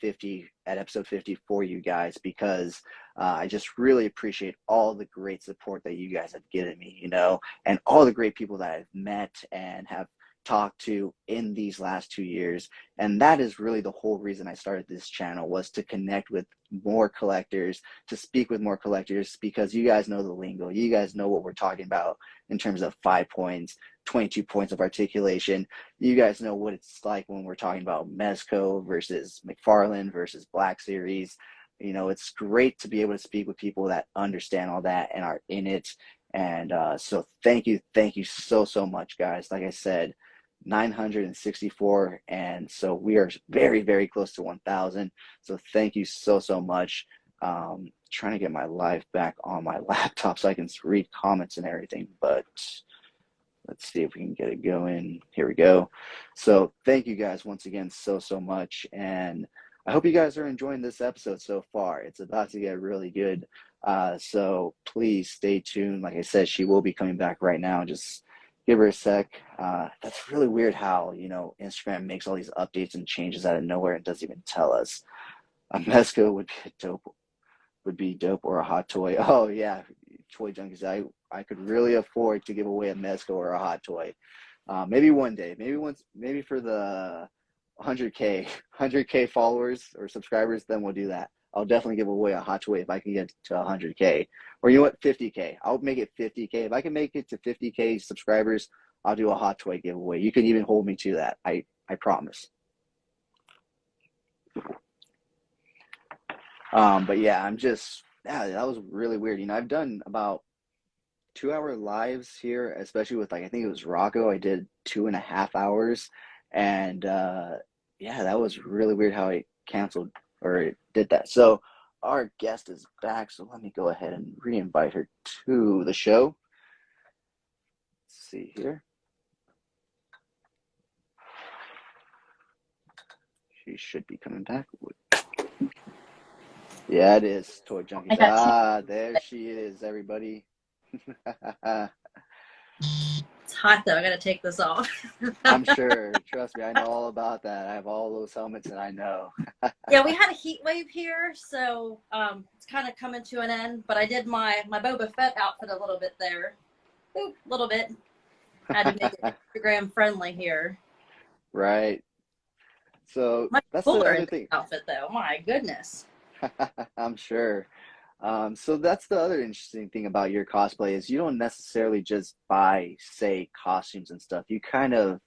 episode 50 for you guys, because I just really appreciate all the great support that you guys have given me, you know, and all the great people that I've met and have talked to in these last 2 years. And that is really the whole reason I started this channel, was to connect with more collectors, to speak with more collectors, because you guys know the lingo. You guys know what we're talking about in terms of 5 points, 22 points of articulation. You guys know what it's like when we're talking about Mezco versus McFarlane versus Black Series. You know, it's great to be able to speak with people that understand all that and are in it. And so thank you so much, guys. Like I said, 964, and so we are very close to 1,000. So thank you so much. Trying to get my live back on my laptop so I can read comments and everything, but let's see if we can get it going. Here we go. So thank you guys once again so much, and I hope you guys are enjoying this episode so far. It's about to get really good. So please stay tuned. Like I said, she will be coming back right now. Just give her a sec. That's really weird how, you know, Instagram makes all these updates and changes out of nowhere and doesn't even tell us. A Mezco would be dope, or a hot toy. Oh yeah, toy junkies. I could really afford to give away a Mezco or a hot toy. Maybe one day, maybe for the 100K followers or subscribers, then we'll do that. I'll definitely give away a hot toy if I can get to 100K. Or you know what, 50K. I'll make it 50K. If I can make it to 50K subscribers, I'll do a hot toy giveaway. You can even hold me to that. I promise. But yeah, that was really weird. You know, I've done about 2-hour lives here, especially with, like, I think it was Rocco. I did 2.5 hours. And yeah, that was really weird how it canceled, or it did that. So our guest is back, so let me go ahead and re-invite her to the show. Let's see here. She should be coming back. Yeah, it is. Toy Junkies. There she is, everybody. It's hot though. I gotta take this off. I'm sure. Trust me, I know all about that. I have all those helmets, and I know. Yeah, we had a heat wave here, so it's kind of coming to an end. But I did my Boba Fett outfit a little bit there. A little bit. Had to make it Instagram friendly here. Right. So Much that's the cooler other in thing. outfit though. My goodness. I'm sure. So that's the other interesting thing about your cosplay, is you don't necessarily just buy, say, costumes and stuff. You kind of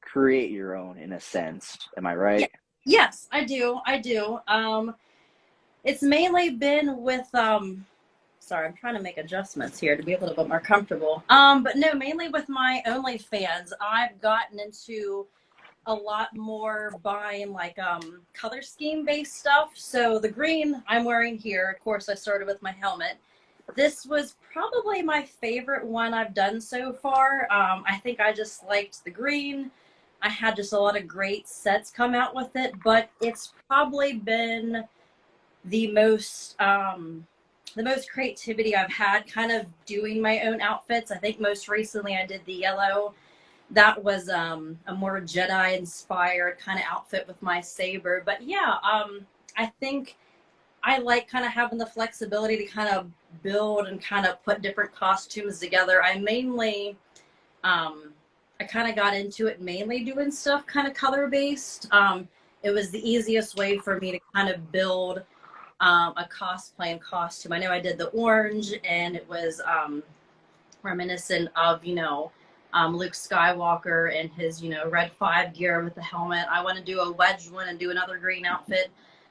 create your own, in a sense. Am I right? Yeah. Yes, I do. It's mainly been with sorry, I'm trying to make adjustments here to be a little bit more comfortable. But no, mainly with my OnlyFans, I've gotten into a lot more buying like color scheme based stuff. So the green I'm wearing here, of course, I started with my helmet. This was probably my favorite one I've done so far. I think I just liked the green. I had just a lot of great sets come out with it, but it's probably been the most creativity I've had kind of doing my own outfits. I think most recently I did the yellow. That was a more Jedi inspired kind of outfit with my saber. But yeah, I think I like kind of having the flexibility to kind of build and kind of put different costumes together. I mainly, I kind of got into it mainly doing stuff kind of color based. It was the easiest way for me to kind of build a cosplay and costume. I know I did the orange, and it was reminiscent of, Luke Skywalker and his, red 5 gear with the helmet. I want to do a wedge one and do another green outfit.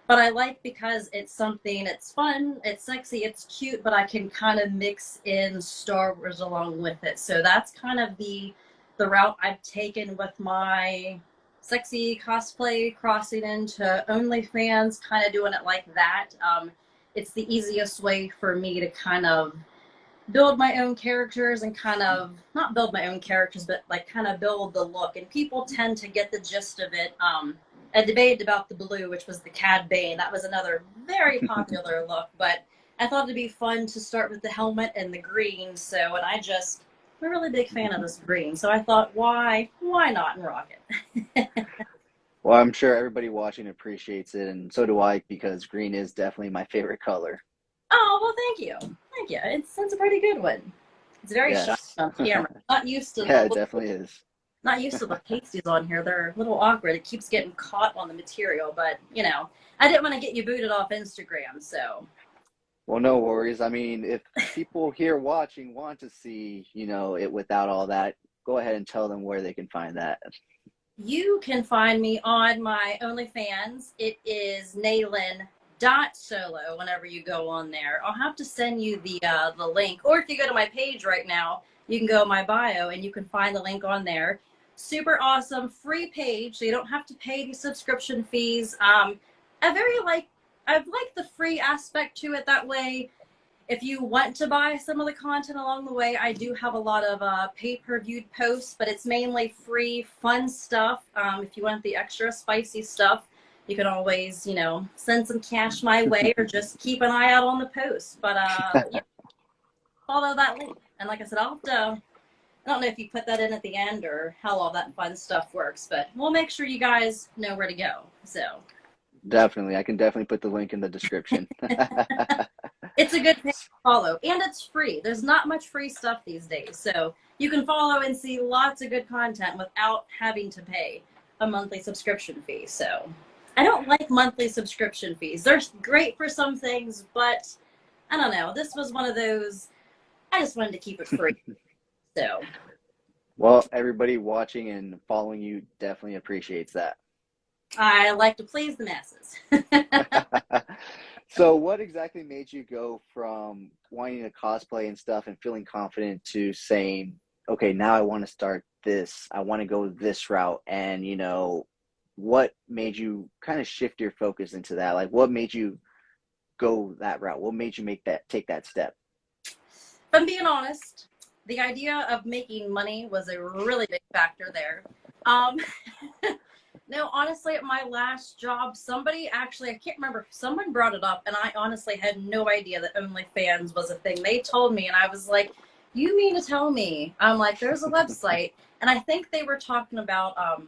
But I like because it's something, it's fun, it's sexy, it's cute, but I can kind of mix in Star Wars along with it. So that's kind of the route I've taken with my sexy cosplay, crossing into OnlyFans, kind of doing it like that. It's the easiest way for me to kind of build my own characters and kind of, not build my own characters, but like kind of build the look. And people tend to get the gist of it. I debated about the blue, which was the Cad Bane. That was another very popular look, but I thought it'd be fun to start with the helmet and the green. So, and I'm a really big fan of this green. So I thought, why not and rock it? Well, I'm sure everybody watching appreciates it, and so do I, because green is definitely my favorite color. Oh, well, thank you. Thank you. It's a pretty good one. It's very shiny Yes. on camera. Not used to Yeah, it definitely is. not used to the pasties on here. They're a little awkward. It keeps getting caught on the material, but I didn't want to get you booted off Instagram, so. Well, no worries. I mean, if people here watching want to see, it without all that, go ahead and tell them where they can find that. You can find me on my OnlyFans. It is Naylin.solo whenever you go on there. I'll have to send you the link. Or if you go to my page right now, you can go in my bio and you can find the link on there. Super awesome, free page, so you don't have to pay the subscription fees. I've liked the free aspect to it. That way, if you want to buy some of the content along the way, I do have a lot of pay-per-viewed posts, but it's mainly free, fun stuff. If you want the extra spicy stuff, you can always, send some cash my way or just keep an eye out on the posts. But yeah, follow that link. And like I said, I don't know if you put that in at the end or how all that fun stuff works, but we'll make sure you guys know where to go. So Definitely. I can definitely put the link in the description. it's a good page to follow, and it's free. There's not much free stuff these days, so you can follow and see lots of good content without having to pay a monthly subscription fee. So I don't like monthly subscription fees. They're great for some things, but I don't know. This was one of those, I just wanted to keep it free. So, Well, everybody watching and following you definitely appreciates that. I like to please the masses. So what exactly made you go from wanting to cosplay and stuff and feeling confident to saying, okay, now I want to start this, I want to go this route? And, what made you kind of shift your focus into that? Like, what made you go that route? What made you take that step? If I'm being honest, the idea of making money was a really big factor there. No, honestly, at my last job, somebody actually, I can't remember, someone brought it up, and I honestly had no idea that OnlyFans was a thing. They told me, and I was like, you mean to tell me? I'm like, there's a website, and I think they were talking about, I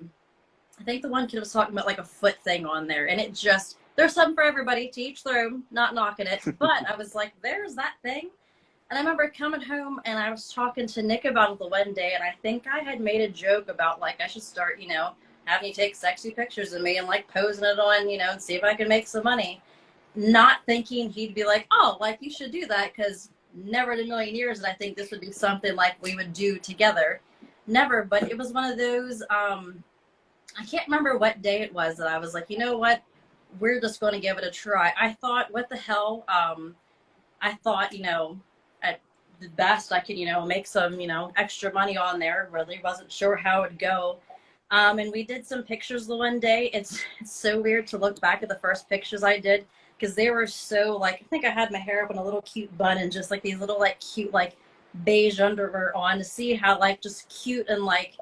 think the one kid was talking about like a foot thing on there, and it just, there's something for everybody, to each their own, not knocking it, but I was like, there's that thing. And I remember coming home, and I was talking to Nick about it the one day, and I think I had made a joke about, like, I should start, having you take sexy pictures of me and like posing it on, and see if I can make some money. Not thinking he'd be like, oh, like you should do that, because never in a million years did I think this would be something like we would do together. Never, but it was one of those, I can't remember what day it was that I was like, you know what, we're just going to give it a try. I thought, what the hell? I thought, at the best I could, make some, extra money on there. Really wasn't sure how it would go. And we did some pictures the one day. It's so weird to look back at the first pictures I did. because they were so like, I think I had my hair up in a little cute bun and just like these little like cute like beige underwear on, to see how like just cute and like,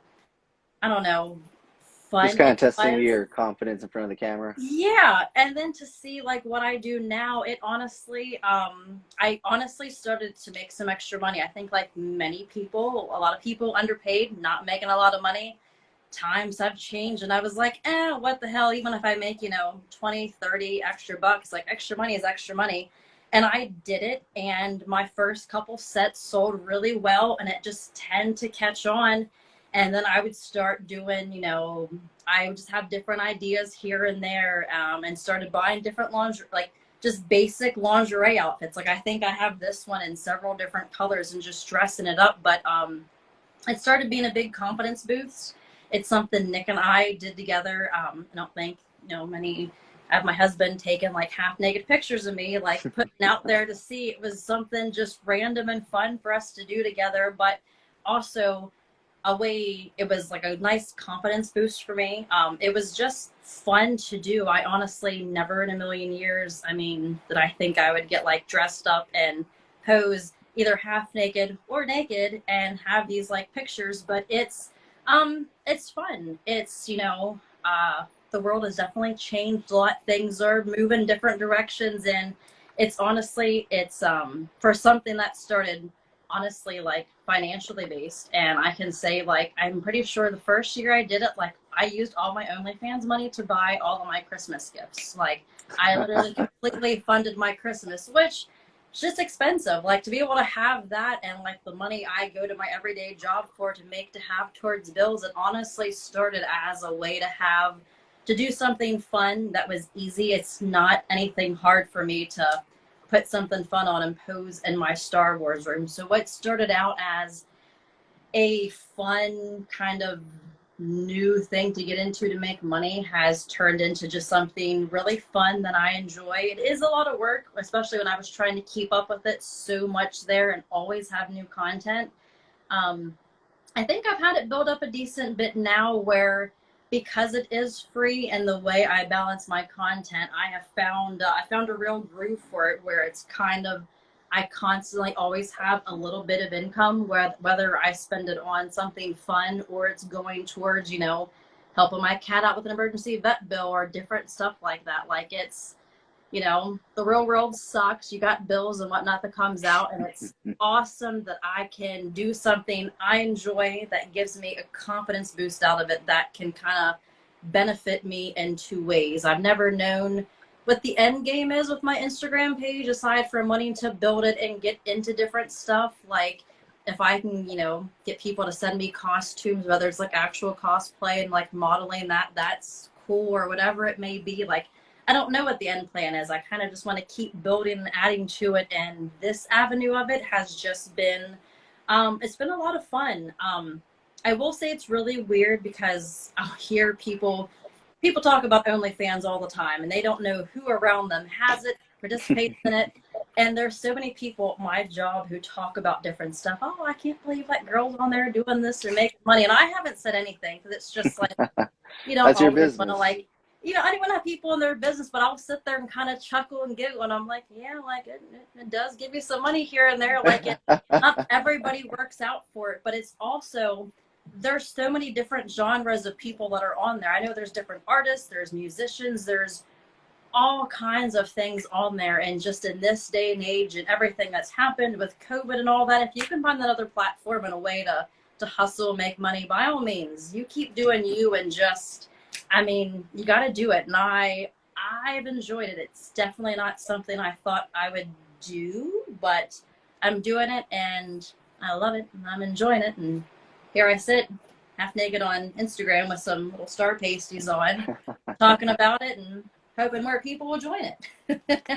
I don't know, Just fun kind of it testing was. your confidence in front of the camera. Yeah, and then to see like what I do now, it honestly, I honestly started to make some extra money. I think like many people, a lot of people underpaid, not making a lot of money. Times have changed, and I was like, what the hell? Even if I make, 20, 30 extra bucks, like extra money is extra money. And I did it, and my first couple sets sold really well, and it just tend to catch on. And then I would start doing, I would just have different ideas here and there, and started buying different lingerie, like just basic lingerie outfits. Like I think I have this one in several different colors and just dressing it up. But it started being a big confidence boost. It's something Nick and I did together. I don't think, many. I have my husband taking like half naked pictures of me, like putting out there to see. It was something just random and fun for us to do together, but also it was like a nice confidence boost for me. It was just fun to do. I honestly never in a million years, that I think I would get like dressed up and pose either half naked or naked and have these like pictures, but it's fun. It's, the world has definitely changed a lot. Things are moving different directions, and it's honestly, it's for something that started honestly like financially based. And I can say like, I'm pretty sure the first year I did it, like I used all my OnlyFans money to buy all of my Christmas gifts. Like I literally completely funded my Christmas, which is just expensive. Like to be able to have that and like the money I go to my everyday job for to make to have towards bills, it honestly started as a way to do something fun that was easy. It's not anything hard for me to put something fun on and pose in my Star Wars room. So what started out as a fun kind of new thing to get into to make money has turned into just something really fun that I enjoy. It is a lot of work, especially when I was trying to keep up with it so much there and always have new content. I think I've had it build up a decent bit now where, because it is free and the way I balance my content, I found a real groove for it where it's kind of, I constantly always have a little bit of income, whether I spend it on something fun or it's going towards, helping my cat out with an emergency vet bill or different stuff like that. Like it's, the real world sucks. You got bills and whatnot that comes out, and it's awesome that I can do something I enjoy that gives me a confidence boost out of it that can kind of benefit me in two ways. I've never known what the end game is with my Instagram page, aside from wanting to build it and get into different stuff. Like if I can, get people to send me costumes, whether it's like actual cosplay and like modeling that's cool, or whatever it may be. Like I don't know what the end plan is. I kind of just want to keep building and adding to it. And this avenue of it has just been, it's been a lot of fun. I will say it's really weird because I'll hear people talk about OnlyFans all the time, and they don't know who around them has it, participates in it. And there's so many people at my job who talk about different stuff. Oh, I can't believe that girl's on there doing this or making money. And I haven't said anything because it's just like, That's your always want to business. like, I don't want to have people in their business, but I'll sit there and kind of chuckle and giggle. And I'm like, yeah, like it does give you some money here and there. Like not everybody works out for it, but it's also, there's so many different genres of people that are on there. I know there's different artists, there's musicians, there's all kinds of things on there. And just in this day and age and everything that's happened with COVID and all that, if you can find another platform and a way to hustle, make money, by all means, you keep doing you. And just, you got to do it. And I've enjoyed it. It's definitely not something I thought I would do, but I'm doing it and I love it and I'm enjoying it. And here I sit half naked on Instagram with some little star pasties on, talking about it and hoping more people will join it.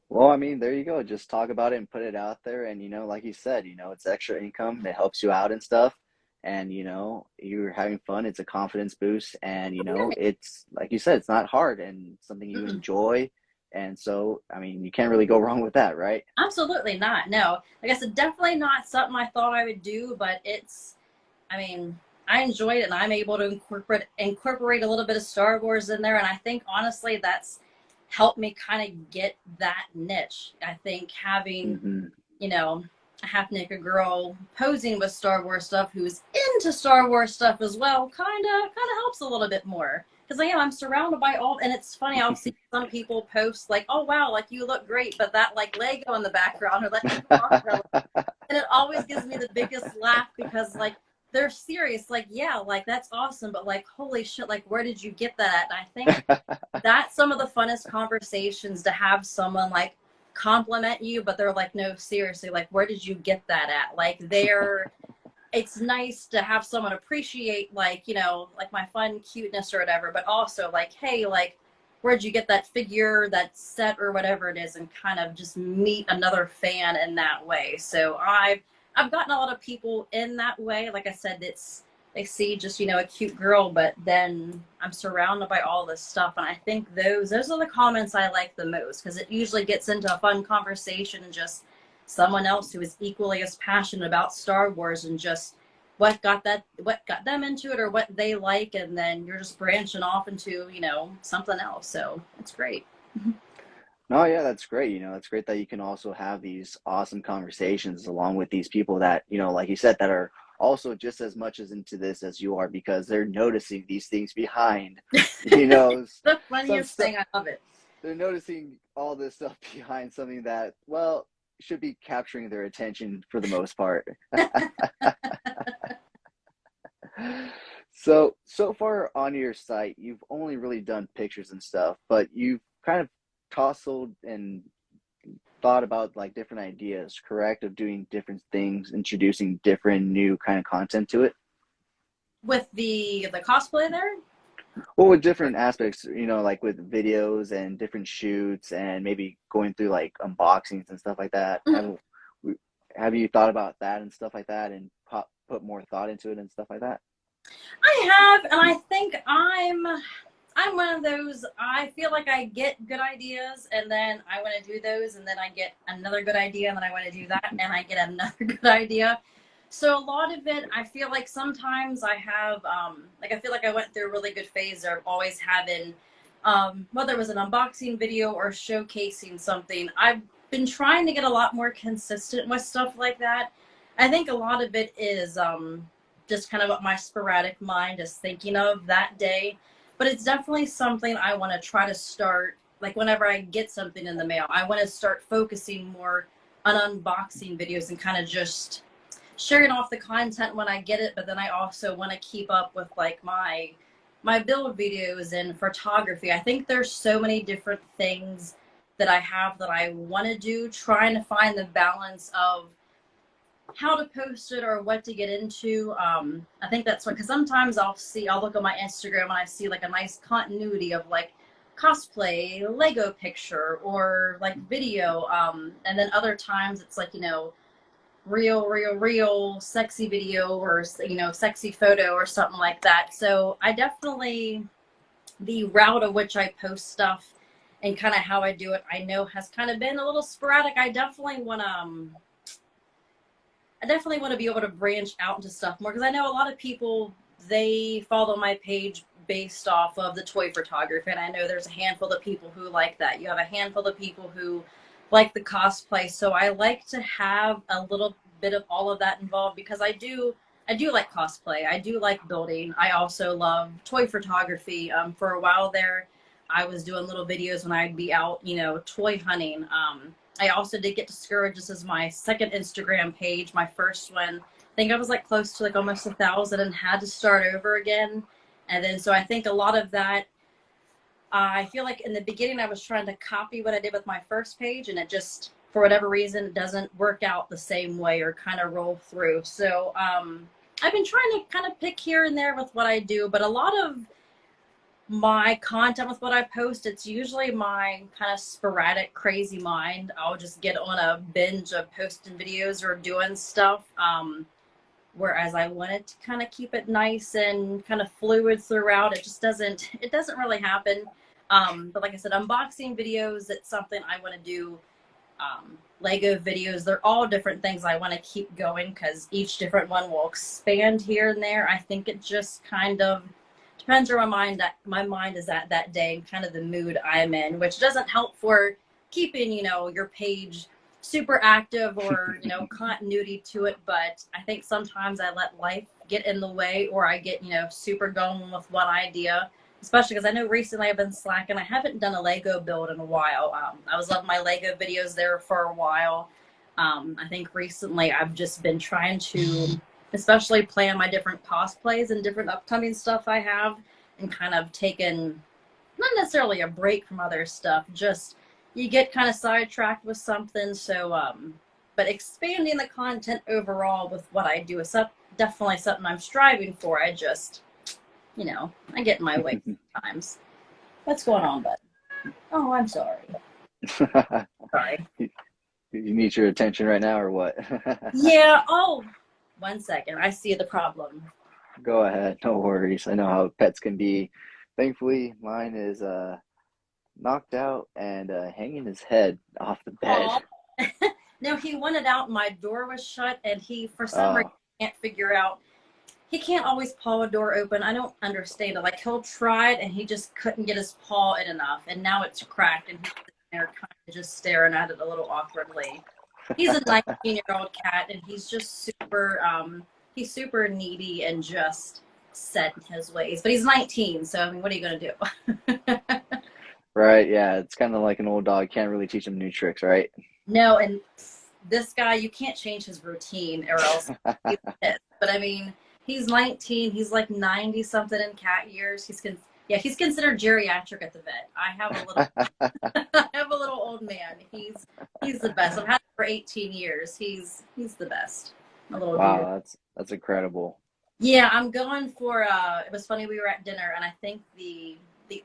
Well, there you go. Just talk about it and put it out there. And, like you said, it's extra income. It helps you out and stuff. And, you're having fun. It's a confidence boost. And, it's, like you said, it's not hard and something you enjoy. And so, you can't really go wrong with that, right? Absolutely not. No. Like I said, definitely not something I thought I would do, but it's, I enjoyed it, and I'm able to incorporate a little bit of Star Wars in there. And I think, honestly, that's helped me kind of get that niche. I think having, Mm-hmm. you know, a half naked girl posing with Star Wars stuff who's into Star Wars stuff as well kind of helps a little bit more. Because I'm surrounded by all, and it's funny, I'll see some people post like, oh wow, like you look great, but that like Lego in the background or that and it always gives me the biggest laugh because like they're serious, like yeah, like that's awesome, but like holy shit, like where did you get that at? And I think that's some of the funnest conversations, to have someone like compliment you, but they're like, no, seriously, like where did you get that at? Like it's nice to have someone appreciate, like, like my fun cuteness or whatever, but also like, hey, like where'd you get that figure, that set, or whatever it is, and kind of just meet another fan in that way. So I've gotten a lot of people in that way. Like I said, they see just, a cute girl, but then I'm surrounded by all this stuff. And I think those are the comments I like the most, because it usually gets into a fun conversation and just someone else who is equally as passionate about Star Wars and just what got them into it or what they like. And then you're just branching off into, something else. So it's great. No, yeah, that's great. It's great that you can also have these awesome conversations along with these people that, like you said, that are also just as much as into this as you are, because they're noticing these things behind, The funniest thing. I love it. They're noticing all this stuff behind something that, well, should be capturing their attention for the most part. So far on your site, you've only really done pictures and stuff, but you've kind of tousled and thought about like different ideas, correct? Of doing different things, introducing different new kind of content to it. With the cosplay there? Well, with different aspects, like with videos and different shoots and maybe going through like unboxings and stuff like that. Mm-hmm. Have you thought about that and stuff like that and put more thought into it and stuff like that? I have, and I think I'm one of those, I feel like I get good ideas and then I want to do those, and then I get another good idea and then I want to do that and I get another good idea. So a lot of it, I feel like sometimes I have, I feel like I went through a really good phase of always having, whether it was an unboxing video or showcasing something, I've been trying to get a lot more consistent with stuff like that. I think a lot of it is just kind of what my sporadic mind is thinking of that day. But it's definitely something I want to try to start, like whenever I get something in the mail, I want to start focusing more on unboxing videos and kind of just sharing off the content when I get it. But then I also want to keep up with like my build videos and photography. I think there's so many different things that I have that I want to do, trying to find the balance of how to post it or what to get into. I think that's what, because sometimes I'll look at my Instagram and I see like a nice continuity of like cosplay, Lego picture, or like video. And then other times it's like, real sexy video or, sexy photo or something like that. So I definitely, the route of which I post stuff and kind of how I do it, I know has kind of been a little sporadic. I definitely want to be able to branch out into stuff more, because I know a lot of people, they follow my page based off of the toy photography, and I know there's a handful of people who like that. You have a handful of people who like the cosplay, so I like to have a little bit of all of that involved, because I do like cosplay. I do like building. I also love toy photography. For a while there, I was doing little videos when I'd be out, toy hunting. I also did get discouraged. This is my second Instagram page. My first one, I think I was like close to like almost 1,000 and had to start over again. And then, so I think a lot of that, I feel like in the beginning I was trying to copy what I did with my first page, and it just, for whatever reason, it doesn't work out the same way or kind of roll through. So I've been trying to kind of pick here and there with what I do, but a lot of my content with what I post, it's usually my kind of sporadic, crazy mind. I'll just get on a binge of posting videos or doing stuff. Whereas I wanted to kind of keep it nice and kind of fluid throughout. It just doesn't really happen. But like I said, unboxing videos, it's something I want to do. Lego videos, they're all different things I want to keep going, because each different one will expand here and there. I think it just kind of depends where my mind is at that day and kind of the mood I'm in, which doesn't help for keeping, you know, your page super active or, you know, continuity to it. But I think sometimes I let life get in the way, or I get, you know, super going with one idea, especially because I know recently I've been slacking. I haven't done a Lego build in a while. I was loving my Lego videos there for a while. I think recently I've just been trying to especially plan my different cosplays and different upcoming stuff I have, and kind of taken not necessarily a break from other stuff, just you get kind of sidetracked with something. So but expanding the content overall with what I do is definitely something I'm striving for. I just, you know, I get in my way sometimes. What's going on, bud? Oh, I'm sorry. Sorry. You need your attention right now or what? Yeah. Oh, 1 second. I see the problem. Go ahead. No worries. I know how pets can be. Thankfully, mine is knocked out and hanging his head off the bed. No, he wanted out. My door was shut, and he, for some reason, can't figure out. He can't always paw a door open. I don't understand it. Like, he'll try it, and he just couldn't get his paw in enough, and now it's cracked, and he's there kind of just staring at it a little awkwardly. He's a 19-year-old cat, and he's just he's super needy and just set in his ways. But he's 19, so I mean, what are you gonna do? Right, yeah, it's kind of like an old dog. Can't really teach him new tricks, right? No, and this guy, you can't change his routine or else he's pissed. But I mean, he's 19. He's like 90-something in cat years. He's considered geriatric at the vet. I have a little old man. He's the best. I've had him for 18 years. He's the best. Wow, dude. That's incredible. Yeah, I'm going for it was funny, we were at dinner and I think the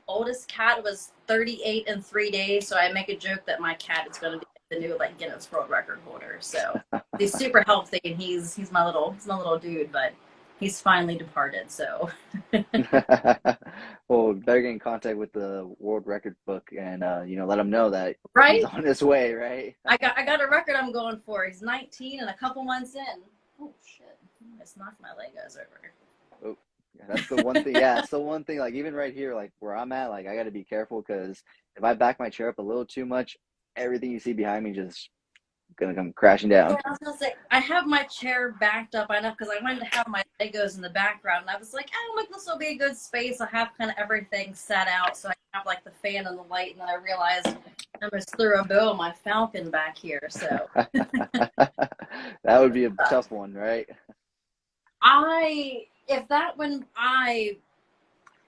oldest cat was 38 in 3 days, so I make a joke that my cat is going to be the new like Guinness World Record holder. So he's super healthy and he's my little dude, but he's finally departed, so. Well, better get in contact with the world record book and you know, let him know that right? He's on his way, right? I got a record I'm going for. He's 19 and a couple months in. Oh shit! I just knocked my Legos over. Oh, that's the one thing. Yeah, it's the one thing. Like even right here, like where I'm at, like I got to be careful because if I back my chair up a little too much, everything you see behind me just gonna come crashing down. Yeah, I was gonna say, I have my chair backed up enough because I wanted to have my Legos in the background, and I was like, oh, look, this will be a good space. I have kind of everything set out, so I have like the fan and the light, and then I realized I just threw a bow on my Falcon back here, so. That would be a tough one, right?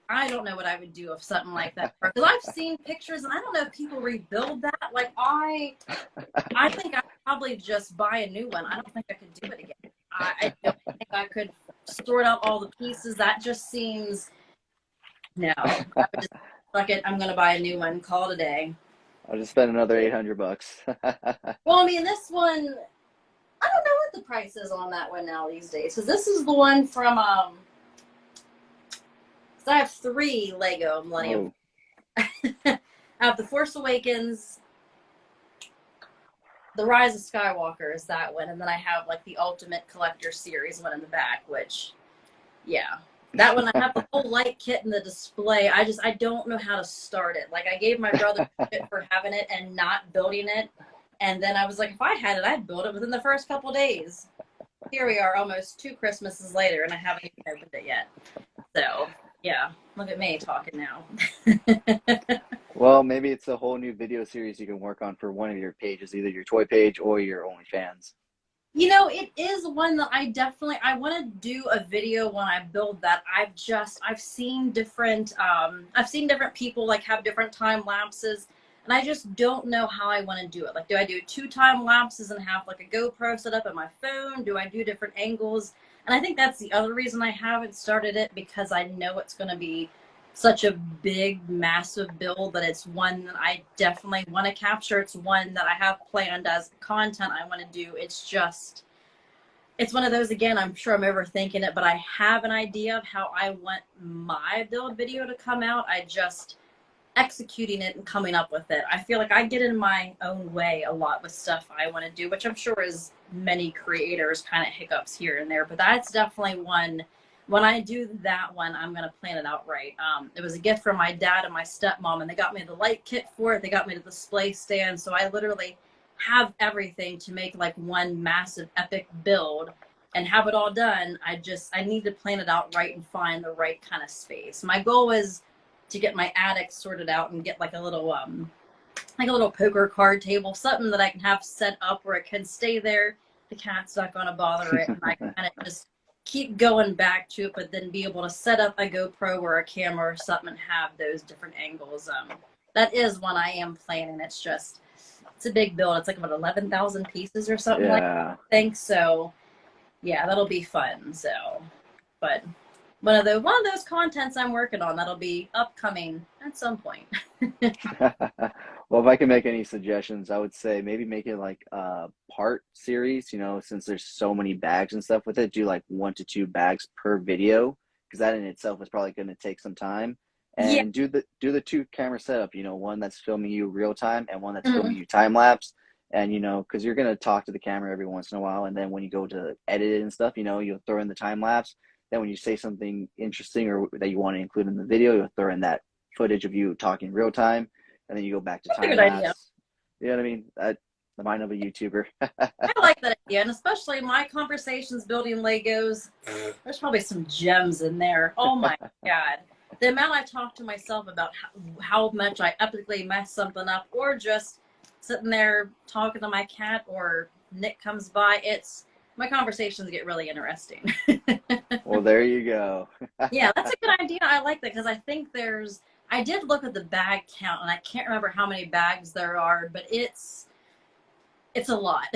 I don't know what I would do if something like that. Because I've seen pictures, and I don't know if people rebuild that. Like, I think I'd probably just buy a new one. I don't think I could do it again. I don't think I could sort out all the pieces. That just seems, no. I would just, fuck it, I'm going to buy a new one. Call it a day. I'll just spend another $800. Well, I mean, this one, I don't know what the price is on that one now these days. Because this is the one from, I have 3 Lego Millennium. I have The Force Awakens, The Rise of Skywalker is that one, and then I have like the Ultimate Collector Series one in the back, which, yeah. That one, I have the whole light kit in the display. I don't know how to start it. Like, I gave my brother shit for having it and not building it. And then I was like, if I had it, I'd build it within the first couple days. Here we are almost 2 Christmases later, and I haven't even opened it yet. So, yeah, look at me talking now. Well, maybe it's a whole new video series you can work on for one of your pages, either your toy page or your OnlyFans. You know, it is one that I want to do a video when I build that. I've seen different people like have different time lapses, and I just don't know how I want to do it. Like, do I do 2 time lapses and have like a GoPro set up on my phone? Do I do different angles? And I think that's the other reason I haven't started it, because I know it's going to be such a big, massive build that it's one that I definitely want to capture. It's one that I have planned as content I want to do. It's one of those, again, I'm sure I'm overthinking it, but I have an idea of how I want my build video to come out. I just executing it and coming up with it. I feel like I get in my own way a lot with stuff I want to do, which I'm sure is many creators kind of hiccups here and there, but that's definitely one when I do that one, I'm going to plan it out right. It was a gift from my dad and my stepmom, and they got me the light kit for it. They got me the display stand. So I literally have everything to make like one massive epic build and have it all done. I need to plan it out right and find the right kind of space. My goal is to get my attic sorted out and get like a little poker card table, something that I can have set up where it can stay there. The cat's not going to bother it. And I can kind of just keep going back to it, but then be able to set up a GoPro or a camera or something and have those different angles. That is one I am planning. It's a big build. It's like about 11,000 pieces or something like that, I think. So yeah, that'll be fun. So, but one of those contents I'm working on that'll be upcoming at some point. Well, if I can make any suggestions, I would say maybe make it like a part series, since there's so many bags and stuff with it, do like 1 to 2 bags per video, because that in itself is probably going to take some time. And do the 2 camera setup, one that's filming you real time and one that's filming you time lapse. And, because you're going to talk to the camera every once in a while. And then when you go to edit it and stuff, you'll throw in the time lapse. Then when you say something interesting or that you want to include in the video, you'll throw in that footage of you talking real time. And then you go back to time lapse. Idea. You know what I mean? The mind of a YouTuber. I like that idea. And especially my conversations building Legos, there's probably some gems in there. Oh my God. The amount I talk to myself about how much I epically mess something up, or just sitting there talking to my cat, or Nick comes by, my conversations get really interesting. Well, there you go. Yeah, that's a good idea. I like that, because I think I did look at the bag count, and I can't remember how many bags there are, but it's a lot.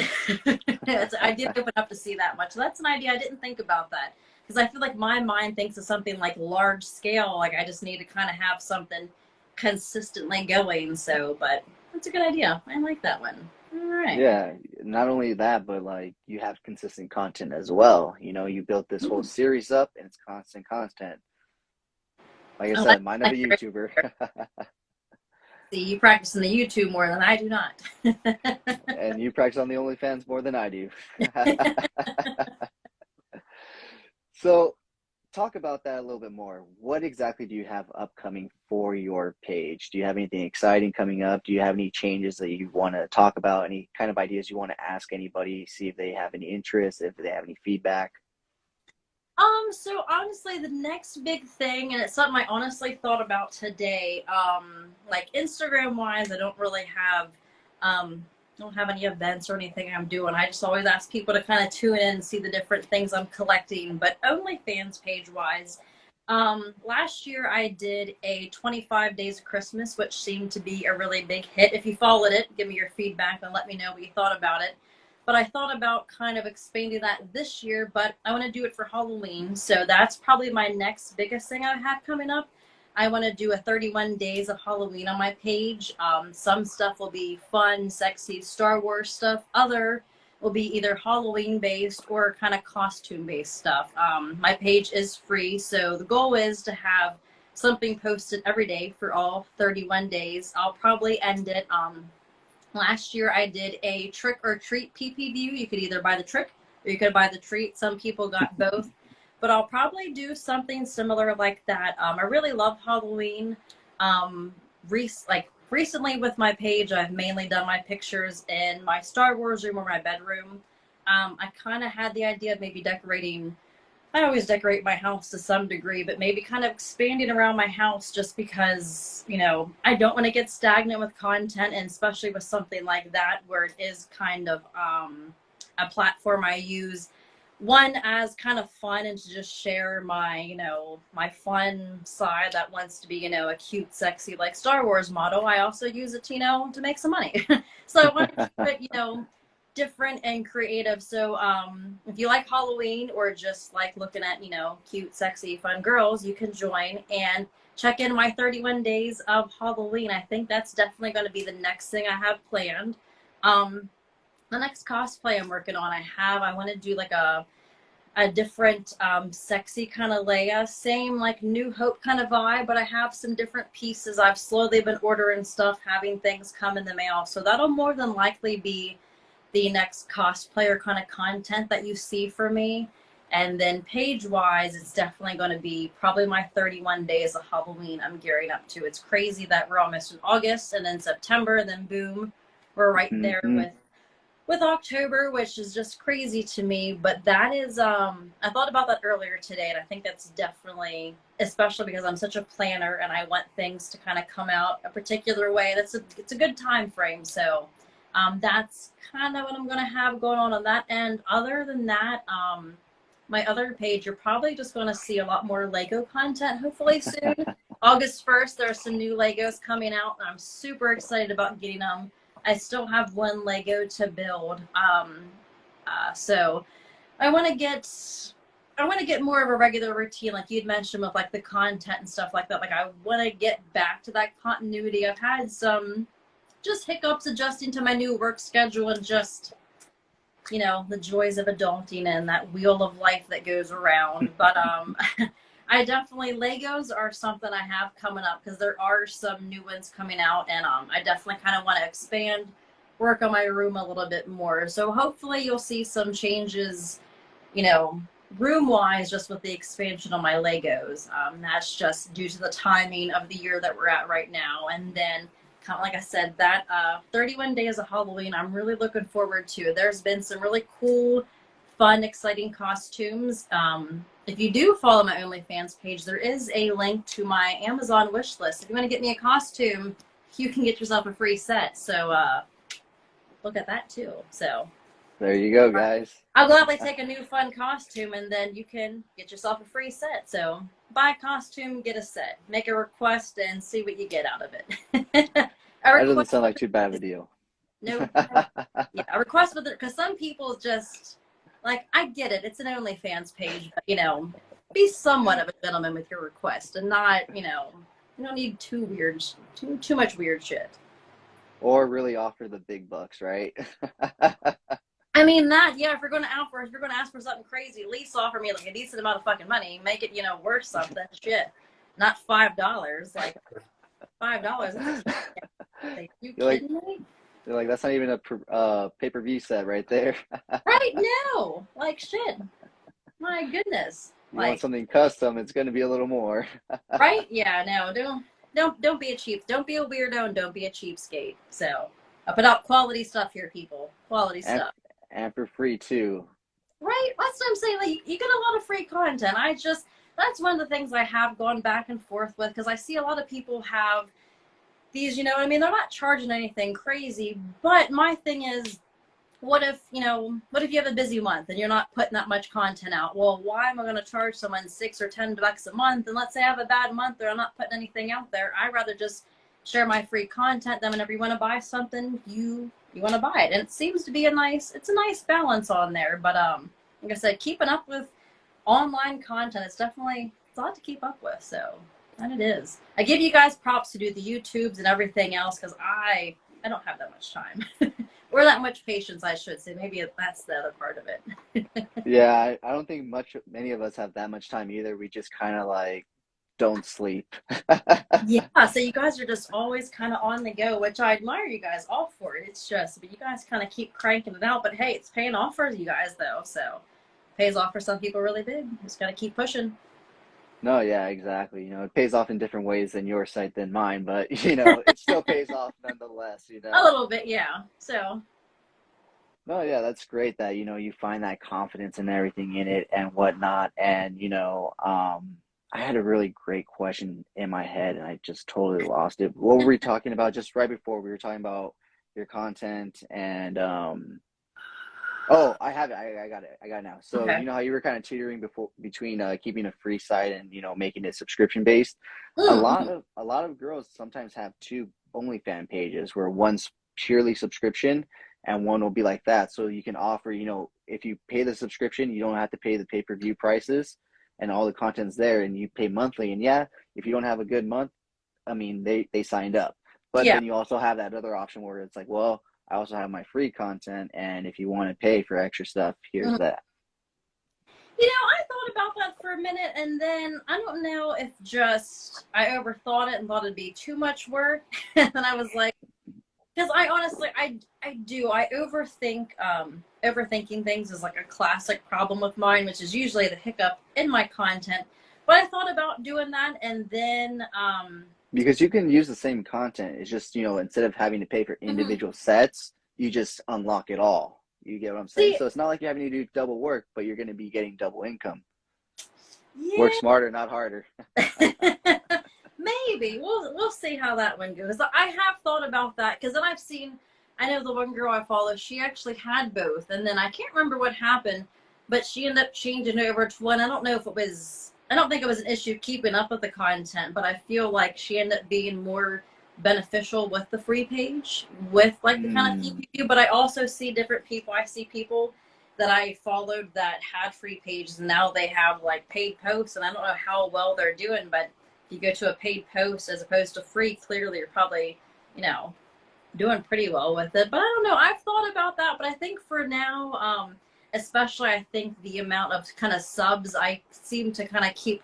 I did open up to see that much. So that's an idea. I didn't think about that, because I feel like my mind thinks of something like large scale. Like I just need to kind of have something consistently going. So, but that's a good idea. I like that one. All right. Yeah, not only that, but like you have consistent content as well. You built this whole series up, and it's constant content. Like I said, mind of a YouTuber. See, you practice in the YouTube more than I do not. And you practice on the OnlyFans more than I do. So talk about that a little bit more. What exactly do you have upcoming for your page? Do you have anything exciting coming up? Do you have any changes that you want to talk about? Any kind of ideas you want to ask anybody, see if they have any interest, if they have any feedback? So honestly, the next big thing, and it's something I honestly thought about today, like Instagram wise, I don't really have, don't have any events or anything I'm doing. I just always ask people to kind of tune in and see the different things I'm collecting. But OnlyFans page wise, last year I did a 25 Days of Christmas, which seemed to be a really big hit. If you followed it, give me your feedback and let me know what you thought about it. But I thought about kind of expanding that this year, but I want to do it for Halloween. So that's probably my next biggest thing I have coming up. I want to do a 31 days of Halloween on my page. Some stuff will be fun, sexy Star Wars stuff. Other will be either Halloween based or kind of costume based stuff. My page is free. So the goal is to have something posted every day for all 31 days. I'll probably end it. Last year I did a trick or treat PPV. You could either buy the trick or you could buy the treat. Some people got both, but I'll probably do something similar like that. I really love Halloween. Recently with my page, I've mainly done my pictures in my Star Wars room or my bedroom. I kind of had the idea of maybe decorating. I always decorate my house to some degree, but maybe kind of expanding around my house just because, I don't want to get stagnant with content, and especially with something like that where it is kind of a platform I use, one, as kind of fun and to just share my, my fun side that wants to be, a cute, sexy, like Star Wars model. I also use it, to make some money. So I want to keep it, different and creative. So if you like Halloween or just like looking at cute, sexy, fun girls, you can join and check in my 31 days of Halloween. I think that's definitely going to be the next thing I have planned. The next cosplay I'm working on, I want to do like a different sexy kind of Leia, same like New Hope kind of vibe, but I have some different pieces. I've slowly been ordering stuff, having things come in the mail, so that'll more than likely be the next cosplayer kind of content that you see for me. And then page-wise, it's definitely going to be probably my 31 days of Halloween I'm gearing up to. It's crazy that we're almost in August and then September, and then boom, we're right there with October, which is just crazy to me. But that is, I thought about that earlier today, and I think that's definitely, especially because I'm such a planner and I want things to kind of come out a particular way. It's a good time frame. So that's kind of what I'm going to have going on that end. Other than that, my other page, you're probably just going to see a lot more Lego content, hopefully soon. August 1st, there are some new Legos coming out, and I'm super excited about getting them. I still have one Lego to build. So I want to get more of a regular routine, like you'd mentioned, with like the content and stuff like that. Like I want to get back to that continuity. I've had some just hiccups adjusting to my new work schedule and just, you know, the joys of adulting and that wheel of life that goes around. But I definitely, Legos are something I have coming up because there are some new ones coming out, and I definitely kind of want to expand, work on my room a little bit more. So hopefully you'll see some changes, you know, room-wise, just with the expansion of my Legos. That's just due to the timing of the year that we're at right now. And then, kind of like I said, that 31 days of Halloween, I'm really looking forward to. There's been some really cool, fun, exciting costumes. If you do follow my OnlyFans page, there is a link to my Amazon wish list. If you want to get me a costume, you can get yourself a free set. So look at that too. So there you go, guys. I'll gladly take a new fun costume, and then you can get yourself a free set. So buy a costume, get a set, make a request, and see what you get out of it. That doesn't sound like too bad of a deal. No, yeah, a request with it, because some people just, like, I get it, it's an OnlyFans page, but, you know, be somewhat of a gentleman with your request and not, you know, you don't need too much weird shit. Or really offer the big bucks, right? I mean, that, yeah, if you're going to ask for something crazy, at least offer me like a decent amount of fucking money. Make it, you know, worth something. Shit. Not $5. Like, $5. Are you kidding me? They're like, that's not even a pay-per-view set right there. Right? No. Like, shit. My goodness. You like, want something custom, it's going to be a little more. Right? Yeah, no, don't be a weirdo, and don't be a cheapskate. So I put out quality stuff here, people. Quality stuff. And for free too. Right? That's what I'm saying. Like, you get a lot of free content. That's one of the things I have gone back and forth with, because I see a lot of people have these, you know, I mean, they're not charging anything crazy, but my thing is, what if you have a busy month and you're not putting that much content out? Well, why am I going to charge someone $6 or $10 a month? And let's say I have a bad month or I'm not putting anything out there. I'd rather just share my free content. Then whenever you want to buy something, you want to buy it. And it seems to be a nice balance on there. But like I said, keeping up with online content, it's a lot to keep up with. So, and it is. I give you guys props to do the YouTubes and everything else, because I don't have that much time. Or that much patience, I should say. Maybe that's the other part of it. Yeah, I don't think many of us have that much time either. We just kind of like don't sleep. Yeah, so you guys are just always kind of on the go, which I admire you guys all for it. It's just, but you guys kind of keep cranking it out. But hey, it's paying off for you guys though. So it pays off for some people really big. Just got to keep pushing. No, yeah, exactly. You know, it pays off in different ways than your site than mine, but you know, it still pays off nonetheless, you know. A little bit, yeah. So. No, yeah, that's great that, you know, you find that confidence and everything in it and whatnot. And, you know, I had a really great question in my head and I just totally lost it. What were we talking about just right before? We were talking about your content and oh, I have it. I got it now. So, okay. You know how you were kind of teetering between keeping a free site and, you know, making it subscription based. Mm-hmm. A lot of girls sometimes have two OnlyFans pages where one's purely subscription and one will be like that. So you can offer, you know, if you pay the subscription, you don't have to pay the pay-per-view prices and all the content's there and you pay monthly. And yeah, if you don't have a good month, I mean, they signed up. But yeah. Then you also have that other option where it's like, well, I also have my free content, and if you want to pay for extra stuff, here's that. You know, I thought about that for a minute, and then I don't know if just I overthought it and thought it'd be too much work. And I was like, Because I honestly, I do. I overthink. Overthinking things is like a classic problem with mine, which is usually the hiccup in my content. But I thought about doing that, and then Because you can use the same content. It's just, instead of having to pay for individual sets, you just unlock it all. You get what I'm saying? see, So it's not like you're having to do double work, but you're going to be getting double income. yeah, Work smarter, not harder. maybe we'll see how that one goes. I have thought about that because then I know the one girl I follow, she actually had both, and then I can't remember what happened, but she ended up changing over to one. I don't think it was an issue keeping up with the content, but I feel like she ended up being more beneficial with the free page, with like the kind of PPU. But I also see different people. I see people that I followed that had free pages, and now they have like paid posts, and I don't know how well they're doing, but if you go to a paid post as opposed to free, clearly you're probably, doing pretty well with it. But I don't know. I've thought about that, but I think for now, especially I think the amount of kind of subs I seem to kind of keep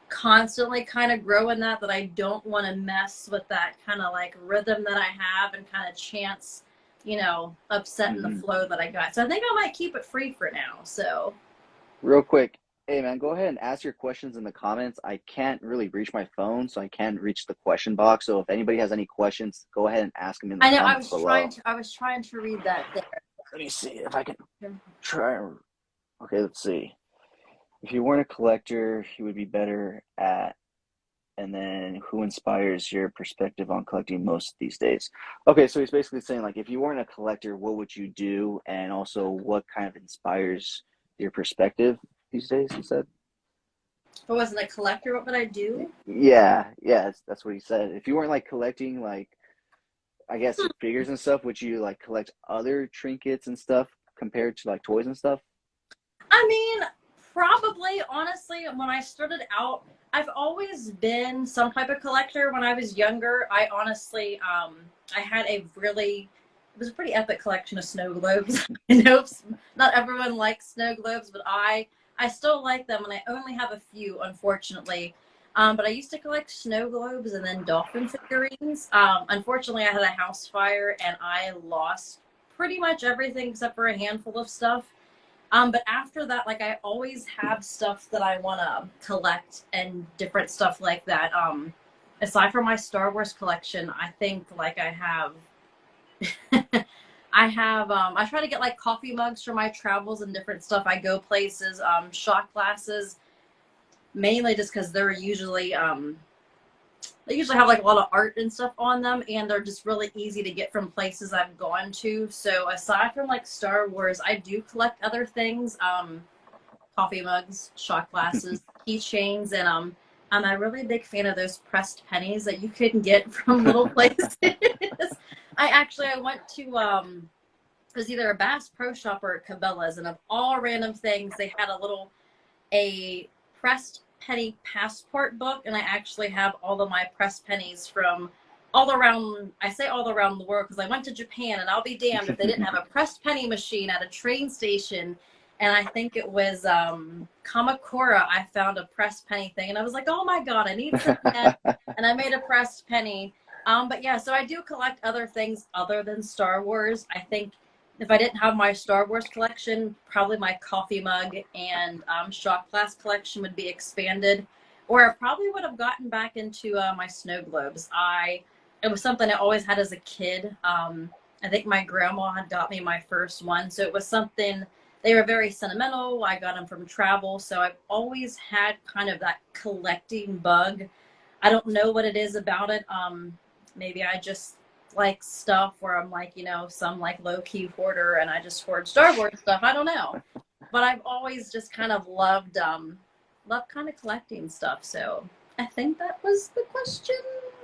constantly kind of growing that I don't want to mess with that kind of like rhythm that I have and kind of chance, upsetting the flow that I got. So I think I might keep it free for now. So Real quick, hey man, go ahead and ask your questions in the comments. I can't really reach my phone, so I can't reach the question box. So if anybody has any questions, go ahead and ask them in the comments below. I was trying to read that there. Let me see if I can try. Okay, let's see. If you weren't a collector, you would be better at, and then who inspires your perspective on collecting most these days? Okay, so he's basically saying, like, if you weren't a collector, what would you do? And also, what kind of inspires your perspective these days, he said? If I wasn't a collector, what would I do? Yeah, that's what he said. If you weren't, like, collecting, like, I guess, figures and stuff, would you, like, collect other trinkets and stuff compared to, like, toys and stuff? I mean, probably, honestly, when I started out, I've always been some type of collector. When I was younger, I honestly, I had it was a pretty epic collection of snow globes. I know not everyone likes snow globes, but I still like them, and I only have a few, unfortunately. But I used to collect snow globes and then dolphin figurines. Unfortunately, I had a house fire, and I lost pretty much everything except for a handful of stuff. But after that, like, I always have stuff that I want to collect and different stuff like that. Aside from my Star Wars collection, I think, like, I have, I try to get, like, coffee mugs for my travels and different stuff. I go places, shot glasses, mainly just because they're usually, they usually have, like, a lot of art and stuff on them, and they're just really easy to get from places I've gone to. So aside from, like, Star Wars, I do collect other things, coffee mugs, shot glasses, keychains, and I'm a really big fan of those pressed pennies that you can get from little places. I went to, it was either a Bass Pro Shop or a Cabela's, and of all random things, they had a pressed penny passport book, and I actually have all of my pressed pennies from all around, I say all around the world because I went to Japan, and I'll be damned if they didn't have a pressed penny machine at a train station. And I think it was Kamakura. I found a pressed penny thing, and I was like, oh my god, I need some pen. And I made a pressed penny. But yeah, so I do collect other things other than Star Wars. I think if I didn't have my Star Wars collection, probably my coffee mug and shot glass collection would be expanded. Or I probably would have gotten back into my snow globes. It was something I always had as a kid. I think my grandma had got me my first one. So it was something, they were very sentimental. I got them from travel. So I've always had kind of that collecting bug. I don't know what it is about it. Maybe I just like stuff where I'm like, some like low-key hoarder, and I just hoard Star Wars stuff. I don't know. But I've always just kind of loved kind of collecting stuff. So I think that was the question.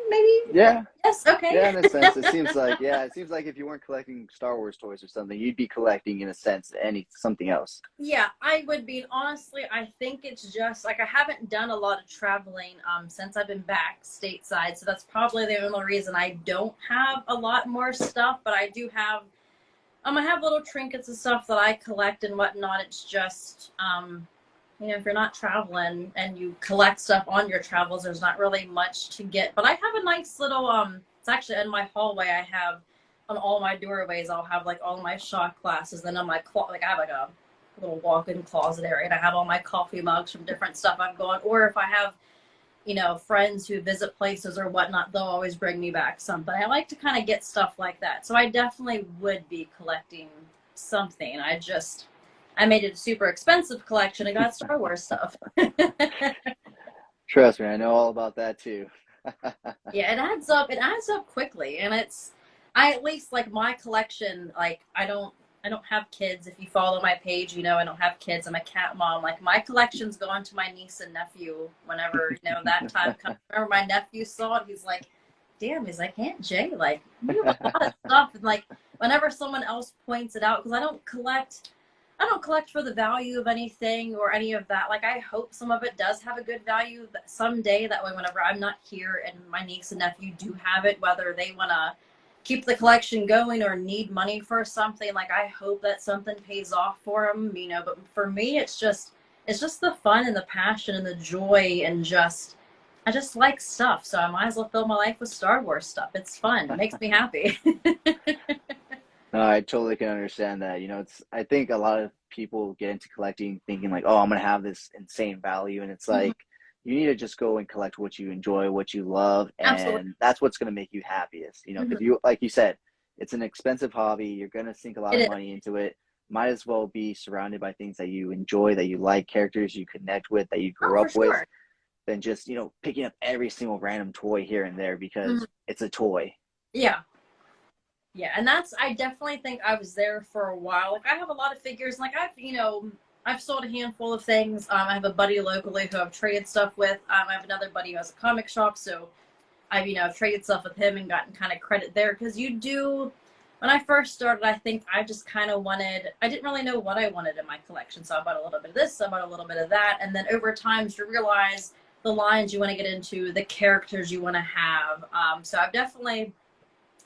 Maybe. Yeah. Yes. Okay. Yeah, in a sense, it seems like if you weren't collecting Star Wars toys or something, you'd be collecting, in a sense, something else. Yeah, I would be. Honestly, I think it's just like I haven't done a lot of traveling since I've been back stateside, so that's probably the only reason I don't have a lot more stuff. But I do have, I have little trinkets and stuff that I collect and whatnot. It's just if you're not traveling and you collect stuff on your travels, there's not really much to get. But I have a nice little, it's actually in my hallway. I have on all my doorways, I'll have like all my shot glasses. Then on my like I have like a little walk-in closet area, and I have all my coffee mugs from different stuff I've gone. Or if I have, you know, friends who visit places or whatnot, they'll always bring me back something. I like to kind of get stuff like that. So I definitely would be collecting something. I made it a super expensive collection. I got Star Wars stuff. Trust me, I know all about that too. Yeah, it adds up. It adds up quickly, and I at least like my collection. Like I don't have kids. If you follow my page, you know I don't have kids. I'm a cat mom. Like my collection's going to my niece and nephew whenever you know that time comes. Remember my nephew saw it. He's like, "Damn!" He's like, "Aunt Jay, like you have a lot of stuff." And like whenever someone else points it out, because I don't collect for the value of anything or any of that. Like, I hope some of it does have a good value someday. That way, whenever I'm not here and my niece and nephew do have it, whether they want to keep the collection going or need money for something, like, I hope that something pays off for them, you know. But for me, it's just the fun and the passion and the joy and I just like stuff. So I might as well fill my life with Star Wars stuff. It's fun. It makes me happy. No, I totally can understand that. You know, I think a lot of people get into collecting thinking like, oh, I'm gonna have this insane value, and it's like you need to just go and collect what you enjoy, what you love, and Absolutely. that's what's gonna make you happiest. You know, because you, like you said, it's an expensive hobby. You're gonna sink a lot of money into it. Might as well be surrounded by things that you enjoy, that you like, characters you connect with, that you grew up with, than just, you know, picking up every single random toy here and there because it's a toy. Yeah. Yeah, and I definitely think I was there for a while. Like, I have a lot of figures. Like, I've sold a handful of things. I have a buddy locally who I've traded stuff with. I have another buddy who has a comic shop, so I've traded stuff with him and gotten kind of credit there. Because when I first started, I think I just kind of I didn't really know what I wanted in my collection. So I bought a little bit of this, I bought a little bit of that. And then over time, you realize the lines you want to get into, the characters you want to have. So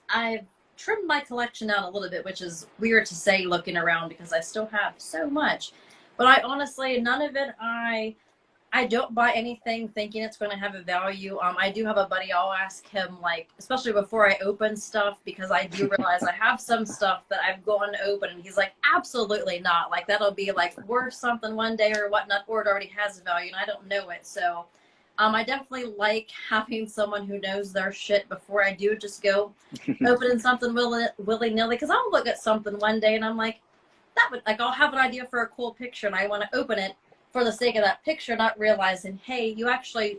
I've trimmed my collection out a little bit, which is weird to say looking around because I still have so much. But I honestly, none of it, I don't buy anything thinking it's going to have a value. I do have a buddy, I'll ask him, like, especially before I open stuff, because I do realize I have some stuff that I've gone to open, and he's like, absolutely not. Like, that'll be, like, worth something one day or whatnot, or it already has a value, and I don't know it. So I definitely like having someone who knows their shit before I do just go opening something willy-nilly, because I'll look at something one day and I'm like, I'll have an idea for a cool picture and I want to open it for the sake of that picture, not realizing, hey, you actually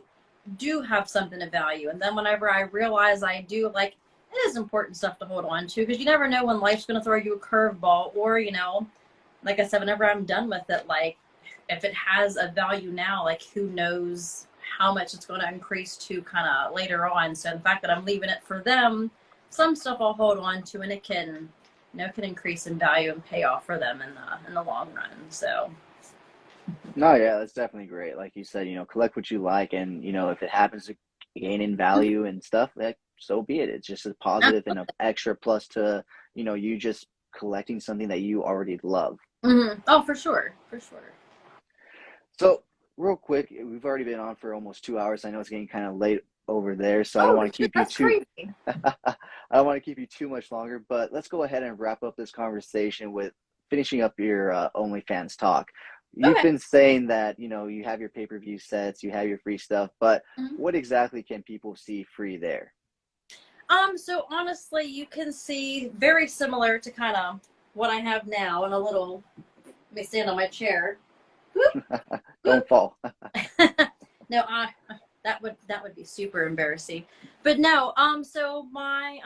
do have something of value. And then whenever I realize I do, like, it is important stuff to hold on to, because you never know when life's going to throw you a curveball, or, you know, like I said, whenever I'm done with it, like, if it has a value now, like, who knows how much it's going to increase to kind of later on. So the fact that I'm leaving it for them, some stuff I'll hold on to, and it can, can increase in value and pay off for them in the long run. So. No, yeah, that's definitely great. Like you said, you know, collect what you like, and, you know, if it happens to gain in value and stuff, that so be it. It's just a positive and an extra plus to, you know, you just collecting something that you already love. Oh, for sure. For sure. So real quick, we've already been on for almost 2 hours. I know it's getting kind of late over there, so I don't want to keep you too I don't want to keep you too much longer, but let's go ahead and wrap up this conversation with finishing up your OnlyFans talk. You've been saying that, you know, you have your pay-per-view sets, you have your free stuff, but what exactly can people see free there? So honestly, you can see very similar to kind of what I have now, and let me stand on my chair. Don't fall. No, that would be super embarrassing. But no, so my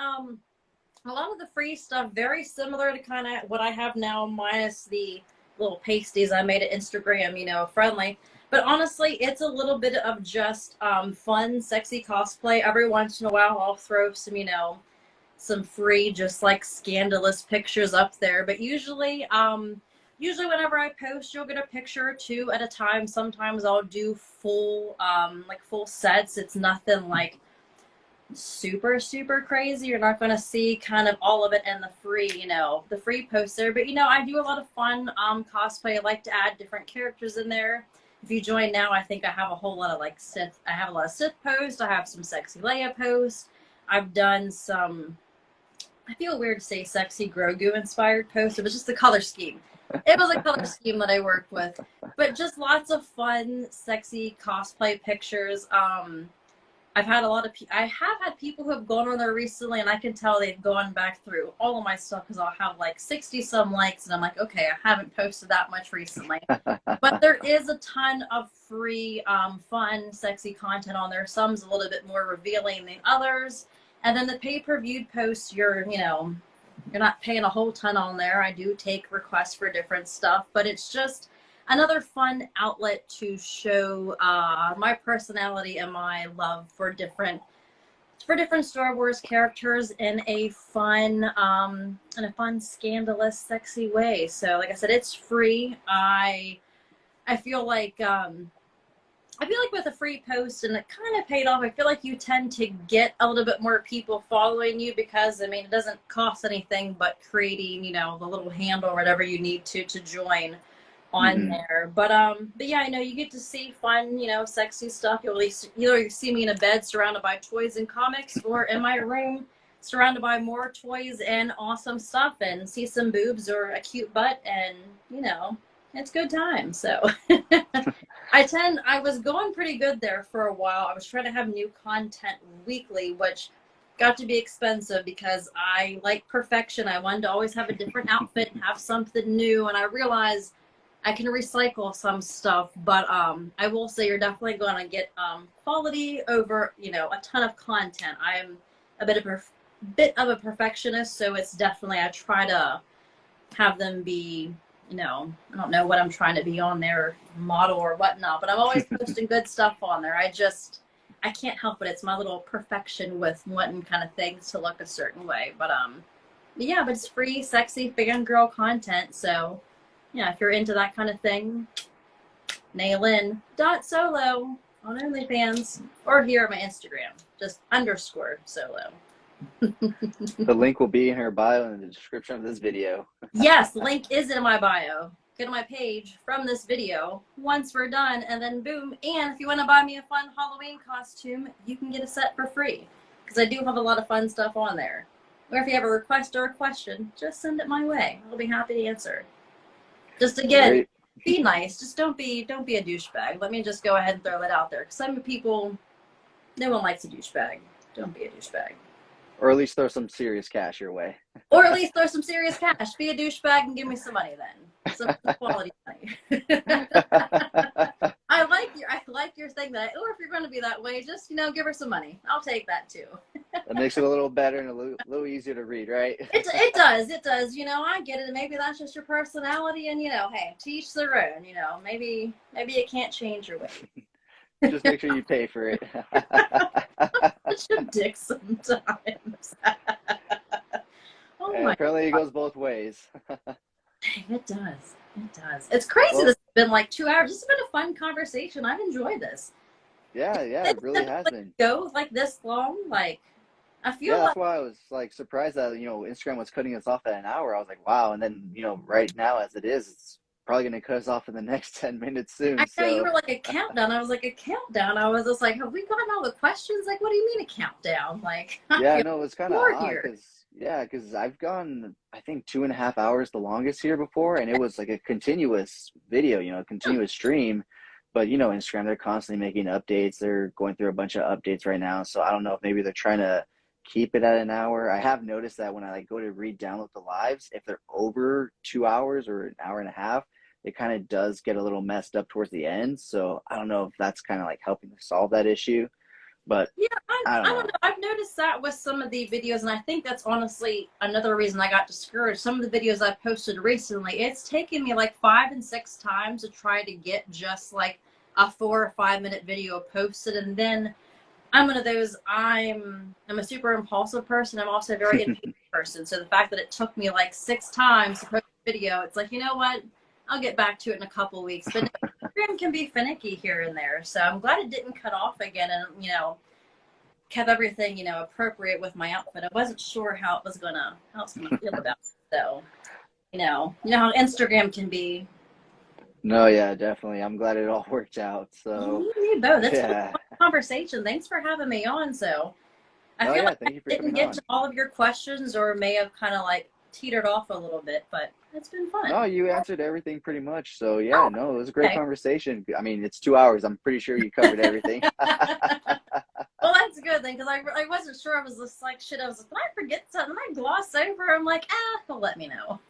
a lot of the free stuff very similar to kind of what I have now, minus the little pasties I made it Instagram, you know, friendly. But honestly, it's a little bit of just fun, sexy cosplay. Every once in a while, I'll throw some, you know, some free, just like scandalous pictures up there. But usually whenever I post, you'll get a picture or two at a time. Sometimes I'll do full sets. It's nothing like super, super crazy. You're not going to see kind of all of it in the free post there. But, you know, I do a lot of fun cosplay. I like to add different characters in there. If you join now, I think I have a whole lot of like Sith. I have a lot of Sith posts. I have some sexy Leia posts. I've done some I feel weird to say sexy Grogu inspired post. It was just the color scheme. It was a color scheme that I worked with, but just lots of fun, sexy cosplay pictures. I have had people who have gone on there recently, and I can tell they've gone back through all of my stuff because I'll have like 60 some likes, and I'm like, okay, I haven't posted that much recently. But there is a ton of free, fun, sexy content on there. Some's a little bit more revealing than others. And then the pay-per-view posts, you're not paying a whole ton on there. I do take requests for different stuff, but it's just another fun outlet to show my personality and my love for different Star Wars characters in a fun, scandalous, sexy way. So, like I said, it's free. I feel like with a free post, and it kind of paid off. I feel like you tend to get a little bit more people following you because, I mean, it doesn't cost anything but creating, the little handle or whatever you need to join on there. But yeah, I know you get to see fun, sexy stuff. You'll either see me in a bed surrounded by toys and comics, or in my room surrounded by more toys and awesome stuff, and see some boobs or a cute butt, and it's good time. So I was going pretty good there for a while. I was trying to have new content weekly, which got to be expensive because I like perfection. I wanted to always have a different outfit and have something new, and I realized I can recycle some stuff, but I will say you're definitely going to get quality over, a ton of content. I am a bit of a perfectionist, so it's definitely, I try to have them be, I don't know what I'm trying to be on their model or whatnot, but I'm always posting good stuff on there. I can't help it. It's my little perfection with wanting kind of things to look a certain way. But yeah, but it's free, sexy, fangirl content, so yeah, if you're into that kind of thing, nail in .solo on OnlyFans, or here on my Instagram, just _solo. The link will be in her bio in the description of this video. Yes, link is in my bio. Go to my page from this video once we're done, and then boom. And if you want to buy me a fun Halloween costume, you can get a set for free, because I do have a lot of fun stuff on there. Or if you have a request or a question, just send it my way. I'll be happy to answer. Just again, be nice. Just don't be a douchebag. Let me just go ahead and throw that out there. Because some people, no one likes a douchebag. Don't be a douchebag. Or at least throw some serious cash your way. Or at least throw some serious cash. Be a douchebag and give me some money then. Some quality money. I like your thing that, or if you're going to be that way, just, give her some money. I'll take that too. That makes it a little better and a little easier to read, right? It does. I get it. Maybe that's just your personality, and hey, to each their own. Maybe you can't change your way. Just make sure you pay for it. Such a dick sometimes. Oh my! Apparently, it goes both ways. It does. It's crazy. Well, this has been like 2 hours. This has been a fun conversation. I've enjoyed this. Yeah, it really has been. Go like this long, like. I feel that's why I was surprised that Instagram was cutting us off at an hour. I was like, wow. And then right now as it is, it's probably going to cut us off in the next 10 minutes soon. I know you were like a countdown. I was like a countdown. I was just like, have we gotten all the questions? Like, what do you mean a countdown? Like, yeah, no, it's kind of odd because I've gone, I think 2.5 hours the longest here before, and it was like a continuous video, a continuous stream. But Instagram, they're constantly making updates. They're going through a bunch of updates right now, so I don't know if maybe they're trying to keep it at an hour. I have noticed that when I go to re-download the lives, if they're over 2 hours or an hour and a half, it kind of does get a little messed up towards the end. So I don't know if that's kind of helping to solve that issue. But yeah, I don't know. I've noticed that with some of the videos, and I think that's honestly another reason I got discouraged. Some of the videos I posted recently, it's taken me 5 and 6 times to try to get just a 4 or 5 minute video posted, and then I'm one of those, I'm a super impulsive person. I'm also a very impatient person. So the fact that it took me 6 times to post a video, it's like, you know what? I'll get back to it in a couple weeks. But Instagram can be finicky here and there. So I'm glad it didn't cut off again and, kept everything, appropriate with my outfit. I wasn't sure how it was gonna feel about it. So, you know how Instagram can be. No, yeah, definitely. I'm glad it all worked out. So you both. That's a conversation. Thanks for having me on. So I Oh feel yeah, like I thank you for didn't coming get to on. all of your questions or may have kind of like teetered off a little bit, but it's been No, fun. you answered everything pretty much. So yeah, Oh, no, it was a great okay. conversation. I mean, it's 2 hours. I'm pretty sure you covered everything. Well, that's good then, because I wasn't sure. I was just like, shit, I was like, did I forget something? Did I gloss over? I'm like, he'll let me know.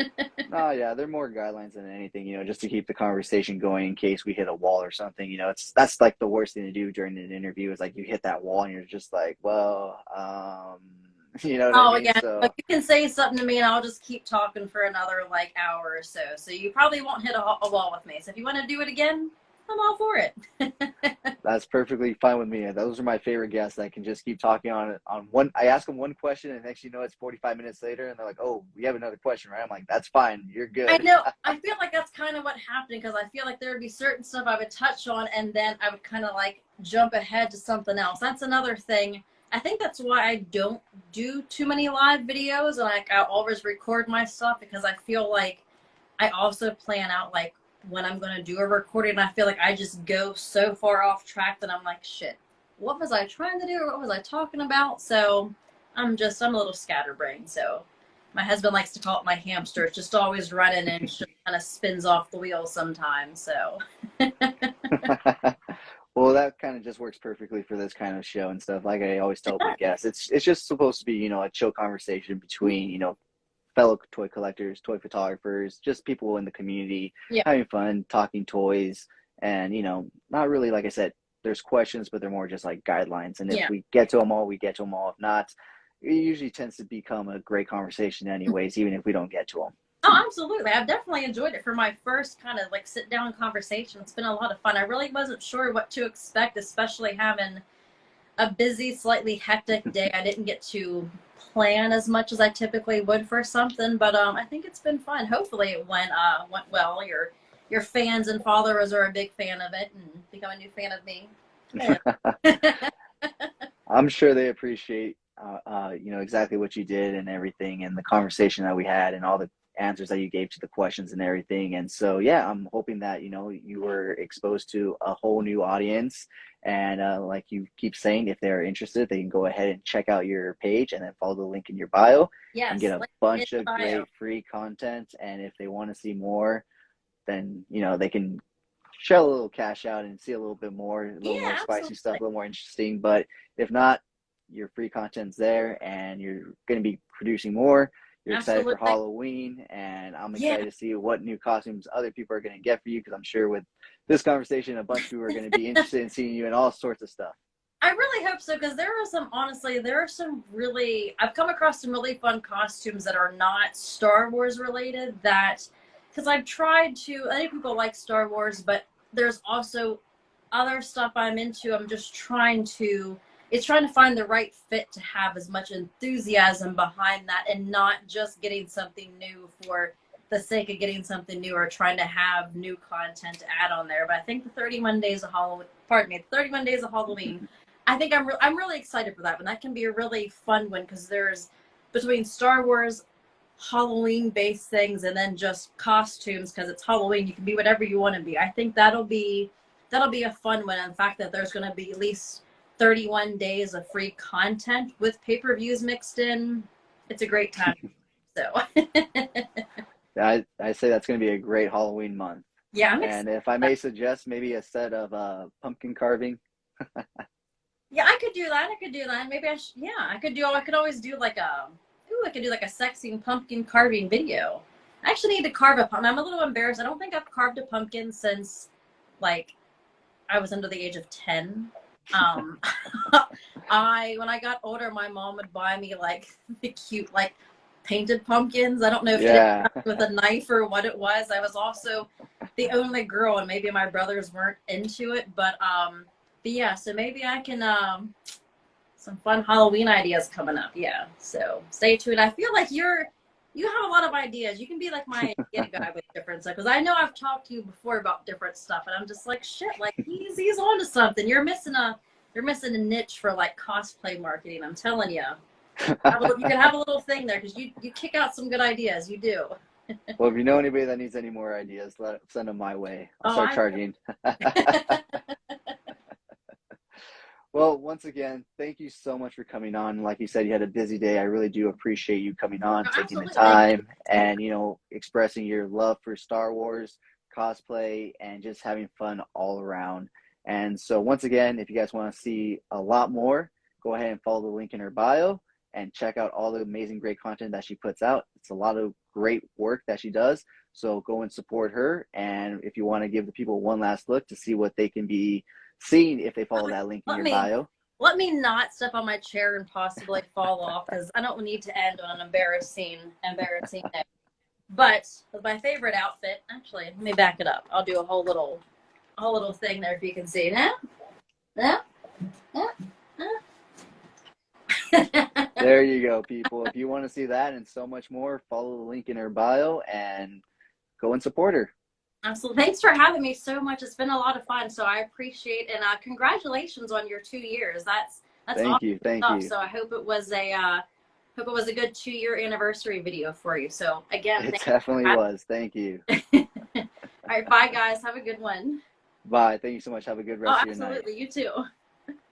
No, yeah, they're more guidelines than anything, just to keep the conversation going in case we hit a wall or something. That's like the worst thing to do during an interview is like you hit that wall and you're just like, well, you know what I Oh, mean? yeah. But So you can say something to me and I'll just keep talking for another like hour or so. So you probably won't hit a wall with me. So if you want to do it again, I'm all for it. that's perfectly fine with me. Those are my favorite guests that can just keep talking on one. I ask them one question, and next it's 45 minutes later, and they're like, "Oh, we have another question, right?" I'm like, "That's fine. You're I good." know. I feel like that's kind of what happened because I feel like there would be certain stuff I would touch on and then I would kind of like jump ahead to something else. That's another thing. I think that's why I don't do too many live videos. Like I always record my stuff because I feel like I also plan out like when I'm going to do a recording. And I feel like I just go so far off track that I'm like, shit, what was I trying to do? Or what was I talking about? So I'm a little scatterbrained. So my husband likes to call it my hamster. It's just always running and just kind of spins off the wheel sometimes. So Well, that kind of just works perfectly for this kind of show and stuff. Like I always tell my guests, it's just supposed to be, a chill conversation between, fellow toy collectors, toy photographers, just people in the community yeah, having fun, talking toys, and not really, like I said, there's questions, but they're more just like guidelines. And if yeah. we get to them all, we get to them all. If not, it usually tends to become a great conversation anyways, even if we don't get to them. Oh, absolutely. I've definitely enjoyed it for my first kind of like sit down conversation. It's been a lot of fun. I really wasn't sure what to expect, especially having a busy, slightly hectic day. I didn't get to plan as much as I typically would for something, but I think it's been fun. Hopefully it went well. Your fans and followers are a big fan of it and become a new fan of me. Yeah. I'm sure they appreciate, exactly what you did and everything, and the conversation that we had, and all the answers that you gave to the questions and everything. And so, yeah, I'm hoping that you were exposed to a whole new audience. And like you keep saying, if they're interested, they can go ahead and check out your page and then follow the link in your bio and Yes, get a link in bunch the of bio. great free content. And if they want to see more, then they can shell a little cash out and see a little bit more, a little more Yeah, spicy stuff, absolutely. a little more interesting. But if not, your free content's there, and you're going to be producing more. You're excited for Absolutely. Halloween, and I'm Yeah. excited to see what new costumes other people are going to get for you, because I'm sure with this conversation, a bunch of people are going to be interested in seeing you in all sorts of stuff. I really hope so because I've come across some really fun costumes that are not Star Wars related because I've tried to, I think people like Star Wars, but there's also other stuff I'm into. It's trying to find the right fit to have as much enthusiasm behind that and not just getting something new for the sake of getting something new or trying to have new content to add on there. But I think the 31 days of Halloween, 31 days of Halloween, I think I'm really excited for that one. That can be a really fun one because there's between Star Wars, Halloween based things, and then just costumes because it's Halloween. You can be whatever you want to be. I think that'll be a fun one. And the fact that there's going to be at least 31 days of free content with pay-per-views mixed in, it's a great time. So I say that's going to be a great Halloween month. yeah, I'm excited. And if I may suggest, maybe a set of pumpkin carving. Yeah, I could do that. I could do that. Maybe I could always do I could do like a sexy pumpkin carving video. I actually need to carve a pumpkin. I'm a little embarrassed. I don't think I've carved a pumpkin since like I was under the age of 10. Um, when I got older, my mom would buy me like the cute like painted pumpkins. I don't know if she did Yeah. it with a knife or what it was. I was also the only girl, and maybe my brothers weren't into it, but yeah. So maybe I can some fun Halloween ideas coming up. Yeah. So stay tuned. I feel like you have a lot of ideas. You can be like my idea guy with different stuff because I know I've talked to you before about different stuff, and I'm just like shit. Like he's on to something. You're missing a niche for like cosplay marketing. I'm telling you. You can have a little thing there because you kick out some good ideas. You do. Well, if you know anybody that needs any more ideas, send them my way. I'll start charging. Well, once again, thank you so much for coming on. Like you said, you had a busy day. I really do appreciate you coming on, No, taking the absolutely. time, and expressing your love for Star Wars, cosplay, and just having fun all around. And so, once again, if you guys want to see a lot more, go ahead and follow the link in her bio and check out all the amazing, great content that she puts out. It's a lot of great work that she does. So go and support her. And if you want to give the people one last look to see what they can be seeing if they follow that link in your bio. Let me not step on my chair and possibly fall off, because I don't need to end on an embarrassing note. But my favorite outfit, actually, let me back it up. I'll do a whole little thing there if you can see. Yeah. There you go, people. If you want to see that and so much more, follow the link in her bio and go and support her. Absolutely. Thanks for having me so much. It's been a lot of fun. So I appreciate, and congratulations on your 2 years. That's thank awesome you. Thank stuff. you. So I hope it was a good 2-year anniversary video for you. So again, it definitely was. Thank you. All right, bye guys. Have a good one. Bye. Thank you so much. Have a good rest of your night. Absolutely. You too.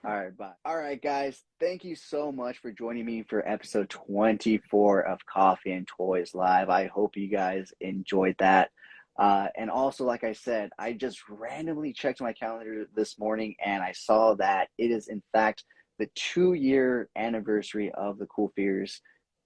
All right, bye. All right, guys. Thank you so much for joining me for episode 24 of Coffee and Toys Live. I hope you guys enjoyed that. And also, like I said, I just randomly checked my calendar this morning and I saw that it is, in fact, the 2-year anniversary of the CoolFigurez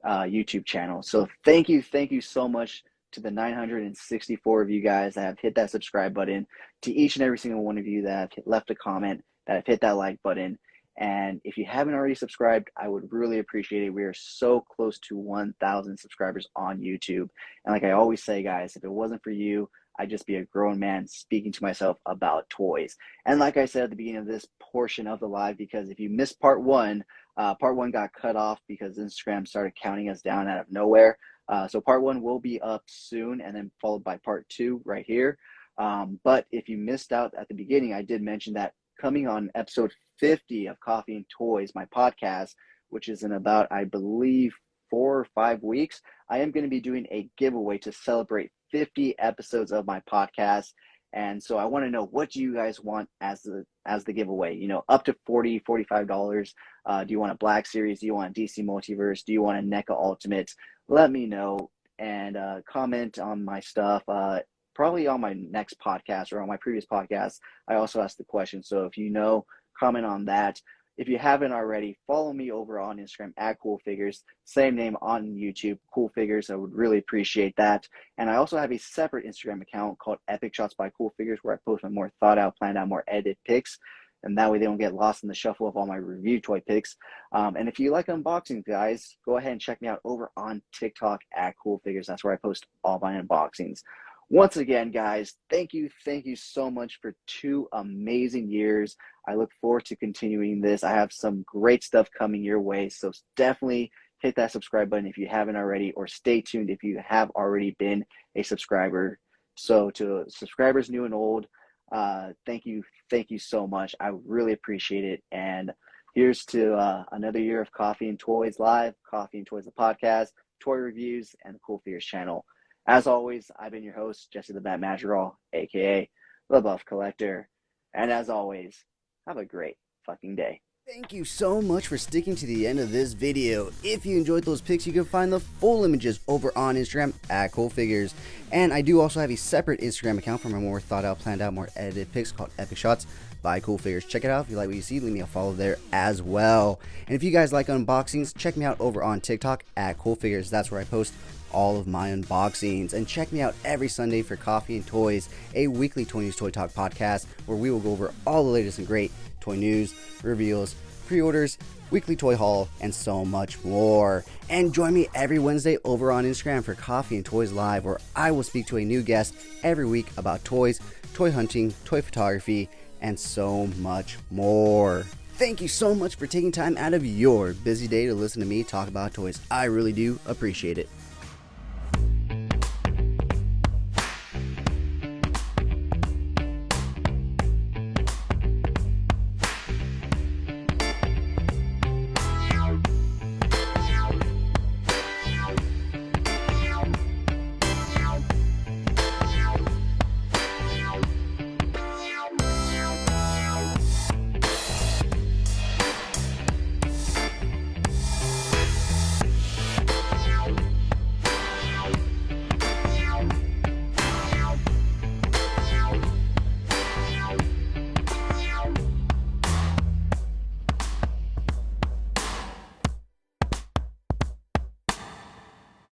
YouTube channel. So thank you so much to the 964 of you guys that have hit that subscribe button, to each and every single one of you that have left a comment, that have hit that like button. And if you haven't already subscribed, I would really appreciate it. We are so close to 1,000 subscribers on YouTube. And like I always say, guys, if it wasn't for you, I'd just be a grown man speaking to myself about toys. And like I said at the beginning of this portion of the live, because if you missed part one got cut off because Instagram started counting us down out of nowhere. So part one will be up soon, and then followed by part 2 right here. But if you missed out at the beginning, I did mention that coming on episode 50 of Coffee and Toys, my podcast, which is in about, I believe, 4 or 5 weeks, I am going to be doing a giveaway to celebrate 50 episodes of my podcast. And so I want to know, what do you guys want as the giveaway? Up to $40, $45. Do you want a Black Series? Do you want a DC Multiverse? Do you want a NECA Ultimate? Let me know, and comment on my stuff. Probably on my next podcast or on my previous podcast, I also asked the question. So if comment on that. If you haven't already, follow me over on Instagram at CoolFigurez. Same name on YouTube, CoolFigurez. I would really appreciate that. And I also have a separate Instagram account called Epic Shots by CoolFigurez, where I post my more thought out, planned out, more edited pics. And that way they don't get lost in the shuffle of all my review toy pics. And if you like unboxing, guys, go ahead and check me out over on TikTok at CoolFigurez. That's where I post all my unboxings. Once again, guys, thank you so much for 2 amazing years. I look forward to continuing this. I have some great stuff coming your way, so definitely hit that subscribe button if you haven't already, or stay tuned if you have already been a subscriber. So to subscribers new and old, thank you so much. I really appreciate it. And here's to another year of Coffee and Toys Live, Coffee and Toys the podcast, toy reviews, and the CoolFigurez channel. As always, I've been your host, Jesse the Bat Madrigal, aka the Buff Collector. And as always, have a great fucking day. Thank you so much for sticking to the end of this video. If you enjoyed those pics, you can find the full images over on Instagram at CoolFigurez. And I do also have a separate Instagram account for my more thought out, planned out, more edited pics called Epic Shots by CoolFigurez. Check it out. If you like what you see, leave me a follow there as well. And if you guys like unboxings, check me out over on TikTok at CoolFigurez. That's where I post all of my unboxings. And check me out every Sunday for Coffee and Toys, a weekly toy news, toy talk podcast where we will go over all the latest and great toy news, reveals, pre-orders, weekly toy haul, and so much more. And join me every Wednesday over on Instagram for Coffee and Toys Live, where I will speak to a new guest every week about toys, toy hunting, toy photography, and so much more. Thank you so much for taking time out of your busy day to listen to me talk about toys. I really do appreciate it.